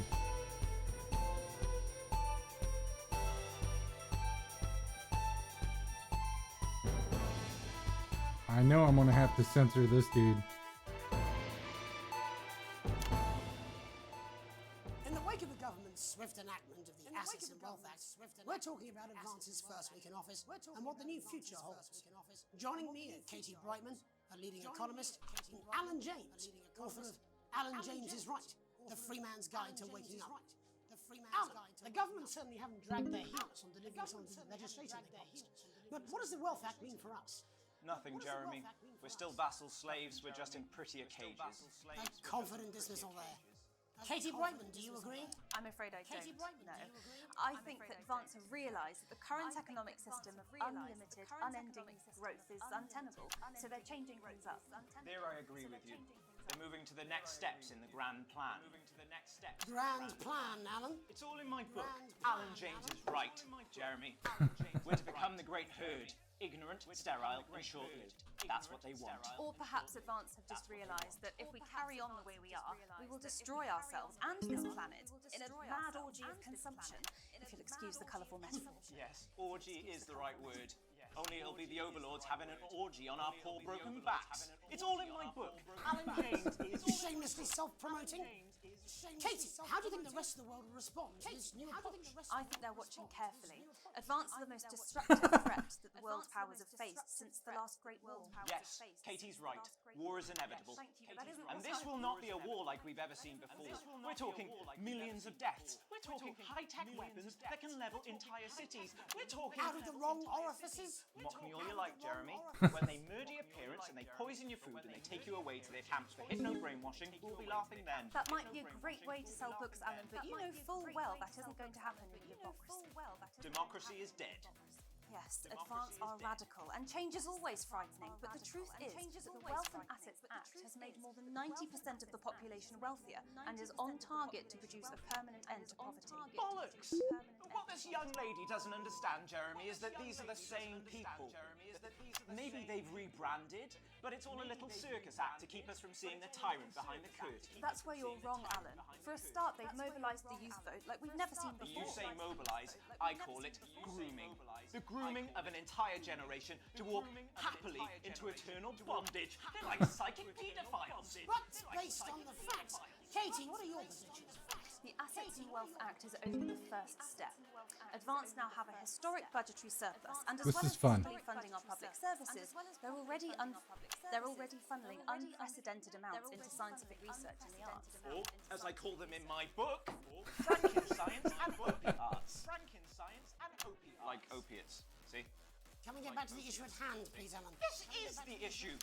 I know I'm gonna have to censor this dude. In the wake of the government's swift enactment of the Assets and Wealth Act, we're talking about advances first week in office and what the new future holds. Joining me are Katie Brightman, a leading economist, and Alan James, author of Alan James is Right, The Free Man's Guide to Waking Up. Alan, the government certainly haven't dragged their heels on delivering some of the legislation they promised. But what does the Wealth Act mean for us? Nothing, Jeremy. We're still vassal slaves, we're just in prettier cages. A confident dismissal there. Katie Brightman, do you agree? I'm afraid I don't. No. I think that Advance have realised that the current economic system of unlimited, unending growth is untenable, so they're changing things up. There I agree with you. They're moving to the next steps in the grand plan. Grand plan, Alan? It's all in my book. Alan James is right, Jeremy. We're to become the great herd. Ignorant, sterile, and short-lived. That's what they want. Or perhaps Advance have just realised that if we carry on the way we are, we will destroy ourselves and this planet in a mad orgy of consumption, if you'll excuse the colourful metaphor. Yes, orgy is the right word. Only it'll be the overlords having an orgy on our poor broken backs. It's all in my book. Alan James is shamelessly self-promoting. Katie, how do you think the rest of the world will respond to this new approach? I think they're watching carefully. Advance are the most destructive threat that the world powers have faced since the last Great War. Yes, Katie's right. War is inevitable. And this will not be a war like we've ever seen before. We're talking millions of deaths. We're talking high-tech weapons that can level entire cities. We're talking... Out of the wrong orifices? Mock me all you like, Jeremy. When they murder your parents and they poison your food and they take you away to their camps for hypno-brainwashing, we'll be laughing then. That might be a great way to sell books, Alan, but you know full well that isn't going to happen in democracy. Democracy is dead. Yes, Advance are radical, and change is always frightening, but the truth is that the Wealth and Assets Act has made more than 90% of the population wealthier, and is on target to produce a permanent end to poverty. Bollocks! What What this young lady doesn't understand, Jeremy, is that these are the same people. Maybe they've rebranded, but it's all a little circus act to keep us from seeing the tyrant behind the curtain. That's where you're wrong, Alan. For a start, they've mobilised the youth vote like we've never seen before. You say mobilise, I call it grooming. The grooming of an entire generation to walk happily into eternal bondage. They're like psychic paedophiles. But based on the facts, Katie, what are your positions? The Assets and Wealth Act is only the first step. Advance now have a historic budgetary surplus, and as This well is as fun. fully funding our public services, they're already funneling unprecedented amounts into scientific research in the arts. Or, as I call them in my book, Franken-science and opiates. Franken-science and opiates. Like opiates, see? Can we get back to the issue at hand, please, Alan? This is the issue.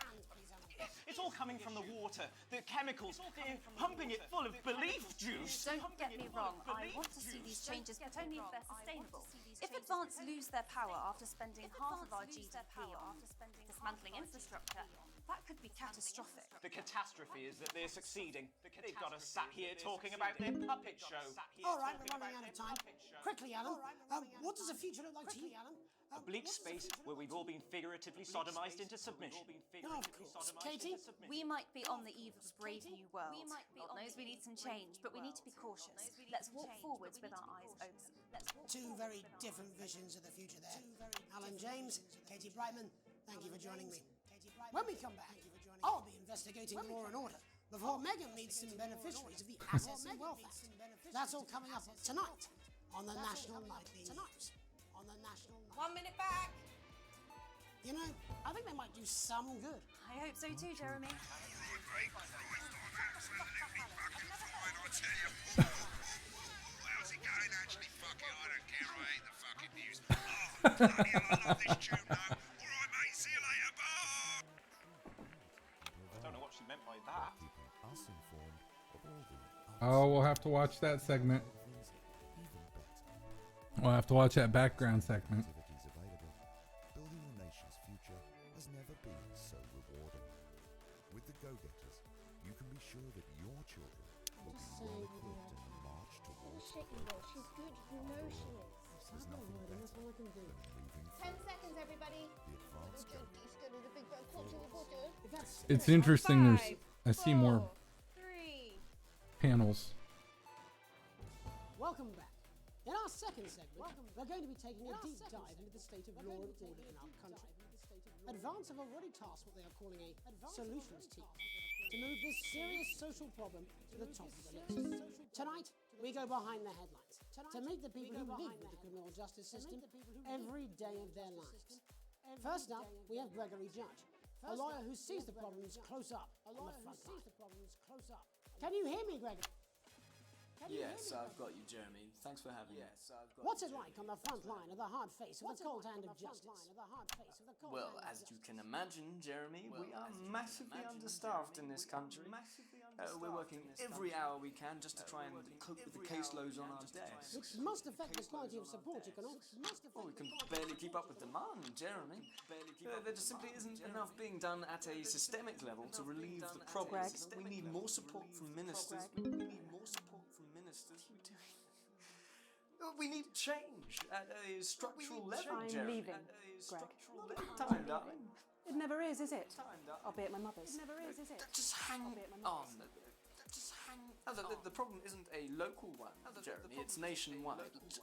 It's all coming from the water, the chemicals, they're pumping it full of belief juice. Don't get me wrong, I want to see these changes, but only if they're sustainable. If Advance lose their power after spending half of our GDP on dismantling infrastructure, that could be catastrophic. The catastrophe is that they're succeeding. They've got us sat here talking about their puppet show. All right, we're running out of time. Quickly, Alan, what does the future look like to you, Alan? A bleak space where we've all been figuratively sodomized into submission. Oh, of course. Katie? We might be on the eve of a brave new world. God knows we need some change, but we need to be cautious. Let's walk forwards with our eyes open. Two very different visions of the future there. Alan James, Katie Brightman, thank you for joining me. When we come back, I'll be investigating Law and Order before Megan meets some beneficiaries of the Assets and Wealth Act. That's all coming up tonight on the National Nightly News. 1 minute back. You know, I think they might do some good. I hope so too, Jeremy. How's it going? Actually, fuck it, I don't care. I hate the fucking news. Oh, bloody hell, I love this tune though. All right, mate, see you later. Bye. I don't know what she meant by that. Oh, we'll have to watch that segment. We'll have to watch that background segment. Building the nation's future has never been so rewarding. With the Go-Getters, you can be sure that your children will be well equipped in the march towards progress. She's good. You know she is. There's nothing better than moving 10 seconds, everybody. the advanced Go-Getters. It's interesting. I see more 3. panels. Welcome back. In our second segment, we're going to be taking a deep dive into the state of law and order in our country. Advance have already tasked what they are calling a solutions team to move this serious social problem to the top of the list. Tonight, we go behind the headlines to meet the people who live with the criminal justice system every day of their lives. First up, we have Gregory Judge, a lawyer who sees the problems close up on the front line. Can you hear me, Gregory? Yes, I've got you, Jeremy. Thanks for having me. What's it like on the front line of the hard face of the cold hand of justice? Well, as you can imagine, Jeremy, we are massively understaffed in this country. We're working every hour we can just to try and cope with the caseloads on our desks. Which must affect the quality of support you can offer. Oh, we can barely keep up with demand, Jeremy. There just simply isn't enough being done at a systemic level to relieve the problem. We need more support from ministers. We need change at a structural level, I'm Jeremy. leaving, Greg. Time, darling. It never is it? I'll be at my mother's. It never is it? Just hang on. Just hang on. The problem isn't a local one, Jeremy. It's nationwide.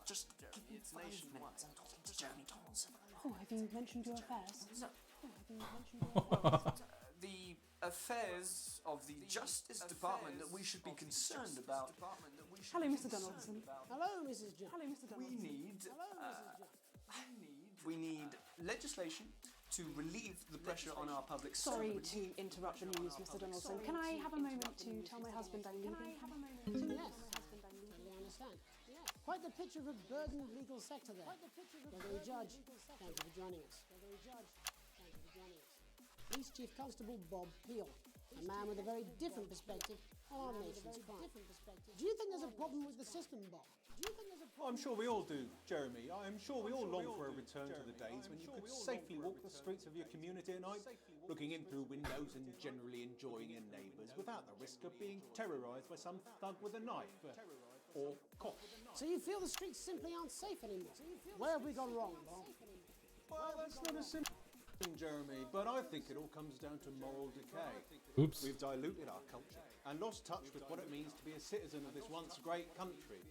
Just give me 5 minutes. I'm talking to Jeremy Donaldson. Oh, have you mentioned your affairs? No. Oh, have you mentioned your affairs? The affairs of the Justice Department that we should be concerned about. Hello, Mr. Donaldson. Hello, Mrs. Jones. Hello, Mr. Donaldson. We need legislation to relieve the pressure on our public Sorry service. to interrupt the news, Mr. Donaldson. Can I have a moment to tell my husband I'm leaving? Yes, totally understand. Quite the picture of a burdened legal sector there. Gregory Judge, thank you for joining us. Police Chief Constable Bob Peel, a man with a very different perspective on our nation's crime. Do you think there's a problem with the system, Bob? I'm sure we all do, Jeremy. I'm sure we all long for a return to the days when you could safely walk the streets of your community at night, looking in through windows and generally enjoying your neighbours without the risk of being terrorised by some thug with a knife or cop So you feel the streets simply aren't safe anymore? Where have we gone wrong, Bob? Well, that's not a simple thing, Jeremy, but I think it all comes down to moral decay. Oops. We've diluted our culture and lost touch with what it means to be a citizen of this once great country.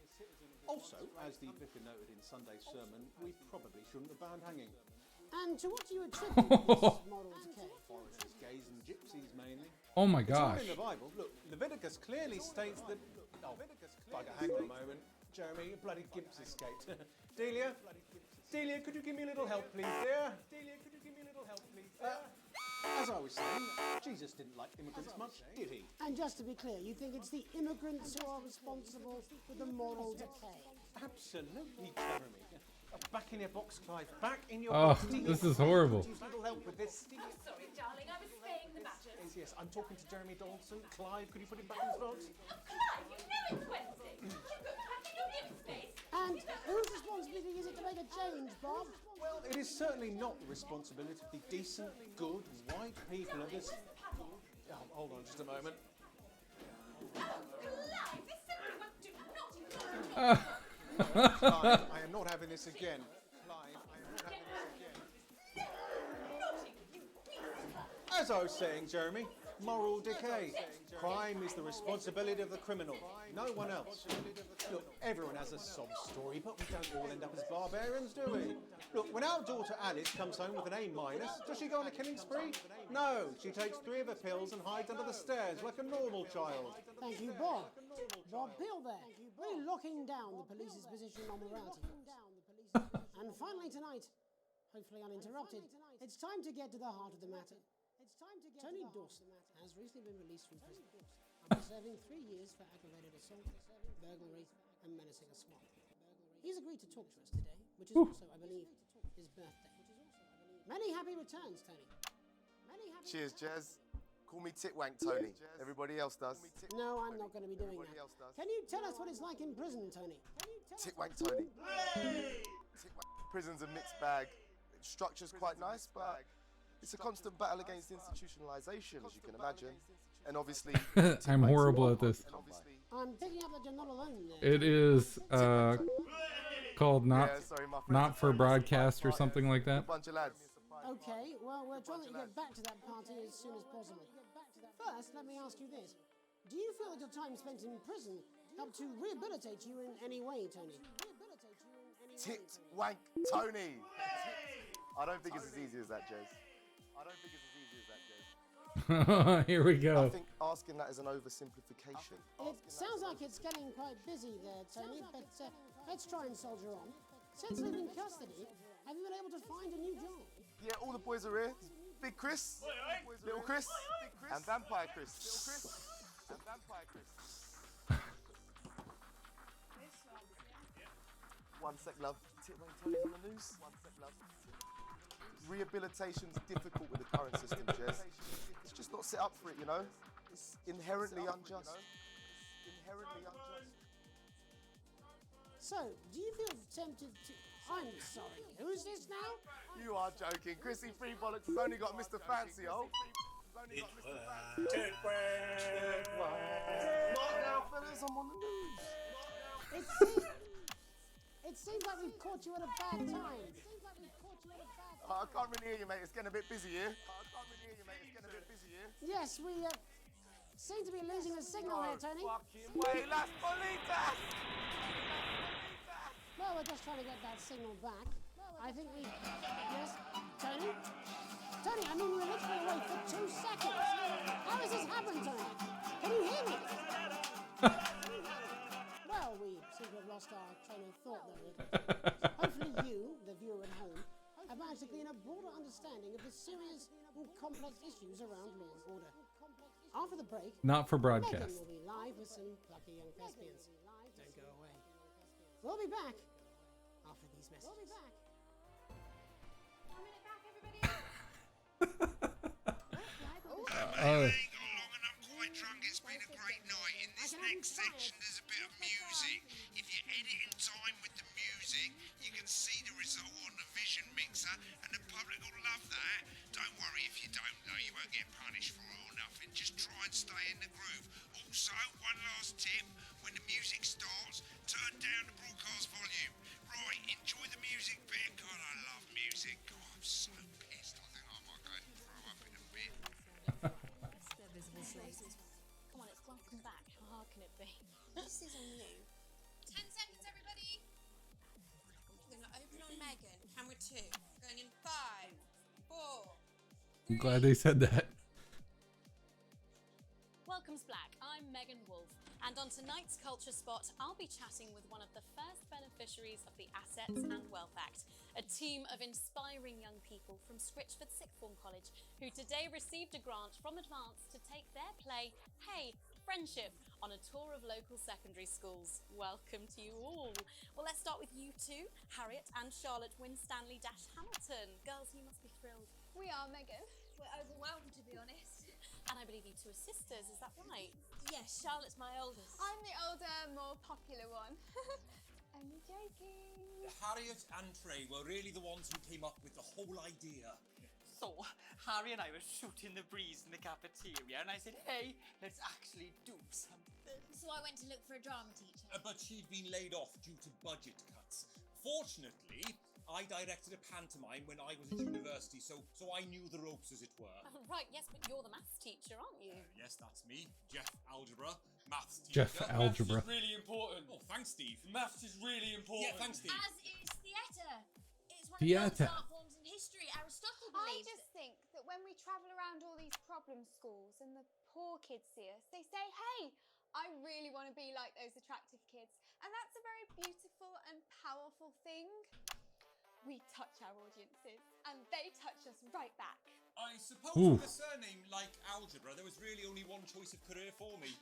Also, as the vicar noted in Sunday's sermon, we probably shouldn't have banned hanging. And to what do you attribute this moral decay? Foreigners, gays and gypsies mainly. Oh my It's all gosh. in the Bible. Look, Leviticus clearly states that... Oh, bugger, hang on a moment. Jeremy, your bloody gimps escaped. Delia, could you give me a little help, please, dear? As I was saying, Jesus didn't like immigrants much, did he? And just to be clear, you think it's the immigrants who are responsible for the moral decay? Absolutely, Jeremy. Back in your box, Clive. Back in your Oh, box. this is horrible. Use a little help with this. Oh, sorry, darling, I was saying the matters. Yes, I'm talking to Jeremy Donaldson. Clive, could you put him back in his box? Oh, Clive, you know it's Wednesday. You go back in your living space. And whose responsibility is it to make a change, Bob? Well, it is certainly not the responsibility of the decent, good, white people of this... Oh, hold on just a moment. Clive, this simply won't do. Not included. Clive, I am not having this again. Clive, I am not having this again. As I was saying, Jeremy, moral decay. Crime is the responsibility of the criminal, no one else. Look, everyone has a sob story, but we don't all end up as barbarians, do we? Look, when our daughter Alice comes home with an A-, does she go on a killing spree? No, she takes 3 of her pills and hides under the stairs like a normal child. Thank you, Bob. Bob Bill there. We're locking down the police's position on morality. And finally tonight, hopefully uninterrupted, it's time to get to the heart of the matter. Tony Dawson has recently been released from prison after serving 3 years for aggravated assault, burglary, and menacing a swat. He's agreed to talk to us today, which is also, I believe, his birthday. Many happy returns, Tony. Cheers, Jez. Call me Titwank Tony. Everybody else does. No, I'm not going to be doing that. Can you tell us what it's like in prison, Tony? Titwank Tony. Prison's a mixed bag. Structure's quite nice, but it's a constant battle against institutionalization, as you can imagine. And obviously... I'm horrible at this. I'm picking up that you're not alone there. It is called not for broadcast or something like that. Bunch of lads. Okay, well, we're trying to get back to that party as soon as possible. First, let me ask you this. Do you feel that your time spent in prison helped to rehabilitate you in any way, Tony? Titwank Tony. I don't think it's as easy as that, Jez. I don't think it's as easy as that, Jez. Here we go. I think asking that is an oversimplification. It sounds like it's getting quite busy there, Tony, but let's try and soldier on. Since living in custody, have you been able to find a new job? Yeah, all the boys are here. Big Chris, Little Chris, and Vampire Chris. Little Chris, and Vampire Chris. One sec, love. Titwank Tony's on the news. One sec, love. Rehabilitation's difficult with the current system, Jez. It's just not set up for it, you know? It's inherently unjust. Inherently unjust. So, do you feel tempted to... I'm sorry, who's this now? You are joking. Chrissy Free Bollocks has only got Mr. Fancy, oh. Not now, fellas, I'm on the news. It seems like we've caught you at a bad time. I can't really hear you, mate. It's getting a bit busy here. Yes, we seem to be losing the signal here, Tony. Way, Las Bolitas! Well, we're just trying to get that signal back. I think we... Yes, Tony? Tony, I mean, we were literally away for 2 seconds. How has this happened, Tony? Can you hear me? Well, we seem to have lost our train of thought there. Hopefully you, the viewer at home, have managed to glean a broader understanding of the serious and complex issues around law and order. After the break, Not for Megan broadcast. will be live with some plucky young thespians. Don't go away. We'll be back after these messages. We'll be back. 1 minute back, everybody. Quite drunk. It's been a great night. In this next section, there's a bit of music. If you edit in time with the music, you can see the result on the vision mixer, and the public will love that. Don't worry if you don't know, you won't get punished for it or nothing. Just try and stay in the groove. Also, one last tip, when the music starts, turn down the broadcast volume. Right, enjoy the music bit. God, I love music. God, I'm so pissed. I think I might go and throw up in a bit. They're visible slaves. Come on, it's welcome back. How hard can it be? This is on you. 10 seconds, everybody. We're going to open on Megan. Camera 2. Going in 5, 4. I'm glad they said that. Welcome's Black. I'm Megan Wolf, and on tonight's Culture Spot, I'll be chatting with one of the first beneficiaries of the Assets and Wealth Act, a team of inspiring young people from Scritchford Sixth Form College, who today received a grant from Advance to take their play, Hey, Friendship, on a tour of local secondary schools. Welcome to you all. Well, let's start with you two, Harriet and Charlotte Winstanley-Hamilton. Girls, you must be thrilled. We are, Megan. We're overwhelmed, to be honest. And I believe you two are sisters, is that right? Yes, Charlotte's my oldest. I'm the older, more popular one. Only joking. Harriet and Trey were really the ones who came up with the whole idea. So, Harry and I were shooting the breeze in the cafeteria, and I said, hey, let's actually do something. So I went to look for a drama teacher. But she'd been laid off due to budget cuts. Fortunately, I directed a pantomime when I was at university, so I knew the ropes, as it were. Right, yes, but you're the maths teacher, aren't you? Yes, that's me, Jeff Algebra, maths teacher. Jeff Algebra. Maths is really important. Oh, thanks, Steve. Maths is really important. Yeah, thanks, Steve. As is theatre. It's one Theatre. of the art forms in history. Aristotle believed. I just think that when we travel around all these problem schools and the poor kids see us, they say, hey, I really want to be like those attractive kids. And that's a very beautiful and powerful thing. We touch our audiences and they touch us right back. I suppose Ooh. with a surname like Algebra, there was really only one choice of career for me.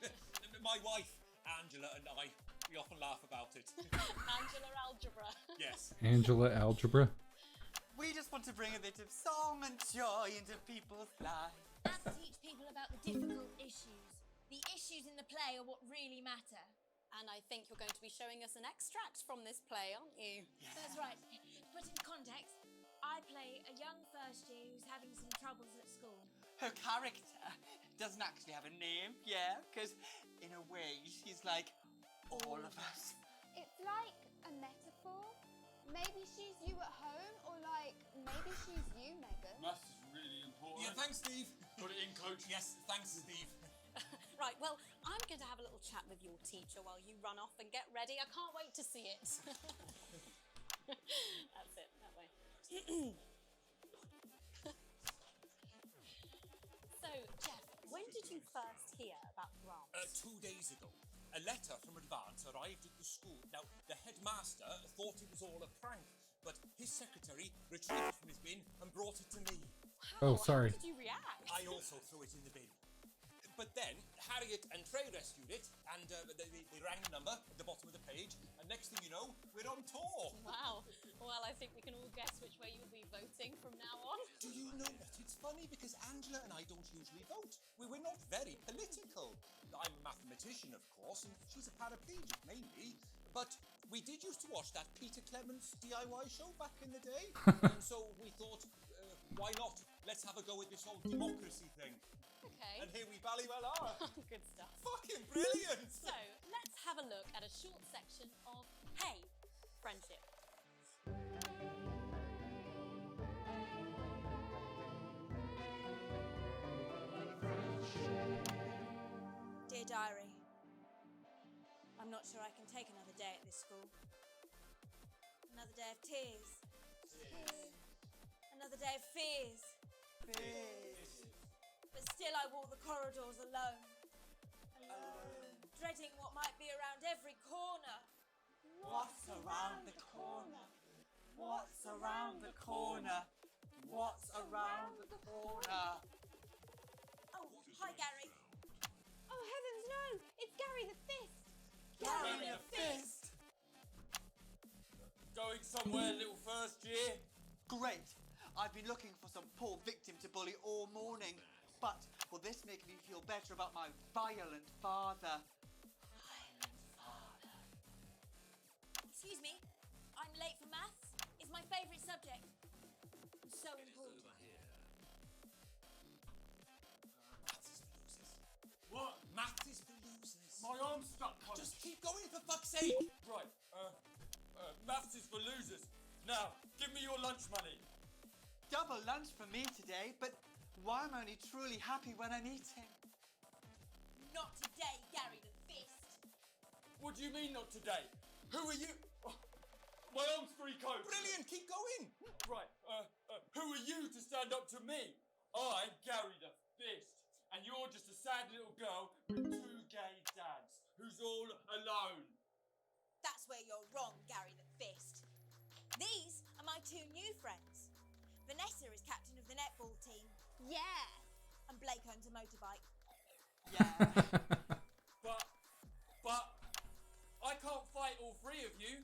My wife, Angela, and I, we often laugh about it. Angela Algebra. Yes. Angela Algebra. We just want to bring a bit of song and joy into people's lives. And teach people about the difficult issues. The issues in the play are what really matter. And I think you're going to be showing us an extract from this play, aren't you? Yeah. That's right. To put in context, I play a young first year who's having some troubles at school. Her character doesn't actually have a name, yeah? Because in a way, she's like all of us. It's like a metaphor. Maybe she's you at home, or like maybe she's you, Megan. Maths is really important. Yeah, thanks, Steve. Put it in, coach. Yes, thanks, Steve. Right, well, I'm going to have a little chat with your teacher while you run off and get ready. I can't wait to see it. That's it, that way. So, Jeff, when did you first hear about grants? 2 days ago. A letter from Advance arrived at the school. Now, the headmaster thought it was all a prank, but his secretary retrieved it from his bin and brought it to me. Oh, sorry. How did you react? I also threw it in the bin. But then, Harriet and Trey rescued it, and they rang the number at the bottom of the page, and next thing you know, we're on tour. Wow. Well, I think we can all guess which way you'll be voting from now on. Do you know what? It's funny because Angela and I don't usually vote. We're not very political. I'm a mathematician, of course, and she's a paraplegic, mainly. But we did used to watch that Peter Clements DIY show back in the day. And so we thought, why not? Let's have a go at this whole democracy thing. Okay. And here we bally well are. Good stuff. Fucking brilliant! So, let's have a look at a short section of Hey, Friendship. Dear Diary, I'm not sure I can take another day at this school. Another day of tears. Another day of fears. But still I walk the corridors alone. Dreading what might be around every corner. What's around the corner? What's around the corner? What's around the corner? Oh, hi Gary. Oh heavens no! It's Gary the Fist! Gary the Fist! Going somewhere, little first year? Great! I've been looking for some poor victim to bully all morning. But will this make me feel better about my violent father? Excuse me, I'm late for maths. It's my favourite subject. So important. Maths is for losers. What? Maths is for losers. My arm's stuck, Connor. Just keep going for fuck's sake. Right, maths is for losers. Now, give me your lunch money. Double lunch for me today, but why am I only truly happy when I'm eating? Not today, Gary the Fist. What do you mean not today? Who are you? Oh, my arm's free coat. Brilliant, keep going. Right, who are you to stand up to me? I'm Gary the Fist, and you're just a sad little girl with 2 gay dads who's all alone. That's where you're wrong, Gary the Fist. These are my 2 new friends. Vanessa is captain of the netball team. Yeah. And Blake owns a motorbike. But I can't fight all 3 of you,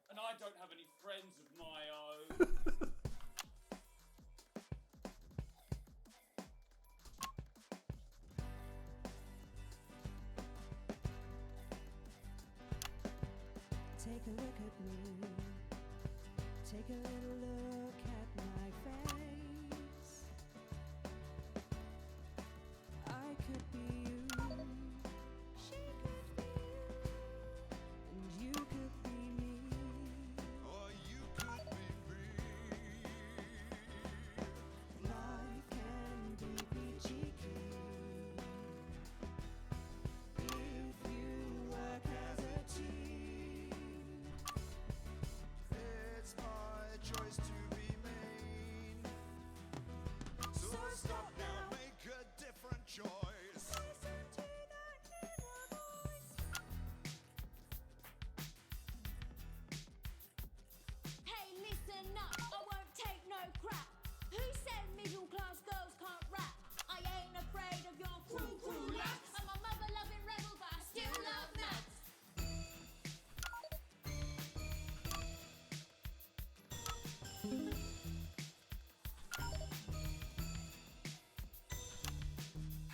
and I don't have any friends of my own. Take a look at me. Take a little look at my face. I could be you. She could be you. And you could be me. Or you could be me. Life can be peachy keen if you work as a team. It's my choice to remain. So stop now, make a different choice. Listen to that inner voice. Hey, listen up, I won't take no crap. Who said middle class girls can't rap? I ain't afraid of your cruel lads. I'm a mother loving rebel, but I still love maths.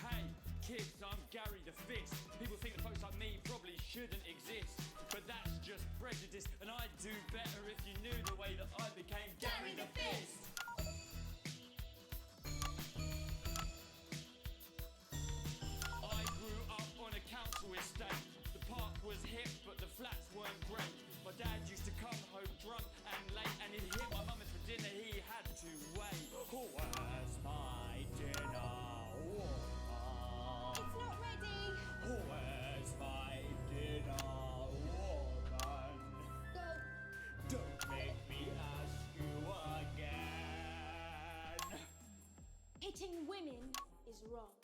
Hey, kids, I'm Gary the Fist. People think that folks like me probably shouldn't exist, but that's just prejudice, and I'd do better if you knew the way that I became Gary the Fist. I grew up on a council estate. The park was hip, but the flats weren't great. My dad used to come home drunk and late, and he'd hit my mum for dinner. He had to wait. Where's my dinner? It's not ready. Where's my dinner, woman? Go. Don't make me ask you again. Hitting women is wrong.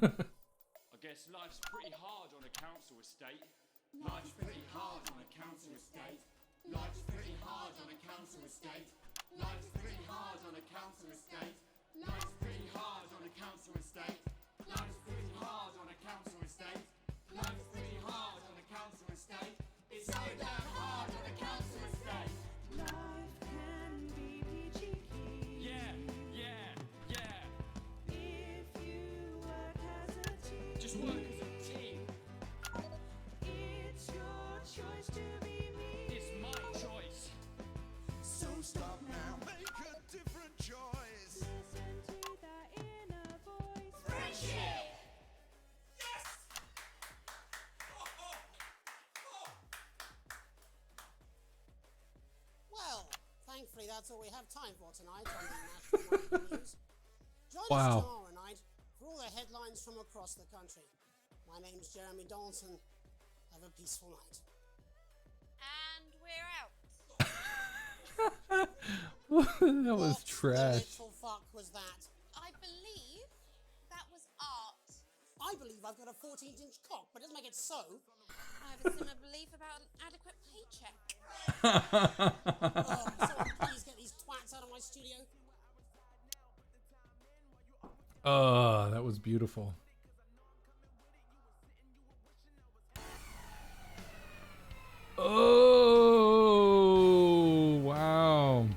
I guess life's pretty hard on a council estate. Life's pretty hard on a council estate. Life's pretty hard on a council estate. Life's pretty hard on a council estate. Life's pretty hard on a council estate. Life's pretty hard on a council estate. Life's pretty hard on a council estate. It's so damn hard on a council estate. Life can be peachy keen. Yeah. If you work as a team. Just work as a team. It's your choice to be me. It's my choice. So stop now, make a different choice. Listen to that inner voice. Friendship! Yes! Well, thankfully that's all we have time for tonight on the National Nightly News. Join Wow. us tomorrow night for all the headlines from across the country. My name's Jeremy Dalton. Have a peaceful night. And we're out. That was What trash. the little fuck was that? I believe that was art. I believe I've got a 14-inch cock, but it doesn't make it so. I have a similar belief about an adequate paycheck. Someone please get these twats out of my studio. Oh, that was beautiful. Oh, wow.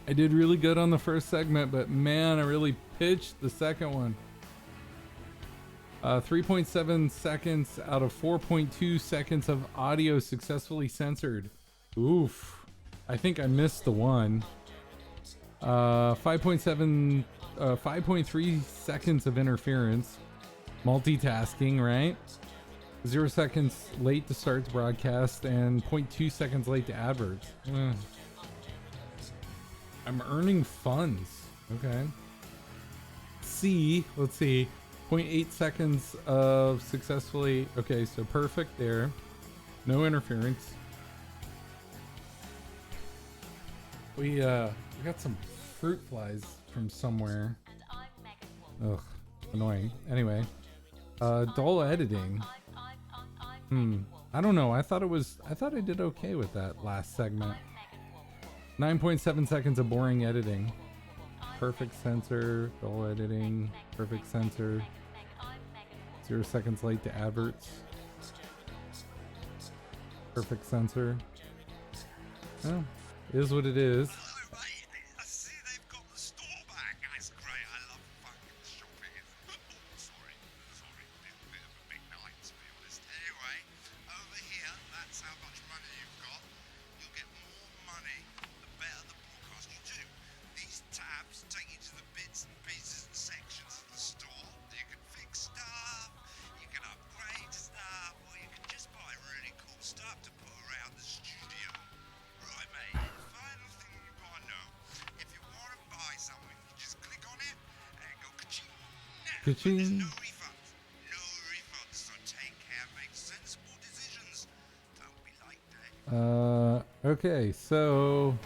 I did really good on the first segment, but man, I really pitched the second one. 3.7 seconds out of 4.2 seconds of audio successfully censored. Oof. I think I missed the one. 5.3 seconds of interference. Multitasking, right? 0 seconds late to start the broadcast and 0.2 seconds late to adverts. I'm earning funds. Okay. C, let's see. 0.8 seconds of successfully. Okay, so perfect there. No interference. We got some fruit flies from somewhere. Ugh, annoying. Anyway, dull editing. I don't know. I thought I did okay with that last segment. 9.7 seconds of boring editing. Perfect censor, dull editing, perfect censor. 0 seconds late to adverts. Perfect censor. Well, it is what it is. Ka-ching. Okay, so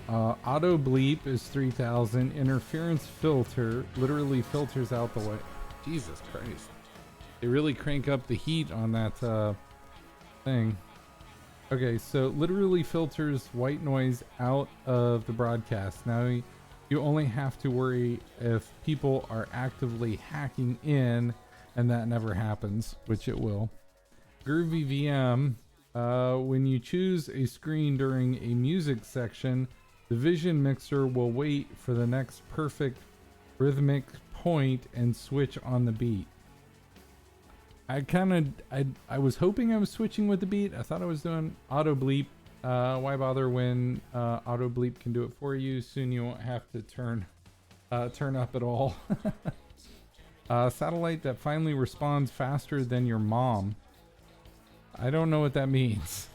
auto bleep is 3,000. Interference filter literally filters out the way. Jesus Christ. They really crank up the heat on that thing. Okay, so literally filters white noise out of the broadcast. Now you only have to worry if people are actively hacking in, and that never happens, which it will. Groovy VM, when you choose a screen during a music section, the vision mixer will wait for the next perfect rhythmic point and switch on the beat. I was hoping I was switching with the beat. I thought I was doing auto bleep. Why bother when auto bleep can do it for you? Soon you won't have to turn up at all. Satellite that finally responds faster than your mom. I don't know what that means.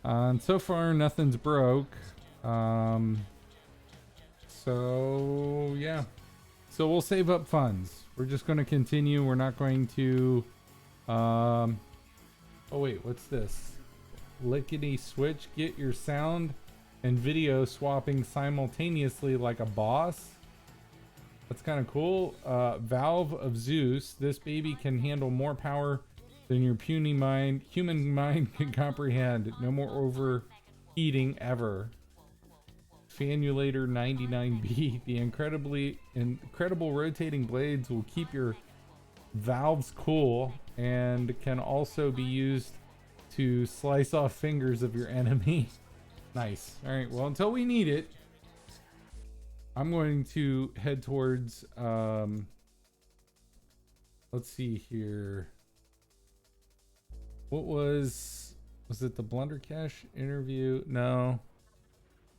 And so far nothing's broke. So yeah. So we'll save up funds. We're just going to continue. We're not going to oh wait, what's this? Lickety switch, get your sound and video swapping simultaneously like a boss. That's kind of cool. Valve of Zeus, this baby can handle more power than your puny human mind can comprehend. No more overheating ever. Fanulator 99B, the incredible rotating blades will keep your valves cool and can also be used to slice off fingers of your enemy. Nice. All right, well, until we need it, I'm going to head towards let's see here. What was it the Blundercash interview? No.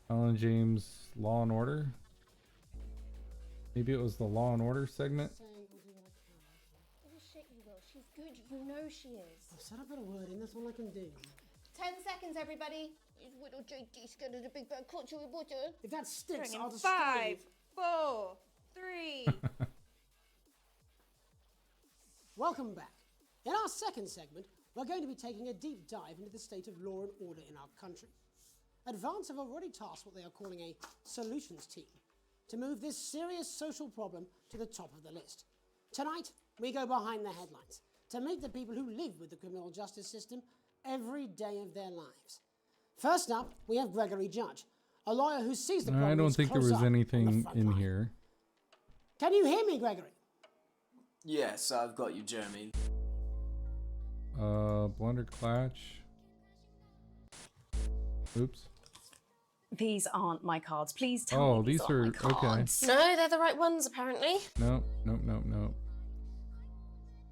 Alan James Law and Order? Maybe it was the Law and Order segment. Bullshit, you will. She's good. You know she is. I've said a bit of word in. That's all I can do. 10 seconds, everybody. Is little JD scared of the big bad culture with water? If that sticks, Bring I'll in destroy 5, you. 4, 3. Welcome back. In our second segment, we're going to be taking a deep dive into the state of law and order in our country. Advance have already tasked what they are calling a solutions team to move this serious social problem to the top of the list. Tonight, we go behind the headlines to meet the people who live with the criminal justice system every day of their lives. First up, we have Gregory Judge, a lawyer who sees the problem. I don't think there was anything in here. Can you hear me, Gregory? Yes, I've got you, Jeremy. Blunderclatch. Oops. These aren't my cards. Please tell Oh, me these are my cards. okay. No, they're the right ones, apparently. Nope.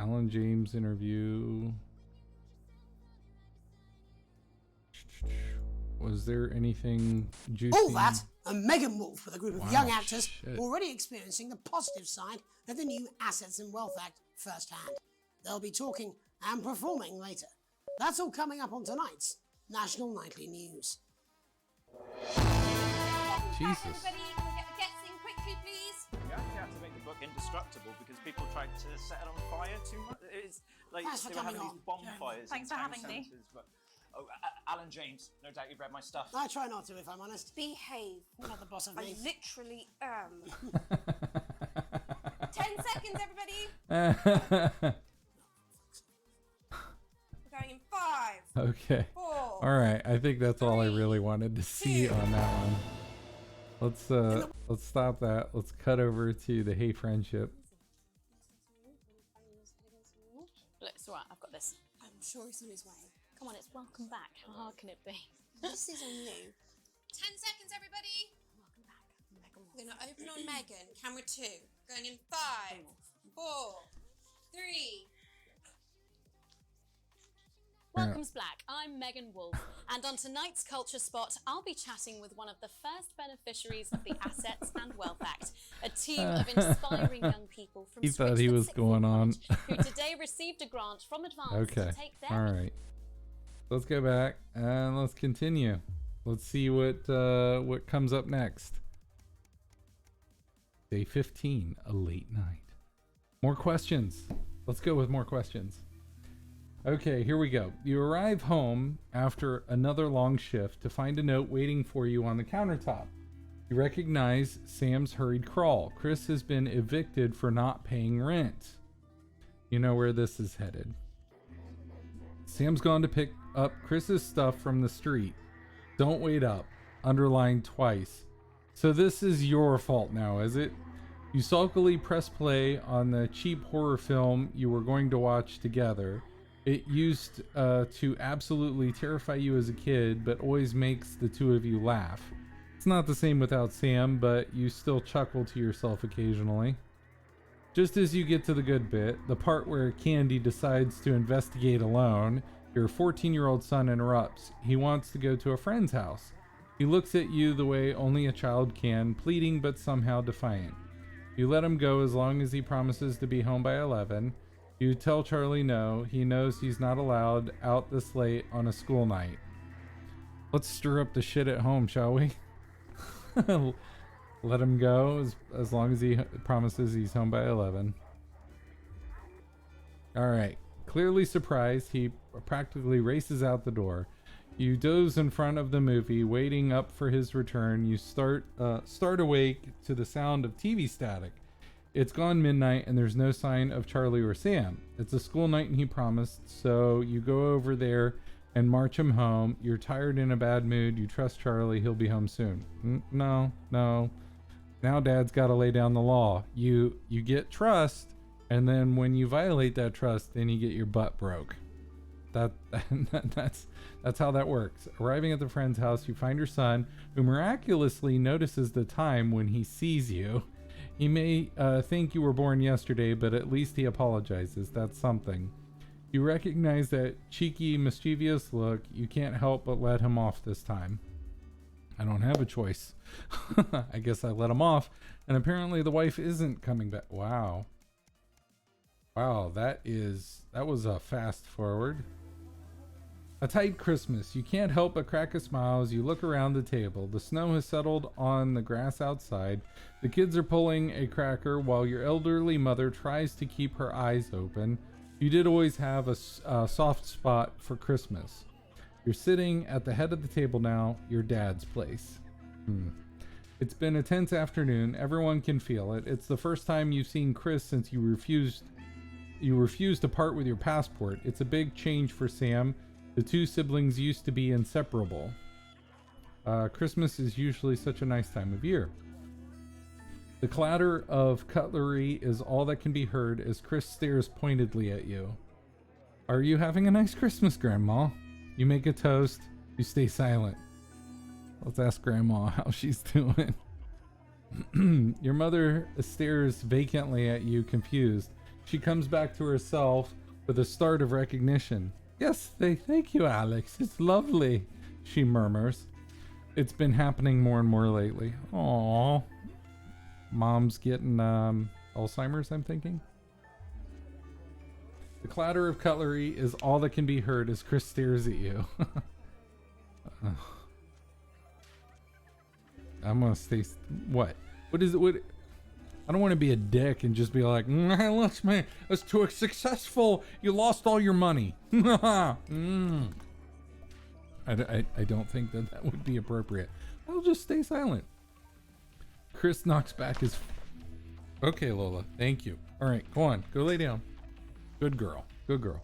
Alan James interview. Was there anything juicy? All that, and Megan Wolf with a group of Wow, young actors shit. already experiencing the positive side of the new Assets and Wealth Act firsthand. They'll be talking and performing later. That's all coming up on tonight's National Nightly News. Jesus. Everybody, can we get the gets in quickly, please? We actually had to make the book indestructible because people tried to set it on fire too much. It's like Thanks for they were having coming these on, bonfires. Thanks in for town having me. centres, But, Alan James, no doubt you've read my stuff. I try not to, if I'm honest. Behave. You're not the boss of I me. literally am. 10 seconds, everybody. We're going in 5. Okay. 4. All right. I think that's all I really wanted to see on that one. Let's stop that. Let's cut over to the Hey Friendship. Look, it's alright, I've got this. I'm sure he's on his way. Come on, it's welcome back. How hard can it be? This is on you. 10 seconds, everybody. Welcome back. Megan We're going to open on Megan. Camera 2. Going in 5, 4, 3. Welcome's Black. I'm Megan Wolf, and on tonight's Culture Spot, I'll be chatting with one of the first beneficiaries of the Assets and Wealth Act, a team of inspiring young people from He thought he was going on. who today received a grant from Advance Okay. to take their All right. Let's go back and let's continue. Let's see what comes up next. Day 15, a late night. More questions. Let's go with more questions. Okay, here we go. You arrive home after another long shift to find a note waiting for you on the countertop. You recognize Sam's hurried crawl. Chris has been evicted for not paying rent. You know where this is headed. Sam's gone to pick up Chris's stuff from the street. Don't wait up. Underlined twice. So this is your fault now, is it? You sulkily press play on the cheap horror film you were going to watch together. It used to absolutely terrify you as a kid, but always makes the two of you laugh. It's not the same without Sam, but you still chuckle to yourself occasionally. Just as you get to the good bit, the part where Candy decides to investigate alone, your 14-year-old son interrupts. He wants to go to a friend's house. He looks at you the way only a child can, pleading but somehow defiant. You let him go as long as he promises to be home by 11. You tell Charlie no. He knows he's not allowed out this late on a school night. Let's stir up the shit at home, shall we? Let him go as long as he promises he's home by 11. All right. Clearly surprised, he practically races out the door. You doze in front of the movie, waiting up for his return. You start awake to the sound of TV static. It's gone midnight and there's no sign of Charlie or Sam. It's a school night and he promised, so you go over there and march him home. You're tired, in a bad mood. You trust Charlie, he'll be home soon. No. Now Dad's got to lay down the law. You get trust, and then when you violate that trust, then you get your butt broke. That's how that works. Arriving at the friend's house, you find your son, who miraculously notices the time when he sees you. He may think you were born yesterday, but at least he apologizes. That's something. You recognize that cheeky, mischievous look. You can't help but let him off this time. I don't have a choice. I guess I let him off. And apparently the wife isn't coming back. Wow, that was a fast forward. A tight Christmas. You can't help but crack a smile as you look around the table. The snow has settled on the grass outside. The kids are pulling a cracker while your elderly mother tries to keep her eyes open. You did always have a soft spot for Christmas. You're sitting at the head of the table now, your dad's place. It's been a tense afternoon. Everyone can feel it. It's the first time you've seen Chris since you refused to part with your passport. It's a big change for Sam. The two siblings used to be inseparable. Christmas is usually such a nice time of year. The clatter of cutlery is all that can be heard as Chris stares pointedly at you. Are you having a nice Christmas, Grandma? You make a toast. You stay silent. Let's ask Grandma how she's doing. Your mother stares vacantly at you, confused. She comes back to herself with a start of recognition. Yes, thank you, Alex. It's lovely. she murmurs. It's been happening more and more lately. Aww. Mom's getting Alzheimer's, I'm thinking. The clatter of cutlery is all that can be heard as Chris stares at you. I'm gonna stay. What? What is it? What? I don't want to be a dick and just be like, that's too successful. You lost all your money. I don't think that would be appropriate. I'll just stay silent. Chris knocks back his. Okay, Lola. Thank you. All right, go on. Go lay down. Good girl. Good girl.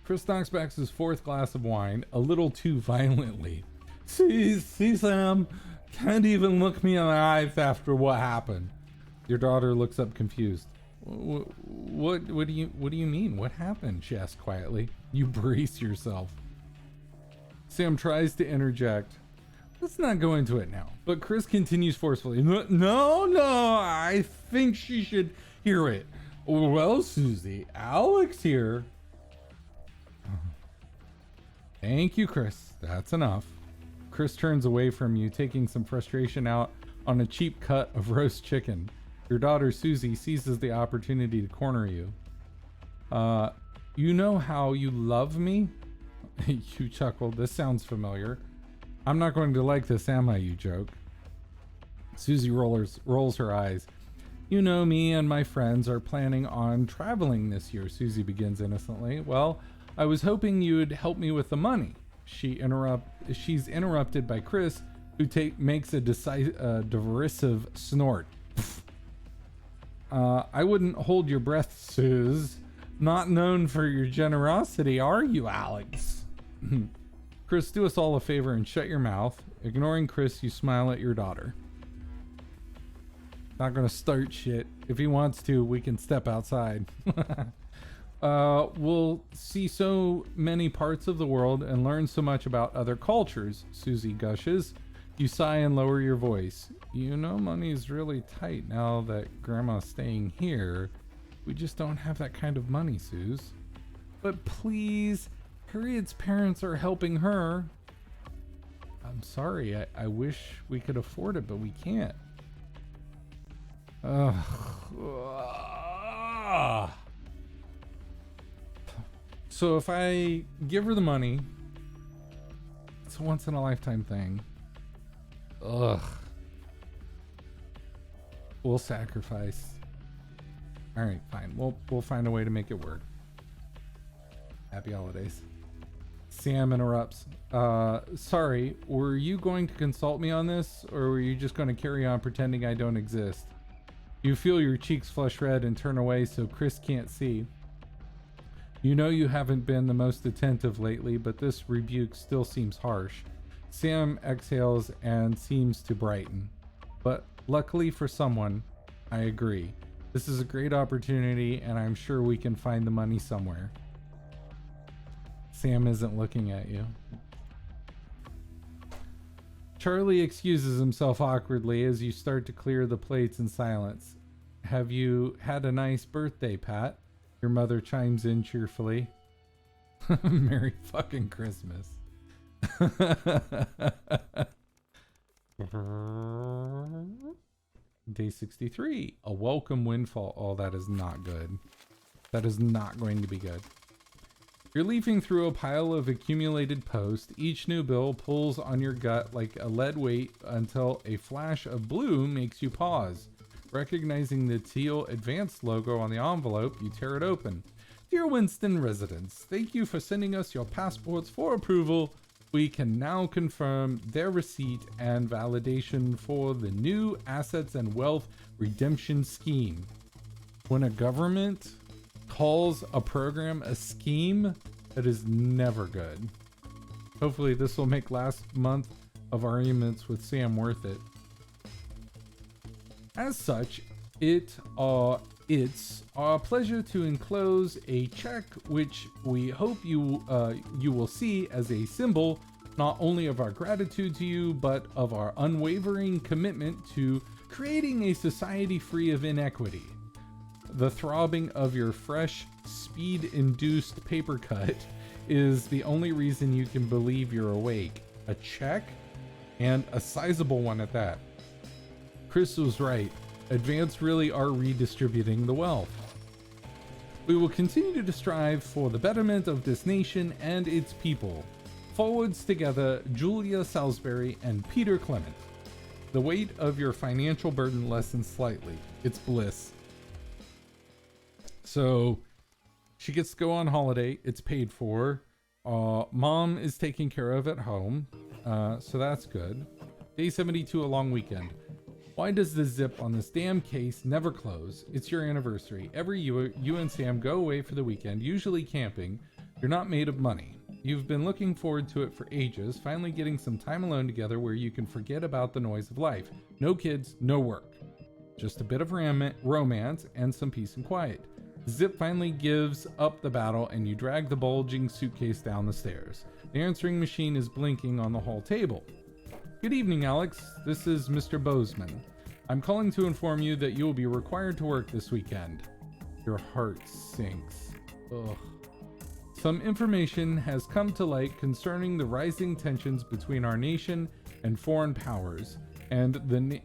Chris knocks back his fourth glass of wine a little too violently. See, Sam, can't even look me in the eyes after what happened. Your daughter looks up confused. What do you mean? What happened? She asks quietly. You brace yourself. Sam tries to interject. Let's not go into it now. But Chris continues forcefully. No, I think she should hear it. Well, Susie, Alex here. Thank you, Chris. That's enough. Chris turns away from you, taking some frustration out on a cheap cut of roast chicken. Your daughter, Susie, seizes the opportunity to corner you. You know how you love me? You chuckle. This sounds familiar. I'm not going to like this, am I, you joke? Susie rolls her eyes. You know, me and my friends are planning on traveling this year, Susie begins innocently. Well, I was hoping you'd help me with the money. She's interrupted by Chris, who makes a derisive snort. I wouldn't hold your breath, Suze. Not known for your generosity, are you, Alex? Chris, do us all a favor and shut your mouth. Ignoring Chris, you smile at your daughter. Not gonna start shit. If he wants to, we can step outside. We'll see so many parts of the world and learn so much about other cultures, Susie gushes. You sigh and lower your voice. You know money's really tight now that Grandma's staying here. We just don't have that kind of money, Suze. But please, Harriet's parents are helping her. I'm sorry, I wish we could afford it, but we can't. So if I give her the money, it's a once in a lifetime thing. Ugh. We'll sacrifice. All right, fine. We'll find a way to make it work. Happy holidays. Sam interrupts. Sorry, were you going to consult me on this, or were you just going to carry on pretending I don't exist? You feel your cheeks flush red and turn away so Chris can't see. You know you haven't been the most attentive lately, but this rebuke still seems harsh. Sam exhales and seems to brighten. But luckily for someone, I agree. This is a great opportunity, and I'm sure we can find the money somewhere. Sam isn't looking at you. Charlie excuses himself awkwardly as you start to clear the plates in silence. Have you had a nice birthday, Pat? Your mother chimes in cheerfully. Merry fucking Christmas. Day 63. A welcome windfall. Oh, that is not good. That is not going to be good. You're leafing through a pile of accumulated posts. Each new bill pulls on your gut like a lead weight until a flash of blue makes you pause. Recognizing the teal advanced logo on the envelope, you tear it open. Dear Winston residents, thank you for sending us your passports for approval. We can now confirm their receipt and validation for the new Assets and Wealth Redemption Scheme. When a government calls a program a scheme, that is never good. Hopefully this will make last month of arguments with Sam worth it. As such, it's our pleasure to enclose a check which we hope you will see as a symbol not only of our gratitude to you, but of our unwavering commitment to creating a society free of inequity. The throbbing of your fresh, speed-induced paper cut is the only reason you can believe you're awake. a check, and a sizable one at that. Chris was right. Advance really are redistributing the wealth. We will continue to strive for the betterment of this nation and its people. Forwards together, Julia Salisbury and Peter Clement. The weight of your financial burden lessens slightly. It's bliss. So she gets to go on holiday. It's paid for. Mom is taken care of at home. So that's good. Day 72, a long weekend. Why does the zip on this damn case never close? It's your anniversary. Every year, you and Sam go away for the weekend, usually camping. You're not made of money. You've been looking forward to it for ages, finally getting some time alone together where you can forget about the noise of life. No kids, no work. Just a bit of romance and some peace and quiet. Zip finally gives up the battle and you drag the bulging suitcase down the stairs. The answering machine is blinking on the hall table. Good evening, Alex. This is Mr. Bozeman. I'm calling to inform you that you will be required to work this weekend. Your heart sinks. Ugh. Some information has come to light concerning the rising tensions between our nation and foreign powers, and the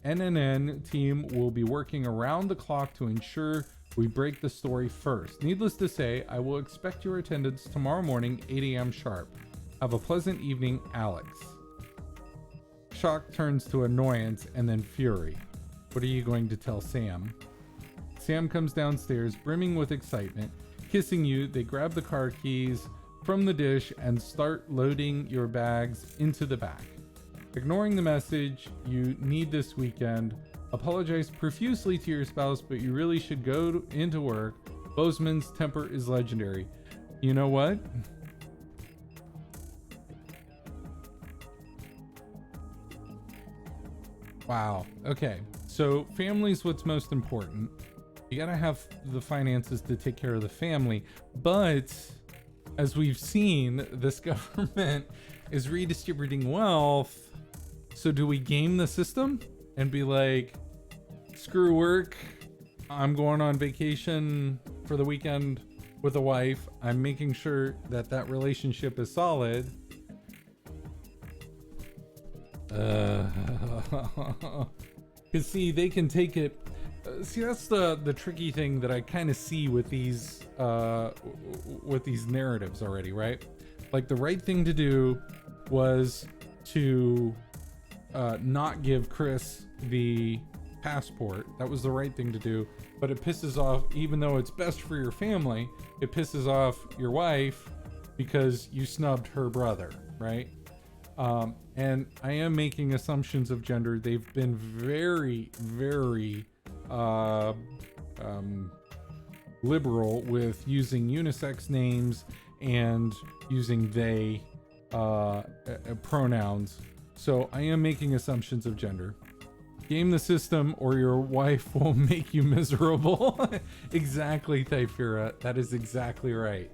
NNN team will be working around the clock to ensure we break the story first. Needless to say, I will expect your attendance tomorrow morning, 8 a.m. sharp. Have a pleasant evening, Alex. Shock turns to annoyance and then fury. What are you going to tell Sam? Sam comes downstairs, brimming with excitement. Kissing you, they grab the car keys from the dish and start loading your bags into the back. Ignoring the message you need this weekend, apologize profusely to your spouse, but you really should go into work. Bozeman's temper is legendary. You know what? Wow. Okay. So family's what's most important. You gotta have the finances to take care of the family. But as we've seen, this government is redistributing wealth. So do we game the system and be like, screw work, I'm going on vacation for the weekend with a wife. I'm making sure that that relationship is solid. Cause see, they can take it. See, that's the tricky thing that I kind of see with these narratives already, right? Like the right thing to do was to not give Chris the passport. That was the right thing to do, but it pisses off, even though it's best for your family, it pisses off your wife because you snubbed her brother, right? And I am making assumptions of gender. They've been very, very liberal with using unisex names and using they pronouns. So I am making assumptions of gender. Game the system or your wife will make you miserable. Exactly, Thyphira. That is exactly right.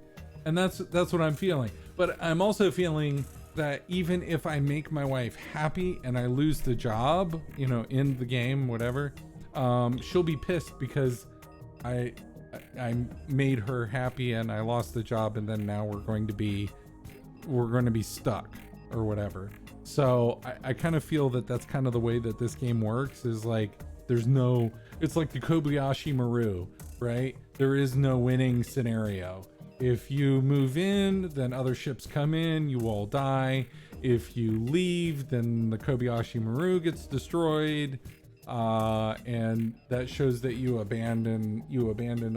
And that's what I'm feeling. But I'm also feeling that even if I make my wife happy and I lose the job, you know, in the game, whatever, she'll be pissed because I made her happy and I lost the job, and then now we're going to be stuck or whatever. So I kind of feel that that's kind of the way that this game works, is like it's like the Kobayashi Maru, right? There is no winning scenario. If you move in, then other ships come in, you all die. If you leave, then the Kobayashi Maru gets destroyed. And that shows that you abandon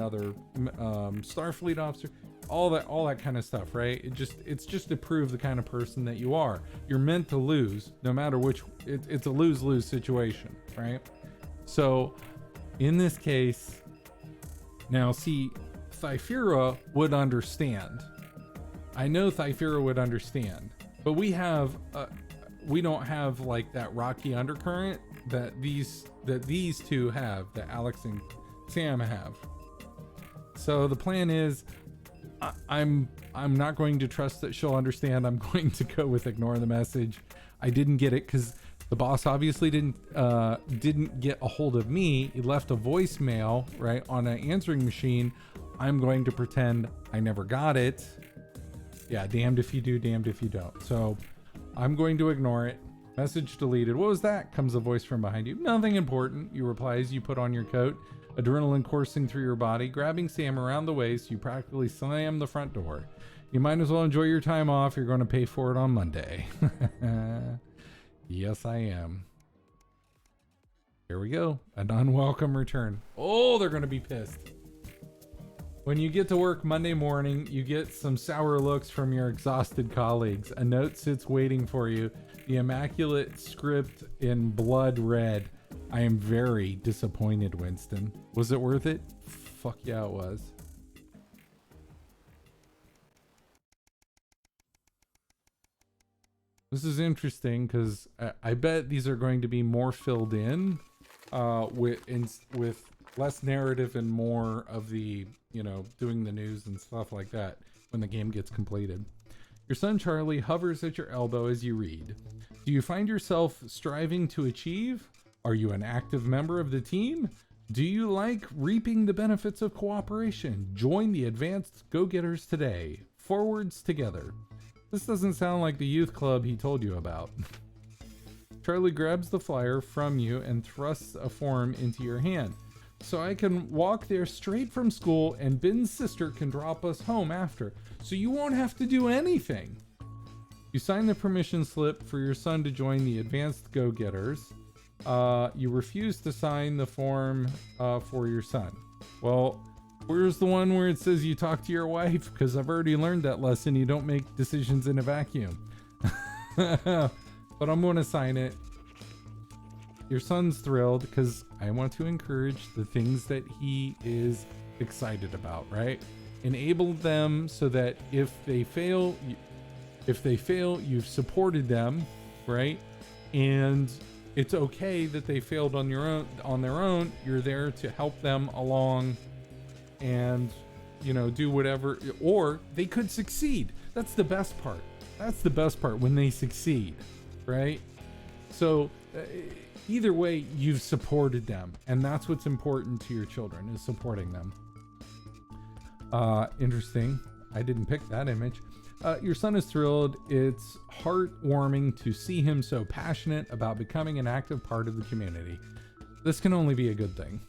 other Starfleet officers. All that kind of stuff, right? It's just to prove the kind of person that you are. You're meant to lose, no matter which. It's a lose-lose situation, right? So, in this case, now see, Thyphira would understand. I know Thyphira would understand, but we don't have like that rocky undercurrent that these two have, that Alex and Sam have. So the plan is, I'm not going to trust that she'll understand. I'm going to go with ignore the message. I didn't get it because the boss obviously didn't get a hold of me. He left a voicemail, right, on an answering machine. I'm going to pretend I never got it. Yeah, damned if you do, damned if you don't. So I'm going to ignore it. Message deleted. What was that? Comes a voice from behind you. Nothing important, you reply as you put on your coat, adrenaline coursing through your body. Grabbing Sam around the waist, you practically slam the front door. You might as well enjoy your time off. You're going to pay for it on Monday. Yes, I am. Here we go. An unwelcome return. Oh, they're going to be pissed. When you get to work Monday morning, you get some sour looks from your exhausted colleagues. A note sits waiting for you. The immaculate script in blood red. I am very disappointed, Winston. Was it worth it? Fuck yeah, it was. This is interesting because I bet these are going to be more filled in with less narrative and more of the, you know, doing the news and stuff like that when the game gets completed. Your son Charlie hovers at your elbow as you read. Do you find yourself striving to achieve? Are you an active member of the team? Do you like reaping the benefits of cooperation? Join the advanced go-getters today. Forwards together. This doesn't sound like the youth club he told you about. Charlie grabs the flyer from you and thrusts a form into your hand. So I can walk there straight from school and Ben's sister can drop us home after. So you won't have to do anything. You sign the permission slip for your son to join the advanced go-getters. You refuse to sign the form for your son. Well, where's the one where it says you talk to your wife? Because I've already learned that lesson. You don't make decisions in a vacuum. But I'm going to sign it. Your son's thrilled because I want to encourage the things that he is excited about, right? Enable them so that if they fail, you've supported them, right? And it's okay that they failed on their own. You're there to help them along and, you know, do whatever, or they could succeed. That's the best part. That's the best part, when they succeed, right? So either way, you've supported them, and that's what's important to your children, is supporting them. Interesting. I didn't pick that image. Your son is thrilled. It's heartwarming to see him so passionate about becoming an active part of the community. This can only be a good thing.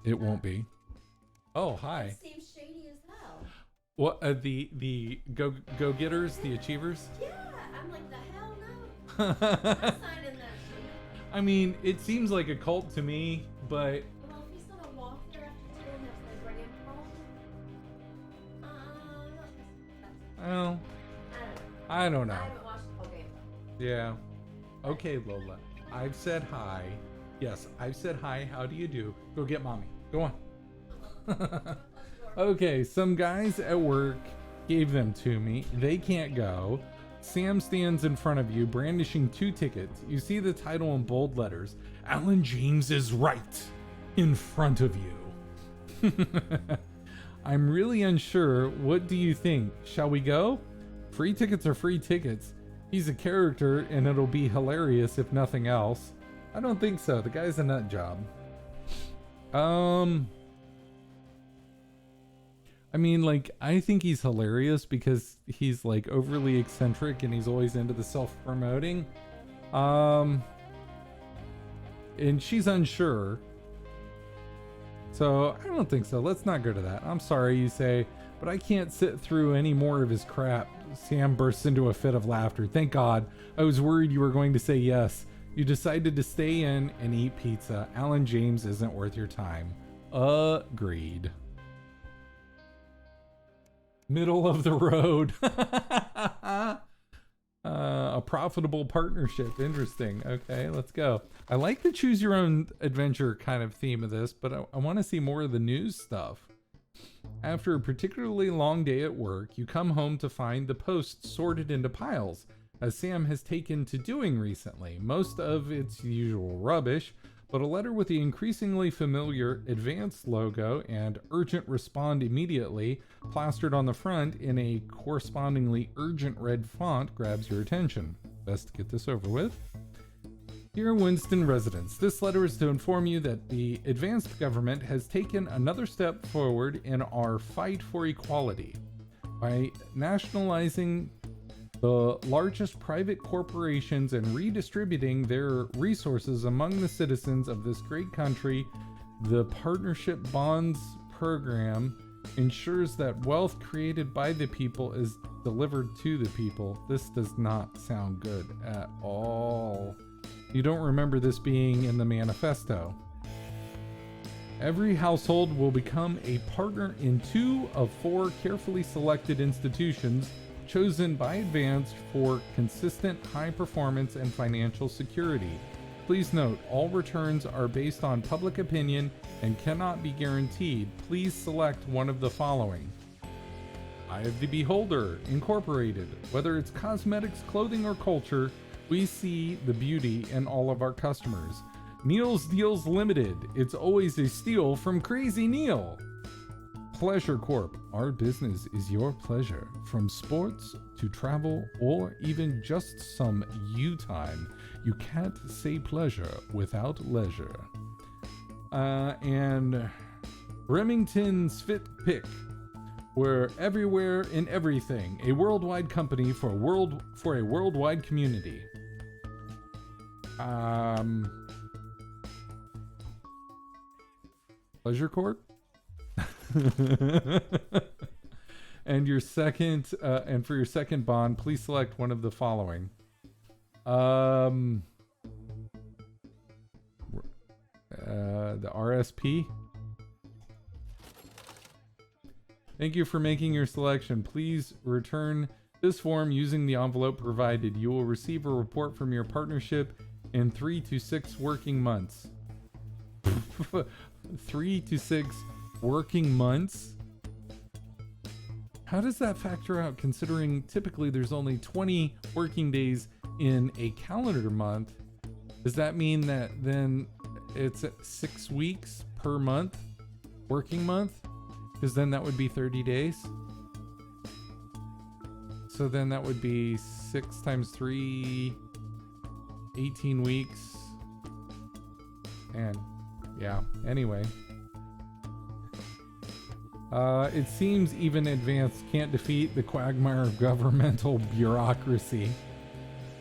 It won't be. Oh, hi. Seems shady as hell. What, the go-getters, the achievers? Yeah, I'm like, the hell no. I'm signing that shit. I mean, it seems like a cult to me, but... Well, if he's gonna walk there after school and that's gonna bring him home, Well, I don't know. I haven't watched the whole game. Yeah. Okay, Lola. I've said hi. Yes, I've said hi. How do you do? Go get mommy. Go on. Okay, some guys at work gave them to me. They can't go. Sam stands in front of you, brandishing 2 tickets. You see the title in bold letters. Alan James is right in front of you. I'm really unsure. What do you think? Shall we go? Free tickets are free tickets. He's a character and it'll be hilarious if nothing else. I don't think so. The guy's a nut job. I mean, like, I think he's hilarious because he's like overly eccentric and he's always into the self-promoting. And she's unsure. So I don't think so. Let's not go to that. I'm sorry, you say, but I can't sit through any more of his crap. Sam bursts into a fit of laughter. Thank God. I was worried you were going to say yes. You decided to stay in and eat pizza. Alan James isn't worth your time. Agreed. Middle of the road. A profitable partnership. Interesting. Okay, let's go. I like the choose your own adventure kind of theme of this, but I want to see more of the news stuff. After a particularly long day at work, you come home to find the posts sorted into piles, as Sam has taken to doing recently. Most of its usual rubbish, but a letter with the increasingly familiar advanced logo and urgent respond immediately plastered on the front in a correspondingly urgent red font grabs your attention. Best to get this over with. Dear Winston residents, this letter is to inform you that the advanced government has taken another step forward in our fight for equality by nationalizing the largest private corporations and redistributing their resources among the citizens of this great country. The Partnership Bonds Program ensures that wealth created by the people is delivered to the people. This does not sound good at all. You don't remember this being in the manifesto. Every household will become a partner in 2 of 4 carefully selected institutions chosen by advance for consistent high performance and financial security. Please note, all returns are based on public opinion and cannot be guaranteed. Please select one of the following. Eye of the Beholder, Incorporated. Whether it's cosmetics, clothing, or culture, we see the beauty in all of our customers. Neil's Deals Limited. It's always a steal from Crazy Neil. Pleasure Corp. Our business is your pleasure. From sports to travel or even just some you time. You can't say pleasure without leisure. And Remington's Fit Pick. We're everywhere in everything. A worldwide company for a worldwide community. Pleasure Corp. And your second, and for your second bond, please select one of the following. The RSP. Thank you for making your selection. Please return this form using the envelope provided. You will receive a report from your partnership in 3 to 6 working months. 3 to 6 working months? How does that factor out, considering typically there's only 20 working days in a calendar month? Does that mean that then it's 6 weeks per month, working month? Because then that would be 30 days. So then that would be 6 times 3, 18 weeks. And yeah, anyway. It seems even advanced can't defeat the quagmire of governmental bureaucracy.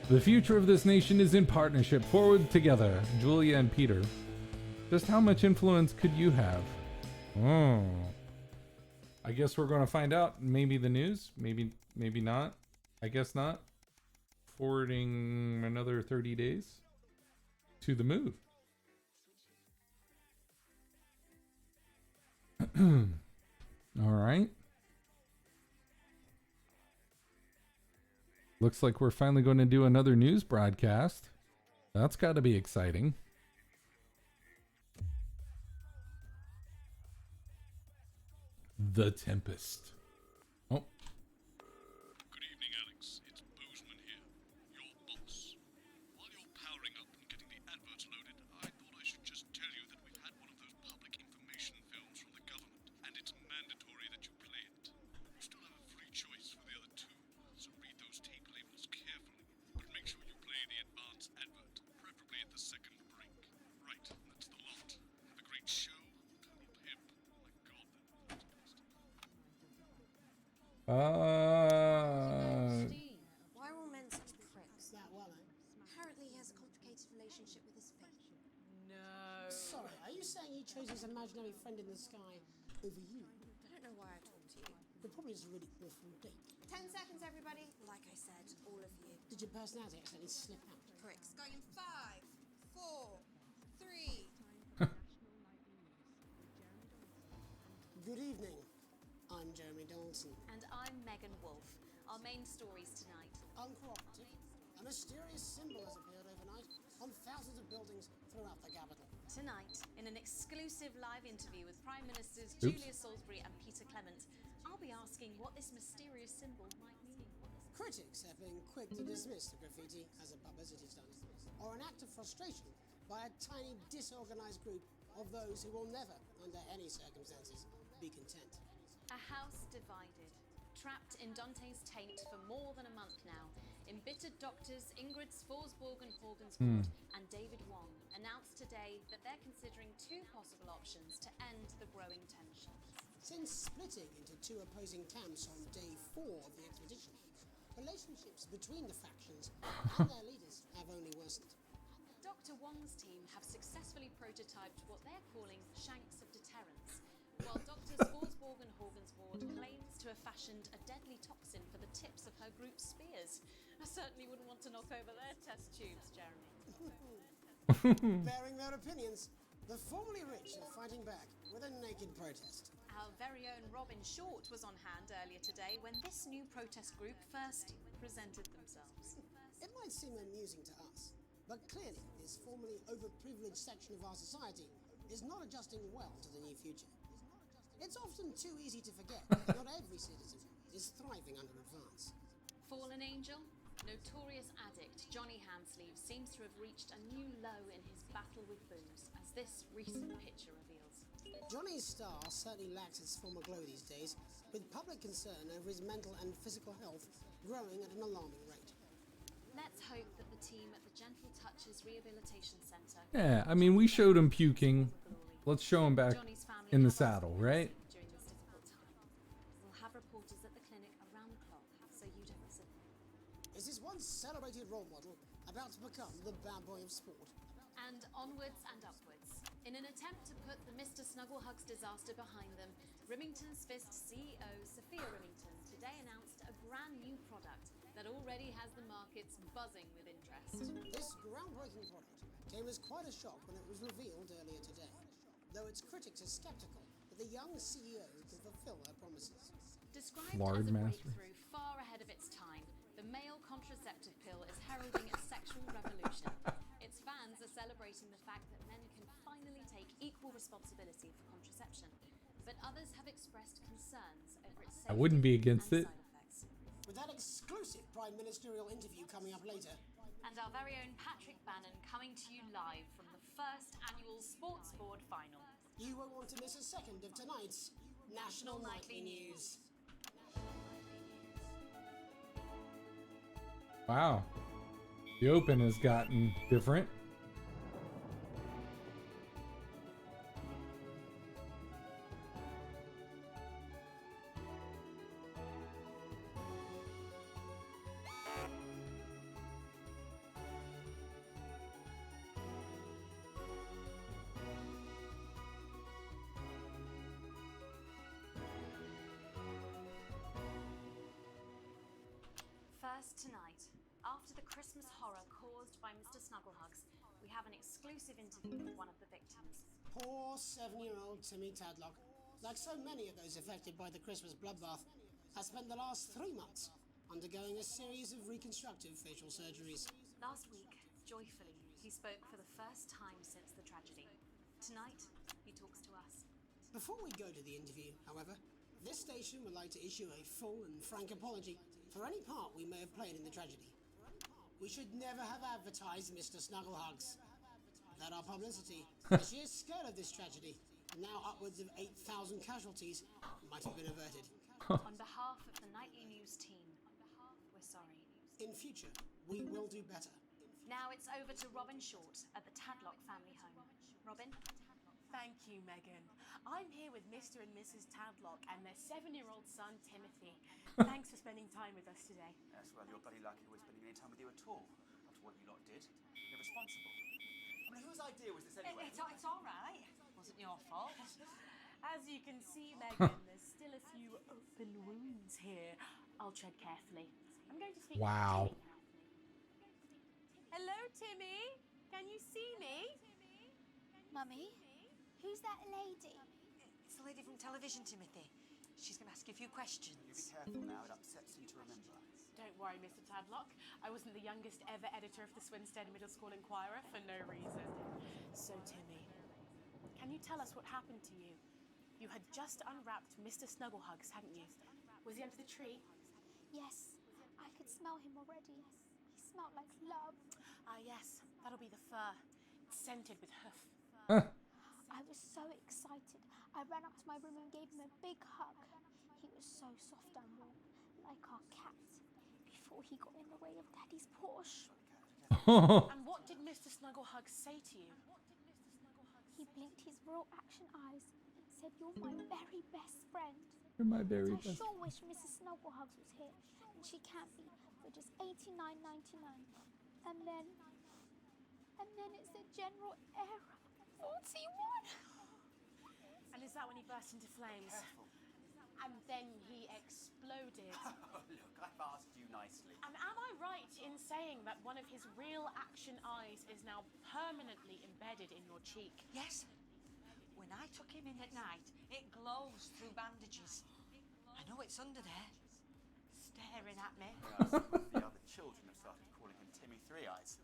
The future of this nation is in partnership. Forward together, Julia and Peter. Just how much influence could you have? I guess we're going to find out. Maybe the news, maybe not. I guess not. Forwarding another 30 days to the move. All right. Looks like we're finally going to do another news broadcast. That's got to be exciting. The Tempest. Oh. Good evening, Alex. It's Bozeman here, your boss. While you're powering up and getting the adverts loaded, I thought I should just tell you that we've had one of those public information films from the government, and it's mandatory that you play it. You still have a free choice for the other 2, so read those tape labels carefully. But make sure you play the advance advert, preferably at the second break. Right, that's the lot. Have a great show, Colonel Pip. Why are all men such pricks? That well, apparently he has a complicated relationship with his fate. No. Sorry, are you saying he chose his imaginary friend in the sky over you? I don't know why I talked to you. It probably is a really awful date. 10 seconds, everybody. Like I said, all of you. Did your personality accidentally slip out? Pricks. Going in 5, 4, 3. Good evening. I'm Jeremy Dawson. And I'm Megan Wolfe. Our main stories tonight. Uncooperative. A mysterious symbol has appeared overnight on thousands of buildings throughout the capital. Tonight, in an exclusive live interview with Prime Ministers Oops. Julia Salisbury and Peter Clement, I'll be asking what this mysterious symbol might mean. Critics have been quick to dismiss the graffiti as a publicity stunt, or an act of frustration by a tiny, disorganized group of those who will never, under any circumstances, be content. A house divided, trapped in Dante's taint for more than a month now. Embittered doctors Ingrid Sforsborg and Horgensford and David Wong announced today that they're considering 2 possible options to end the growing tensions. Since splitting into 2 opposing camps on day 4 of the expedition, relationships between the factions and their leaders have only worsened. Dr. Wong's team have successfully prototyped what they're calling shanks of deterrence, while Dr. Sforsborg and Horgensvord claims to have fashioned a deadly toxin for the tips of her group's spears. I certainly wouldn't want to knock over their test tubes, Jeremy. Bearing their opinions, the formerly rich are fighting back with a naked protest. Our very own Robin Short was on hand earlier today when this new protest group first presented themselves. It might seem amusing to us, but clearly this formerly overprivileged section of our society is not adjusting well to the new future. It's often too easy to forget that not every citizen is thriving under advance. Fallen angel, notorious addict Johnny Hansleeve seems to have reached a new low in his battle with booze, as this recent picture reveals. Johnny's star certainly lacks its former glow these days, with public concern over his mental and physical health growing at an alarming rate. Let's hope that the team at the Gentle Touches Rehabilitation Centre... Yeah, I mean, we showed him puking. Let's show him back in the saddle, right? During this difficult time. We'll have reporters at the clinic around the clock, so you don't miss it. Is this once celebrated role model about to become the bad boy of sport? And onwards and upwards. In an attempt to put the Mr. Snugglehugs disaster behind them, Remington's Fist CEO Sophia Remington today announced a brand new product that already has the markets buzzing with interest. This groundbreaking product came as quite a shock when it was revealed earlier today, though its critics are skeptical that the young CEO can fulfill her promises. Described Lard as a master. breakthrough far ahead of its time, the male contraceptive pill is heralding a sexual revolution. Its fans are celebrating the fact that men can finally take equal responsibility for contraception, but others have expressed concerns over its I wouldn't be against it. With that exclusive prime ministerial interview coming up later. And our very own Patrick Bannon coming to you live from the first annual Sports Board final. You won't want to miss a second of tonight's National Nightly News. Wow. The Open has gotten different. First tonight, after the Christmas horror caused by Mr. Snugglehugs, we have an exclusive interview with one of the victims. Poor 7-year-old Timmy Tadlock, like so many of those affected by the Christmas bloodbath, has spent the last 3 months undergoing a series of reconstructive facial surgeries. Last week, joyfully, he spoke for the first time since the tragedy. Tonight, he talks to us. Before we go to the interview, however, this station would like to issue a full and frank apology for any part we may have played in the tragedy. We should never have advertised Mr. Snugglehugs. That our publicity, the sheer scale of this tragedy, now upwards of 8,000 casualties, might have been averted. On behalf of the Nightly News team, we're sorry. In future, we will do better. Now it's over to Robin Short at the Tadlock family home. Robin? Thank you, Megan. I'm here with Mr. and Mrs. Tadlock and their 7-year-old son, Timothy. Thanks for spending time with us today. Yes, well, you're bloody lucky we're spending any time with you at all. After what you lot did. Irresponsible. I mean, whose idea was this anyway? It's all right. Wasn't your fault. As you can see, Megan, there's still a few open wounds here. I'll tread carefully. I'm going to speak Wow. to Timmy. Hello, Timmy. Can you see me? Mummy, who's that lady? It's the lady from television, Timothy. She's going to ask you a few questions. You be careful now, it upsets him to remember. Don't worry, Mr. Tadlock. I wasn't the youngest ever editor of the Swinstead Middle School Inquirer for no reason. So, Timmy, can you tell us what happened to you? You had just unwrapped Mr. Snugglehugs, hadn't you? Was he under the tree? Yes, I could smell him already. He smelled like love. Ah, yes, that'll be the fur. It's scented with hoof. I was so excited. I ran up to my room and gave him a big hug. He was so soft and warm, like our cat, before he got in the way of Daddy's Porsche. And what did Mr. Snugglehugs say to you? He blinked his real action eyes and said, "You're my very best friend." You're my very I best. sure wish Mrs. Snugglehugs was here, and she can't be, for just $89.99. And then it's a general error. 41. And is that when he burst into flames? Careful. And then he exploded. Oh, look, I've asked you nicely. And am I right in saying that one of his real action eyes is now permanently embedded in your cheek? Yes. When I took him in at night, it glows through bandages. I know it's under there, staring at me. The other children have started calling him Timmy Three Eyes.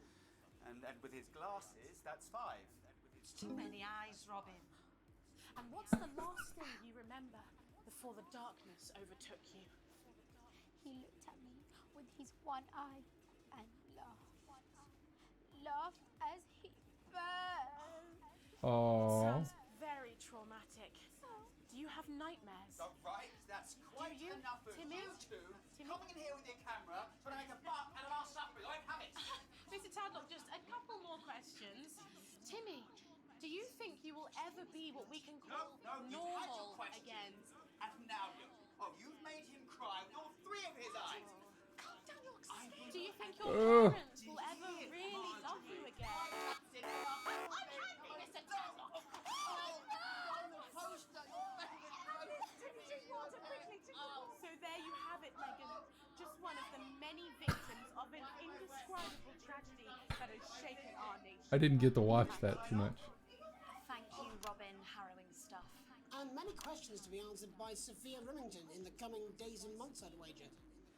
And with his glasses, that's 5. It's too many eyes, Robin. And what's the last thing you remember before the darkness overtook you? He looked at me with his one eye and laughed. Laughed as he burned. Oh. Sounds very traumatic. Do you have nightmares? All right, that's quite you, enough of Timmy? you two coming in here with your camera trying to make a buck out of our suffering. I won't have it. Mr. Tadlock, just a couple more questions. Timmy, do you think you will ever be what we can call you've had your normal questions. again? And now look. Oh, you've made him cry with all 3 of his eyes. Calm down, you're excited. Do you think your parents will ever really love you again? I can't be Mr. Tadlock. So there you have it, Megan. Just one of the many victims of an indescribable tragedy that has shaken our nation. I didn't get to watch that too much. Thank you, Robin. Harrowing stuff. And many questions to be answered by Sophia Remington in the coming days and months, I'd wager.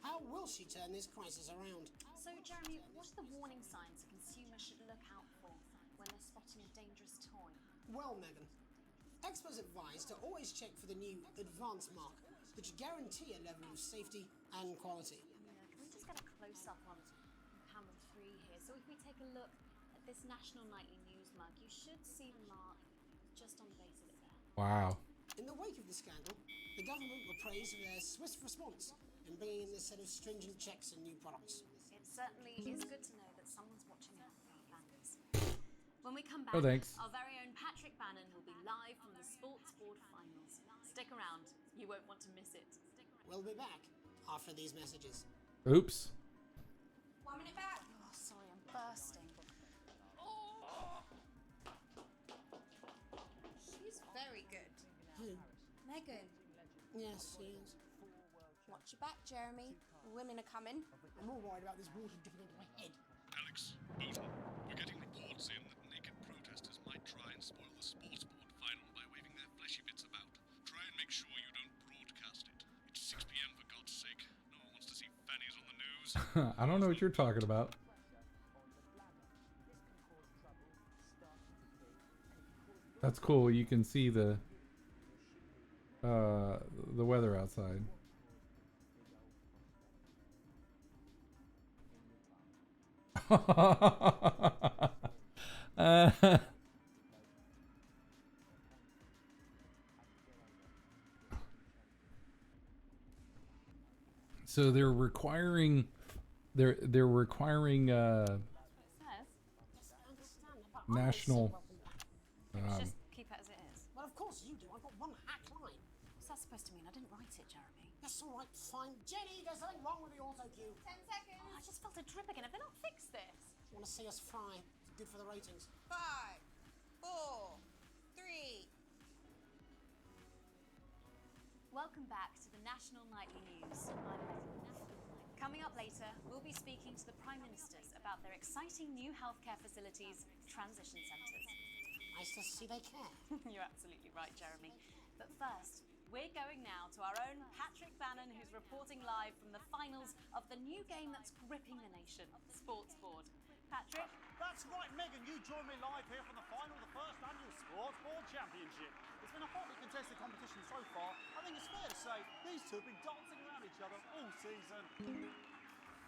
How will she turn this crisis around? So, Jeremy, what are the warning signs a consumer should look out for when they're spotting a dangerous toy? Well, Megan, experts advise to always check for the new Advanced mark, which guarantee a level of safety and quality. Can we just get a close-up on camera 3 here? So if we take a look at this National Nightly News mug, you should see the mark just on the base of it there. Wow. In the wake of the scandal, the government were praised for their swift response in bringing in this set of stringent checks and new products. It certainly is good to know that someone's watching out for our banners. When we come back, Oh, thanks. our very own Patrick Bannon will be live from the Sports Board Finals. Stick around, you won't want to miss it. We'll be back after these messages. Oops. 1 minute back. Oh, sorry, I'm bursting. She's very good. Who? Megan. Yes, she is. Watch your back, Jeremy. Women are coming. I'm more worried about this water dripping into my head. Alex, Bozeman, we're getting reports in that naked protesters might try and spoil the sports board final by waving their fleshy bits about. Try and make sure you don't broadcast it. It's 6 p.m. for God's sake. No one wants to see fannies on the news. I don't know what you're talking about. That's cool. You can see the weather outside. So they're requiring national Just keep it as it is. Well, of course you do. I've got one hack line. What's that supposed to mean? I didn't write it, Jeremy. That's all right, fine. Jenny, there's something wrong with the auto cue. 10 seconds. Oh, I just felt a drip again. Have they not fixed this? Want to see us fry? It's good for the ratings. 5, 4, 3. Welcome back to the National Nightly News. I'm Megan. Coming up later, we'll be speaking to the Prime Ministers about their exciting new healthcare facilities, transition centres. Nice to see they care. You're absolutely right, Jeremy. But first, we're going now to our own Patrick Bannon, who's reporting live from the finals of the new game that's gripping the nation, Sports Board. Patrick? That's right, Megan. You join me live here from the final of the first annual Sports Board Championship. It's been a hotly contested competition so far. I think it's fair to say these two have been dancing around each other all season.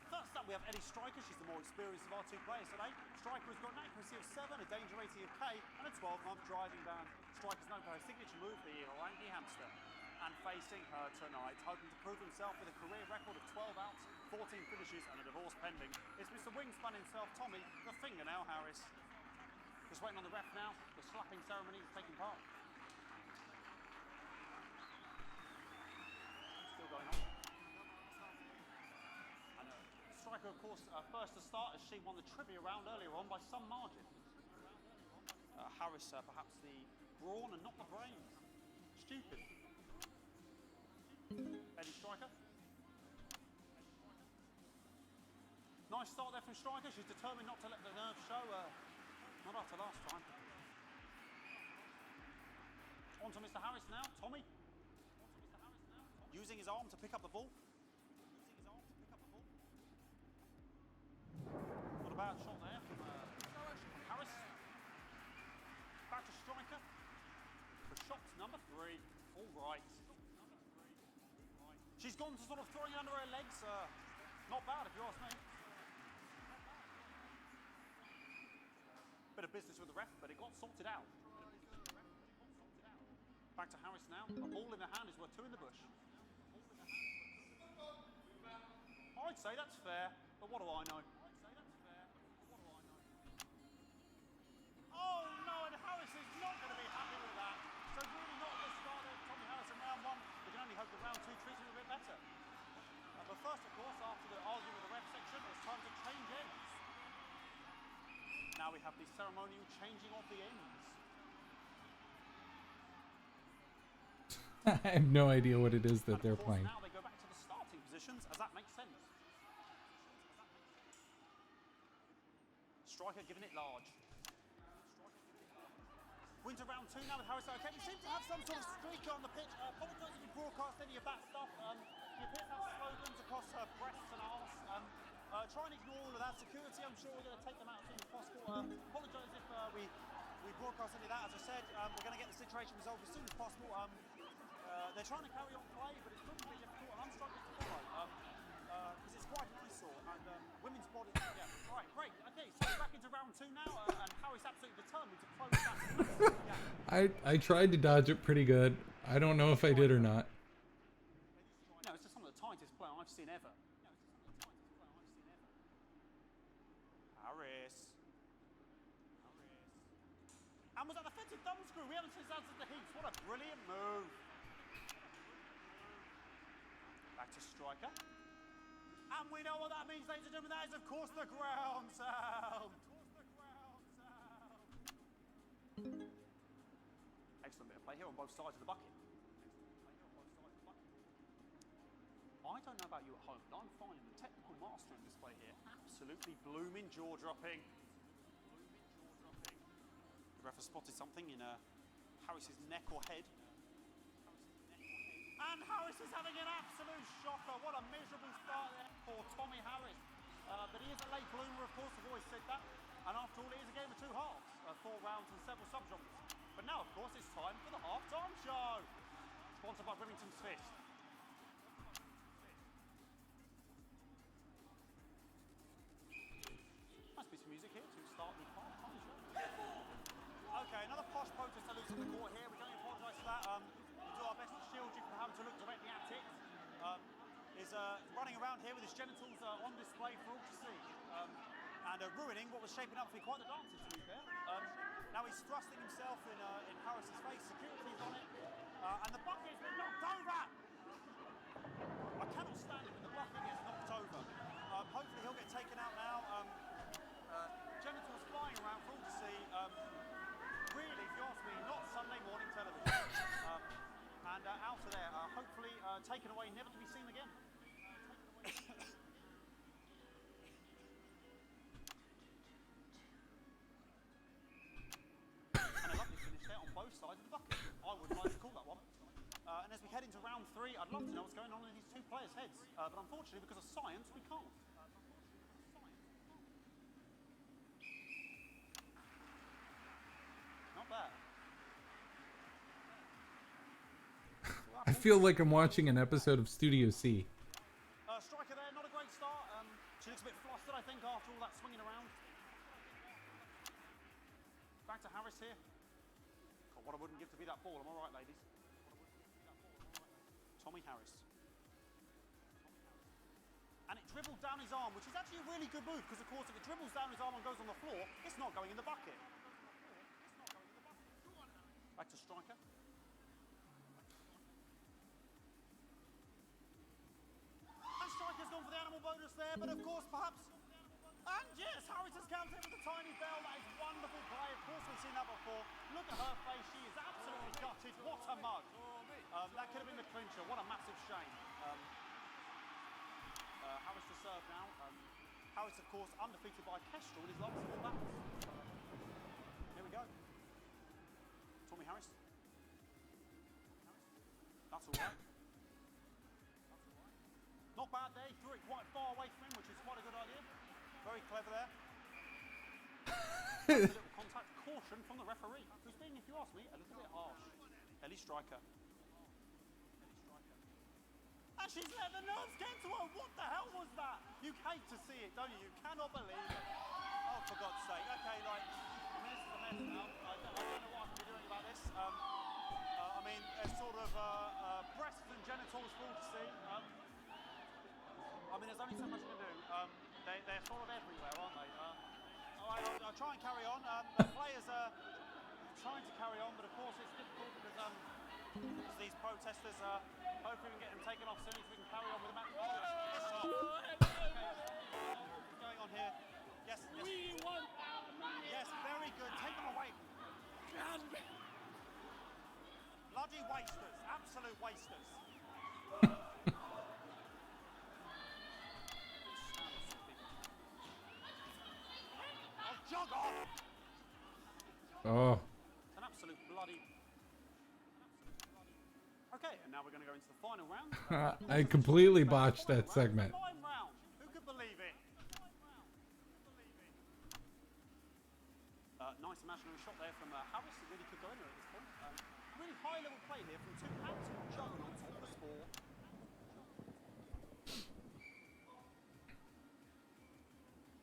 First up, we have Eddie Striker. She's the more experienced of our 2 players today. Striker has got an accuracy of 7, a danger rating of K, and a 12-month driving ban. Striker's known for her signature move, the Orangi hamster. And facing her tonight, hoping to prove himself with a career record of 12 outs, 14 finishes, and a divorce pending, it's Mr. Wingspan himself, Tommy, the Fingernail Harris. Just waiting on the ref now. The slapping ceremony is taking part. Still going on. Striker, of course, first to start as she won the trivia round earlier on by some margin. Harris, perhaps the brawn and not the brains. Stupid. Eddie Striker. Nice start there from Striker. She's determined not to let the nerves show. Not after last time. On to Mr. Harris now. Tommy. Using his arm to pick up the ball. Not a bad shot there from Harris. Back to Striker. For shot number 3. All right. She's gone to sort of throwing it under her legs. Not bad if you ask me. Bit of business with the ref, but it got sorted out. Back to Harris now. A ball in the hand is worth 2 in the bush. I'd say that's fair, but what do I know? Oh no, and Harris is not going to be happy with that. So really not a good start there, Tommy Harris in round 1. We can only hope that round 2 treats him a bit better. But first, of course, after the argument with the ref section, it's time to change ends. Now we have the ceremonial changing of the ends. I have no idea what it is that they're playing. Now they go back to the starting positions, as that makes sense. Striker giving it large. Winter round 2 now with Harris. Okay, we seem to have some sort of streak on the pitch. Apologise if you broadcast any of that stuff. You appear to have slogans across her breasts and arse. Try and ignore all of that. Security, I'm sure we're going to take them out as soon as possible. Apologise if we broadcast any of that. As I said, we're going to get the situation resolved as soon as possible. They're trying to carry on play, but it's proving to be difficult, and I'm struggling to follow. Because it's quite an eyesore, and women's body. Yeah, right, great. Okay, so we're back into round 2 now, and Harry's absolutely determined to close that gap. I tried to dodge it pretty good. I don't know if I did or not. No, it's just some of the tightest play I've seen ever. Harris. And was that offensive double screw? We haven't seen that since the heats. What a brilliant move. Back to Striker. And we know what that means, ladies and gentlemen. That is, of course, the ground sound. Excellent bit of play here on both sides of the bucket. I don't know about you at home, but I'm finding the technical mastering display here absolutely blooming jaw-dropping. The ref has spotted something in Harris's neck or head. And Harris is having an absolute shocker. What a miserable start there for Tommy Harris. But he is a late bloomer, of course, I've always said that. And after all, it is a game of 2 halves, 4 rounds and several subgenres. But now, of course, it's time for the half-time show. Sponsored by Remington's Fist. Must be some music here to start the half-time show. Okay, another posh protest salute in the court here. We can only apologise for that. We'll do our best to shield you from having to look directly at it. Is running around here with his genitals on display for all to see. And ruining what was shaping up to be quite the dances, to be fair. Now he's thrusting himself in Harris's face. Security's on it. And the bucket has been knocked over! I cannot stand it when the bucket gets knocked over. Hopefully he'll get taken out now. Genitals flying around for all to see. Really, if you ask me, not Sunday morning television. And out of there, hopefully taken away, never to be seen again. And a lovely finish there on both sides of the bucket. I would like to call that one. And as we head into round 3, I'd love to know what's going on in these 2 players' heads. But unfortunately, because of science, we can't. Not bad. I feel like I'm watching an episode of Studio C. Striker there, not a great start. She looks a bit flustered, I think, after all that swinging around. Back to Harris here. God, what I wouldn't give to be that ball. Am I right, ladies? Tommy Harris. And it dribbled down his arm, which is actually a really good move, because, of course, if it dribbles down his arm and goes on the floor, it's not going in the bucket. Back to Striker. And Striker's gone for the animal bonus there, there, but of course, perhaps. And yes, Harris has counted with a tiny bell. That is wonderful play. Of course, we've seen that before. Look at her face. She is absolutely gutted. What a mug. That could have been the clincher. What a massive shame. Harris to serve now. Harris, of course, undefeated by Kestrel in his last 4 battles. Here we go. Tommy Harris. That's all right. Not bad there. He threw it quite far away from him, which is quite a good idea. Very clever there. A little contact caution from the referee, who's being, if you ask me, a little bit harsh. Ellie Striker. And she's let the nerves get to her. What the hell was that? You hate to see it, don't you? You cannot believe it. Oh, for God's sake. Okay, like, I mean, this is a mess now. I don't know what I can be doing about this. I mean, there's sort of breasts and genitals for all to see. I mean, there's only so much you can do. They're sort of everywhere, aren't they? I'll try and carry on. The players are trying to carry on, but of course it's difficult because these protesters, hopefully we can get them taken off soon so we can carry on with the match. Oh, what's going on here? Yes, yes. We want our money. Yes, very good. Take them away. Bloody wasters. Absolute wasters. Jog on! Oh. It's an absolute bloody... Okay, and now we're going to go into the final round. I completely botched that segment. Final round. Who could believe it? Nice imaginary shot there from Harris. It really could go anywhere at this point. Really high-level play here from 2 absolute juggernauts of the sport.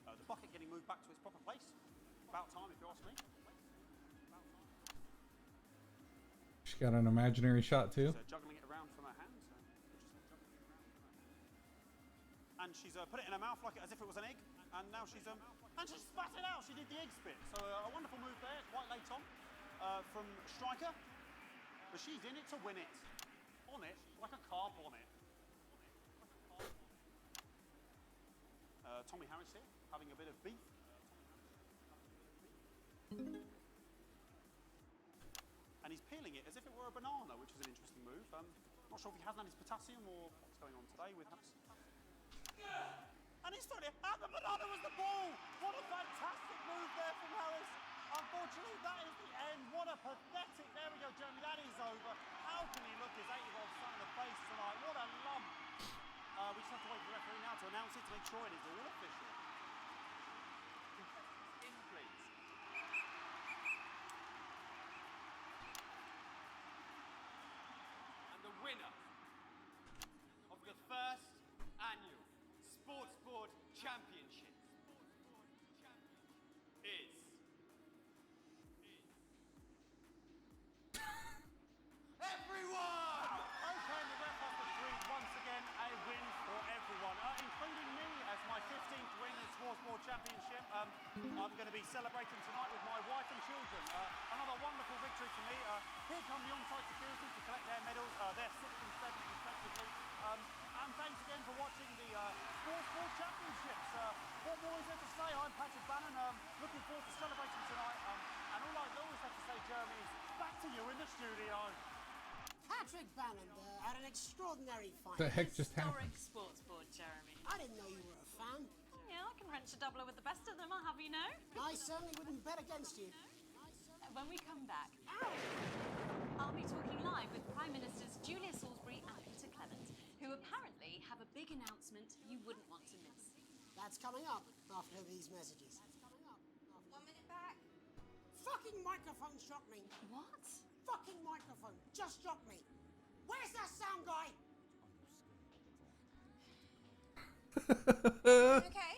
The bucket getting moved back to its proper place. About time, if you ask me. She got an imaginary shot too. She's juggling it around from her hands. And she's put it in her mouth like as if it was an egg. And now she's and she spat it out. She did the egg spit. So a wonderful move there, quite late on, from Striker. But she's in it to win it. On it, like a carp on it. Tommy Harris here, having a bit of beef. And he's peeling it as if it were a banana, which is an interesting move. Not sure if he hasn't had his potassium or what's going on today with Harris. And he's throwing it, and the banana was the ball! What a fantastic move there from Harris. Unfortunately, that is the end. What a pathetic, there we go, Jeremy, that is over. How can he look his 8-year-old son in the face tonight? What a lump. We just have to wait for the referee now to announce it to make sure it is all official. In, please. And the winner of the first annual Sports Board Championship is... everyone! Okay, the ref has agreed once again a win for everyone, including me as my 15th win in Sports Board Championship. I'm going to be celebrating tonight with my wife and children. Another wonderful victory for me. Here come the on-site security to collect their medals. They're 6th and 7th respectively. And thanks again for watching the Sports Board Championships. What more is there to say? I'm Patrick Bannon. Looking forward to celebrating tonight. And all I always have to say, Jeremy, is back to you in the studio. Patrick Bannon there had an extraordinary fight. The heck just happened? Historic Sports Board, Jeremy. I didn't know you were a fan. Yeah, I can wrench a doubler with the best of them, I'll have you know. I certainly wouldn't bet against you. When we come back, I'll be talking live with Prime Ministers Julia Salisbury and Peter Clement, who apparently have a big announcement you wouldn't want to miss. That's coming up after these messages. 1 minute back. Fucking microphone struck me. What? Fucking microphone just struck me. Where's that sound guy? Okay.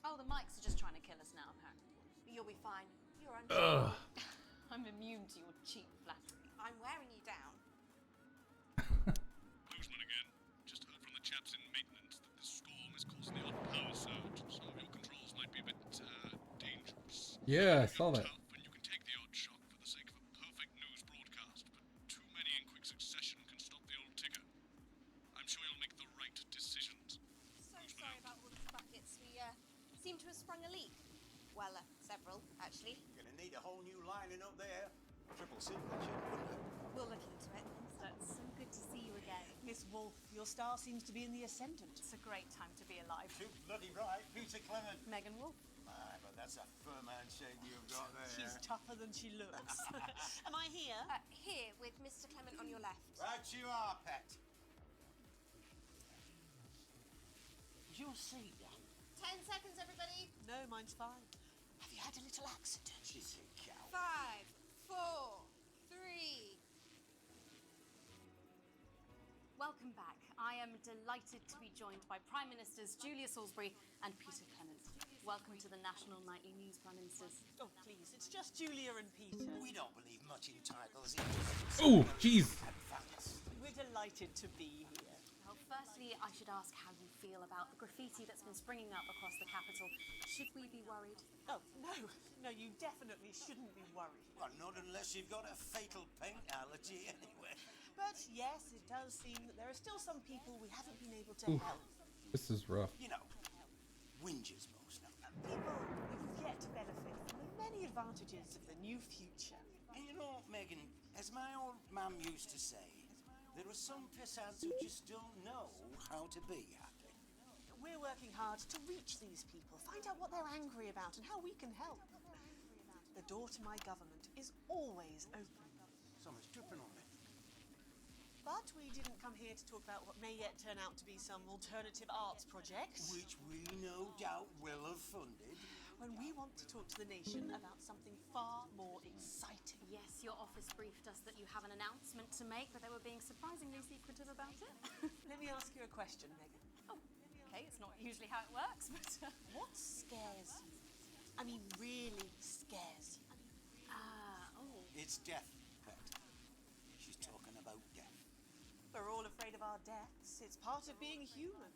Oh, the mics are just trying to kill us now, apparently. You'll be fine. You're unsure. I'm immune to your cheap flattery. I'm wearing you down. Boozman again. Just heard from the chaps in maintenance that this storm is causing the odd power surge. Some of your controls might be a bit dangerous. Yeah, I saw that. And you can take the odd shock for the sake of a perfect news broadcast, but too many in quick succession can stop the old ticker. I'm sure you'll make the right decisions. So sorry about all the buckets Ashley. Gonna need a whole new lining up there. Triple signature, wouldn't it? We'll look into it. That's so good to see you again. Miss Wolf, your star seems to be in the ascendant. It's a great time to be alive. Too bloody right, Peter Clement. Megan Wolf. My, but that's a firm handshake you've got there. She's tougher than she looks. Am I here? Here, with Mr. Clement on your left. Right you are, pet. Is your seat? 10 seconds, everybody. No, mine's fine. Have you had a little accident? She's a cow. 5, 4, 3. Welcome back. I am delighted to be joined by Prime Ministers Julia Salisbury and Peter Clement. Welcome to the National Nightly News, Prime Ministers. Oh, please, it's just Julia and Peter. We don't believe much in titles. Oh, jeez. We're delighted to be here. Well, firstly, I should ask how you feel about the graffiti that's been springing up across the capital. Should we be worried? Oh, no, you definitely shouldn't be worried. Well, not unless you've got a fatal paint allergy anyway. But yes, it does seem that there are still some people we haven't been able to Oof. help. This is rough. You know, whingers most of them. People who've yet to benefit from the many advantages of the new future. And you know, Megan, as my old mum used to say, there are some pissants who just don't know how to be happy. We're working hard to reach these people, find out what they're angry about and how we can help. The door to my government is always open. Someone's dripping on me. But we didn't come here to talk about what may yet turn out to be some alternative arts project. Which we no doubt will have funded. When we want to talk to the nation about something far more exciting. Yes, your office briefed us that you have an announcement to make, but they were being surprisingly secretive about it. Let me ask you a question, Megan. Oh, okay, it's not usually how it works, but... What scares you? I mean, really scares you? It's death, pet. She's talking about death. We're all afraid of our deaths. It's part of being human.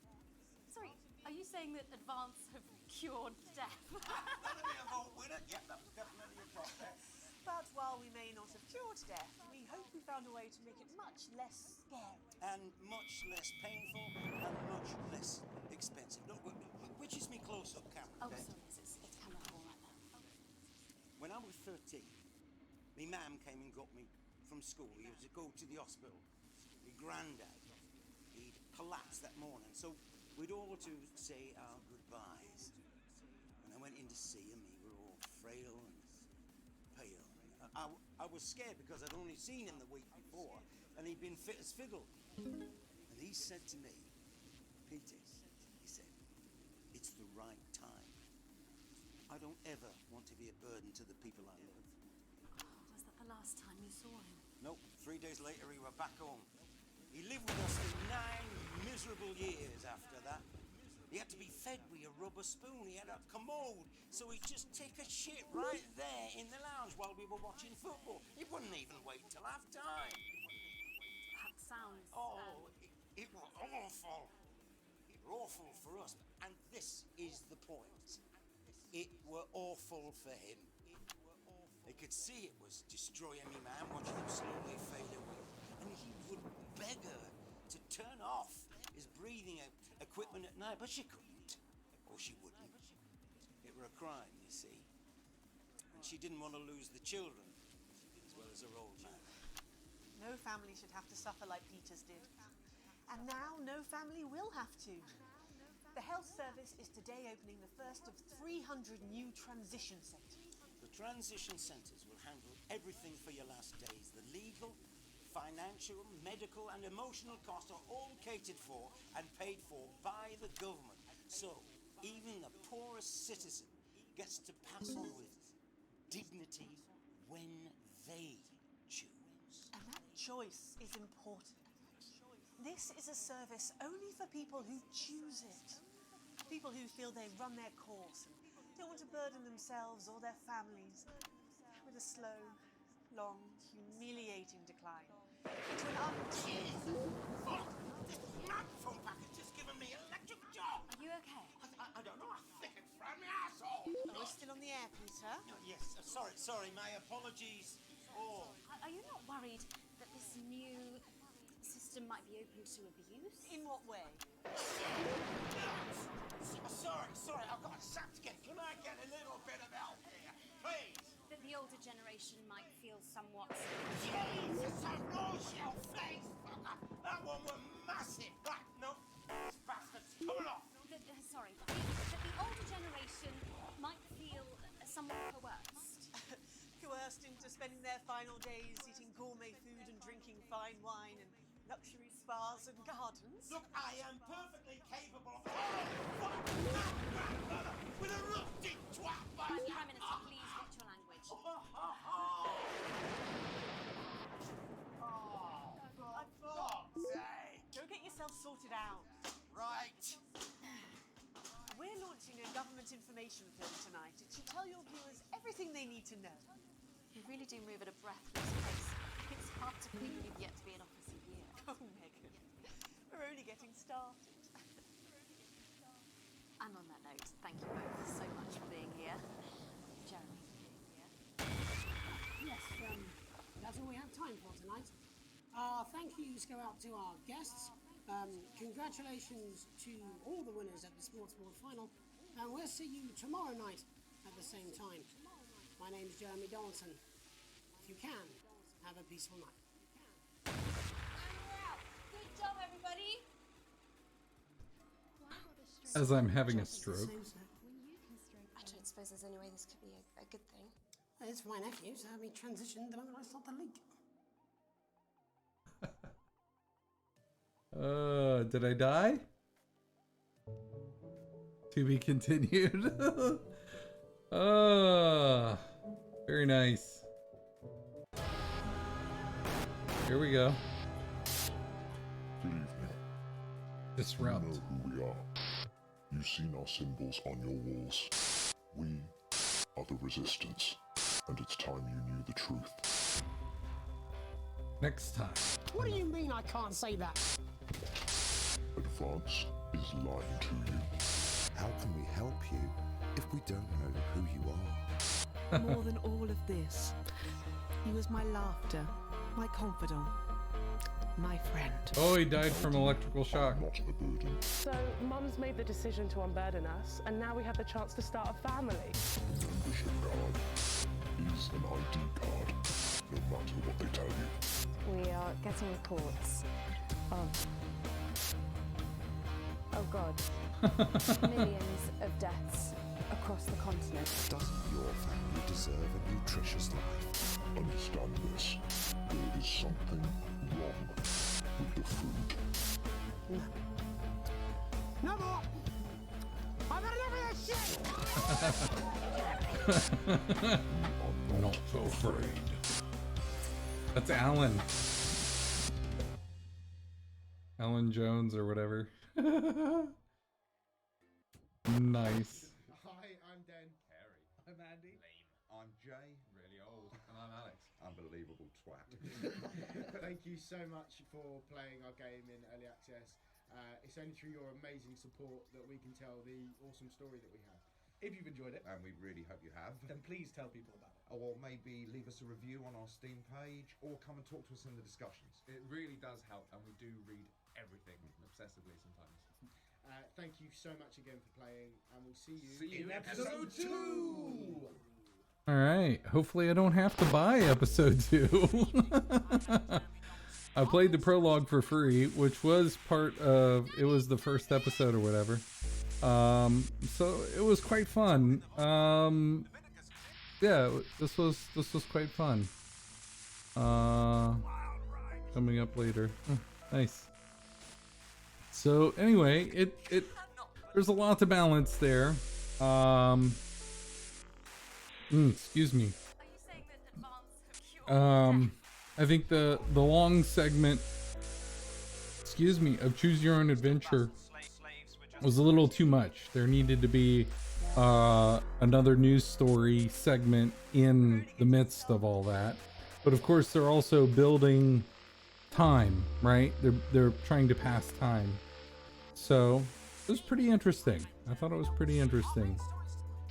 Sorry, are you saying that advance have cured death? That'll be a vote winner. Yep, that was definitely a drop there. But while we may not have cured death, we hope we found a way to make it much less scary. And much less painful and much less expensive. Look, which is me close-up camera? Oh, Pet? sorry, it's camera hall right now. When I was 13, my mum came and got me from school. We had to go to the hospital. My granddad, he'd collapsed that morning, so we'd all to say our goodbyes. When I went in to see him, we were all frail and pale. I was scared because I'd only seen him the week before, and he'd been fit as fiddle. And he said to me, Peter, he said, it's the right time. I don't ever want to be a burden to the people I love. Was that the last time you saw him? Nope, 3 days later he were back home. He lived with us for 9 miserable years after that. He had to be fed with a rubber spoon. He had a commode, so he'd just take a shit right there in the lounge while we were watching football. He wouldn't even wait till half time. That sounds... It was awful. It were awful for us, and this is the point. It were awful for him. He could see it was destroying me, man, watching him slowly fade away. And he would beg her to turn off his breathing equipment at night, but she couldn't. Or she wouldn't. It were a crime, you see. And she didn't want to lose the children, as well as her old man. No family should have to suffer like Peter's did. And now no family will have to. The health service is today opening the first of 300 new transition centres. The transition centres will handle everything for your last days. The legal, financial, medical and emotional costs are all catered for and paid for by the government. So even the poorest citizen gets to pass on with dignity when they choose. And that choice is important. This is a service only for people who choose it. People who feel they run their course and don't want to burden themselves or their families with a slow, long, humiliating decline into an This microphone package has given me electric shock. Are you okay? I don't know, I think it's from my asshole. We're still on the air, Peter. Yes, sorry, my apologies. Are you not worried that this new system might be open to abuse? In what way? Sorry, I've got sapped again. Can I get a little bit of help here, please? generation might feel somewhat. Jesus, I've lost your face, fucker! That one was massive! Right, no, these bastards, come on! Sorry, that the older generation might feel somewhat coerced. Coerced into spending their final days eating gourmet food and drinking fine wine and luxury spas and gardens. Look, I am perfectly capable of. Oh, fuck that grandmother with a rusty twat by the. Prime Minister, please watch your language. Go get yourself sorted out. Right. We're launching a government information film tonight. It should tell your viewers everything they need to know. You really do move at a breathtaking pace. It's hard to believe you've yet to be in office a year. Oh, Megan, we're only getting started. And on that note, thank you both so much for being here. Jeremy. Yes, that's all we have time for tonight. Our thank yous go out to our guests. Congratulations to all the winners at the Sports Board Final. And we'll see you tomorrow night at the same time. My name's Jeremy Donaldson. If you can, have a peaceful night. And we're out. Good job, everybody. As I'm having a stroke. I don't suppose there's any way this could be a good thing. It's my nephew, so we transitioned the moment I saw the leak. Did I die? To be continued. Very nice. Here we go. Good evening. Disrupt. You know who we are. You've seen our symbols on your walls. We are the Resistance, and it's time you knew the truth. Next time. What do you mean I can't say that? Advance is lying to you. How can we help you if we don't know who you are? More than all of this, he was my laughter, my confidant, my friend. Oh, he died from electrical shock. Not a burden. So, Mum's made the decision to unburden us, and now we have the chance to start a family. The membership card is an ID card, no matter what they tell you. We are getting reports of, oh God, millions of deaths across the continent. Doesn't your family deserve a nutritious life? Understand this. There is something wrong with the food. No more! I've had enough of this shit! Not so afraid. That's Alan. Alan Jones or whatever. Nice. Hi, I'm Dan. Carey. I'm Andy. Lame. I'm Jay. Really old. And I'm Alex. Unbelievable twat. Thank you so much for playing our game in early access. It's only through your amazing support that we can tell the awesome story that we have. If you've enjoyed it, and we really hope you have, then please tell people about it. Or maybe leave us a review on our Steam page, or come and talk to us in the discussions. It really does help, and we do read everything obsessively sometimes. Thank you so much again for playing, and we'll see you in episode 2! Alright, hopefully I don't have to buy episode 2. I played the prologue for free, which was part of, it was the first episode or whatever. So it was quite fun. Yeah, this was quite fun. Coming up later. Oh, nice. So anyway, there's a lot to balance there. Excuse me. I think the long segment, excuse me, of Choose Your Own Adventure was a little too much. There needed to be another news story segment in the midst of all that. But of course, they're also building time, right? They're trying to pass time. So it was pretty interesting. I thought it was pretty interesting.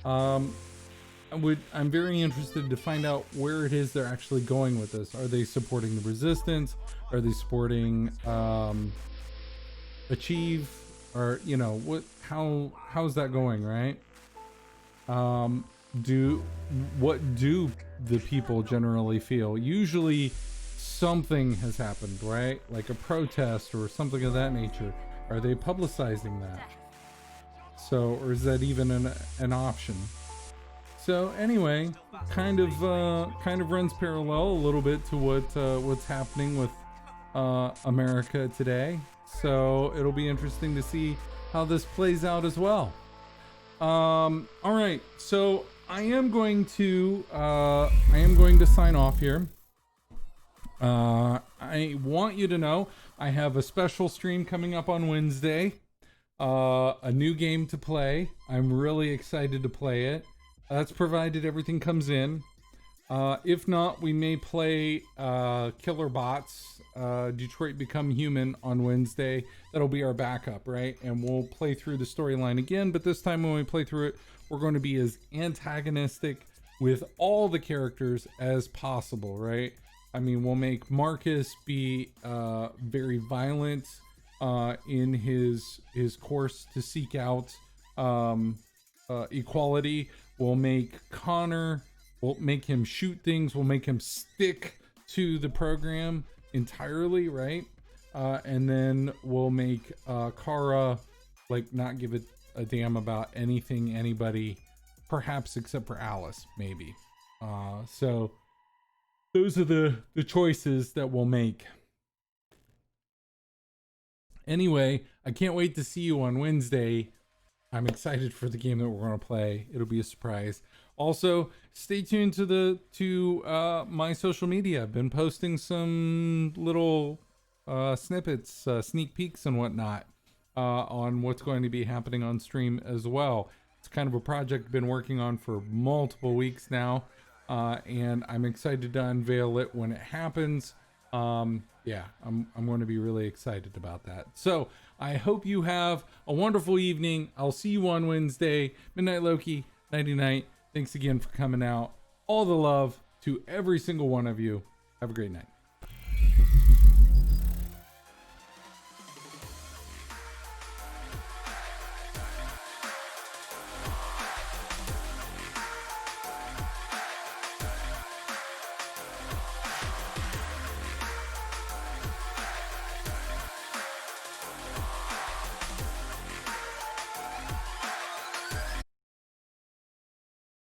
I'm very interested to find out where it is they're actually going with this. Are they supporting the Resistance? Are they supporting Achieve? Or, you know, how's that going, right? do the people generally feel? Usually something has happened, right? Like a protest or something of that nature. Are they publicizing that? So, or is that even an option? So anyway, kind of runs parallel a little bit to what's happening with America today. So it'll be interesting to see how this plays out as well. All right, so I am going to sign off here. I want you to know I have a special stream coming up on Wednesday. A new game to play. I'm really excited to play it. That's provided everything comes in. If not, we may play Killer Bots, Detroit Become Human on Wednesday. That'll be our backup, right? And we'll play through the storyline again, but this time when we play through it, we're going to be as antagonistic with all the characters as possible, right? I mean, we'll make Marcus be very violent in his course to seek out equality. We'll make Connor, we'll make him shoot things, we'll make him stick to the program entirely, right? And then we'll make Kara like not give a damn about anything, anybody, perhaps except for Alice, maybe. So those are the choices that we'll make. Anyway, I can't wait to see you on Wednesday. I'm excited for the game that we're going to play. It'll be a surprise. Also, stay tuned to my social media. I've been posting some little snippets, sneak peeks and whatnot on what's going to be happening on stream as well. It's kind of a project I've been working on for multiple weeks now, and I'm excited to unveil it when it happens. Yeah, I'm going to be really excited about that. So I hope you have a wonderful evening. I'll see you on Wednesday. Midnight Loki, nighty night. Thanks again for coming out. All the love to every single one of you. Have a great night.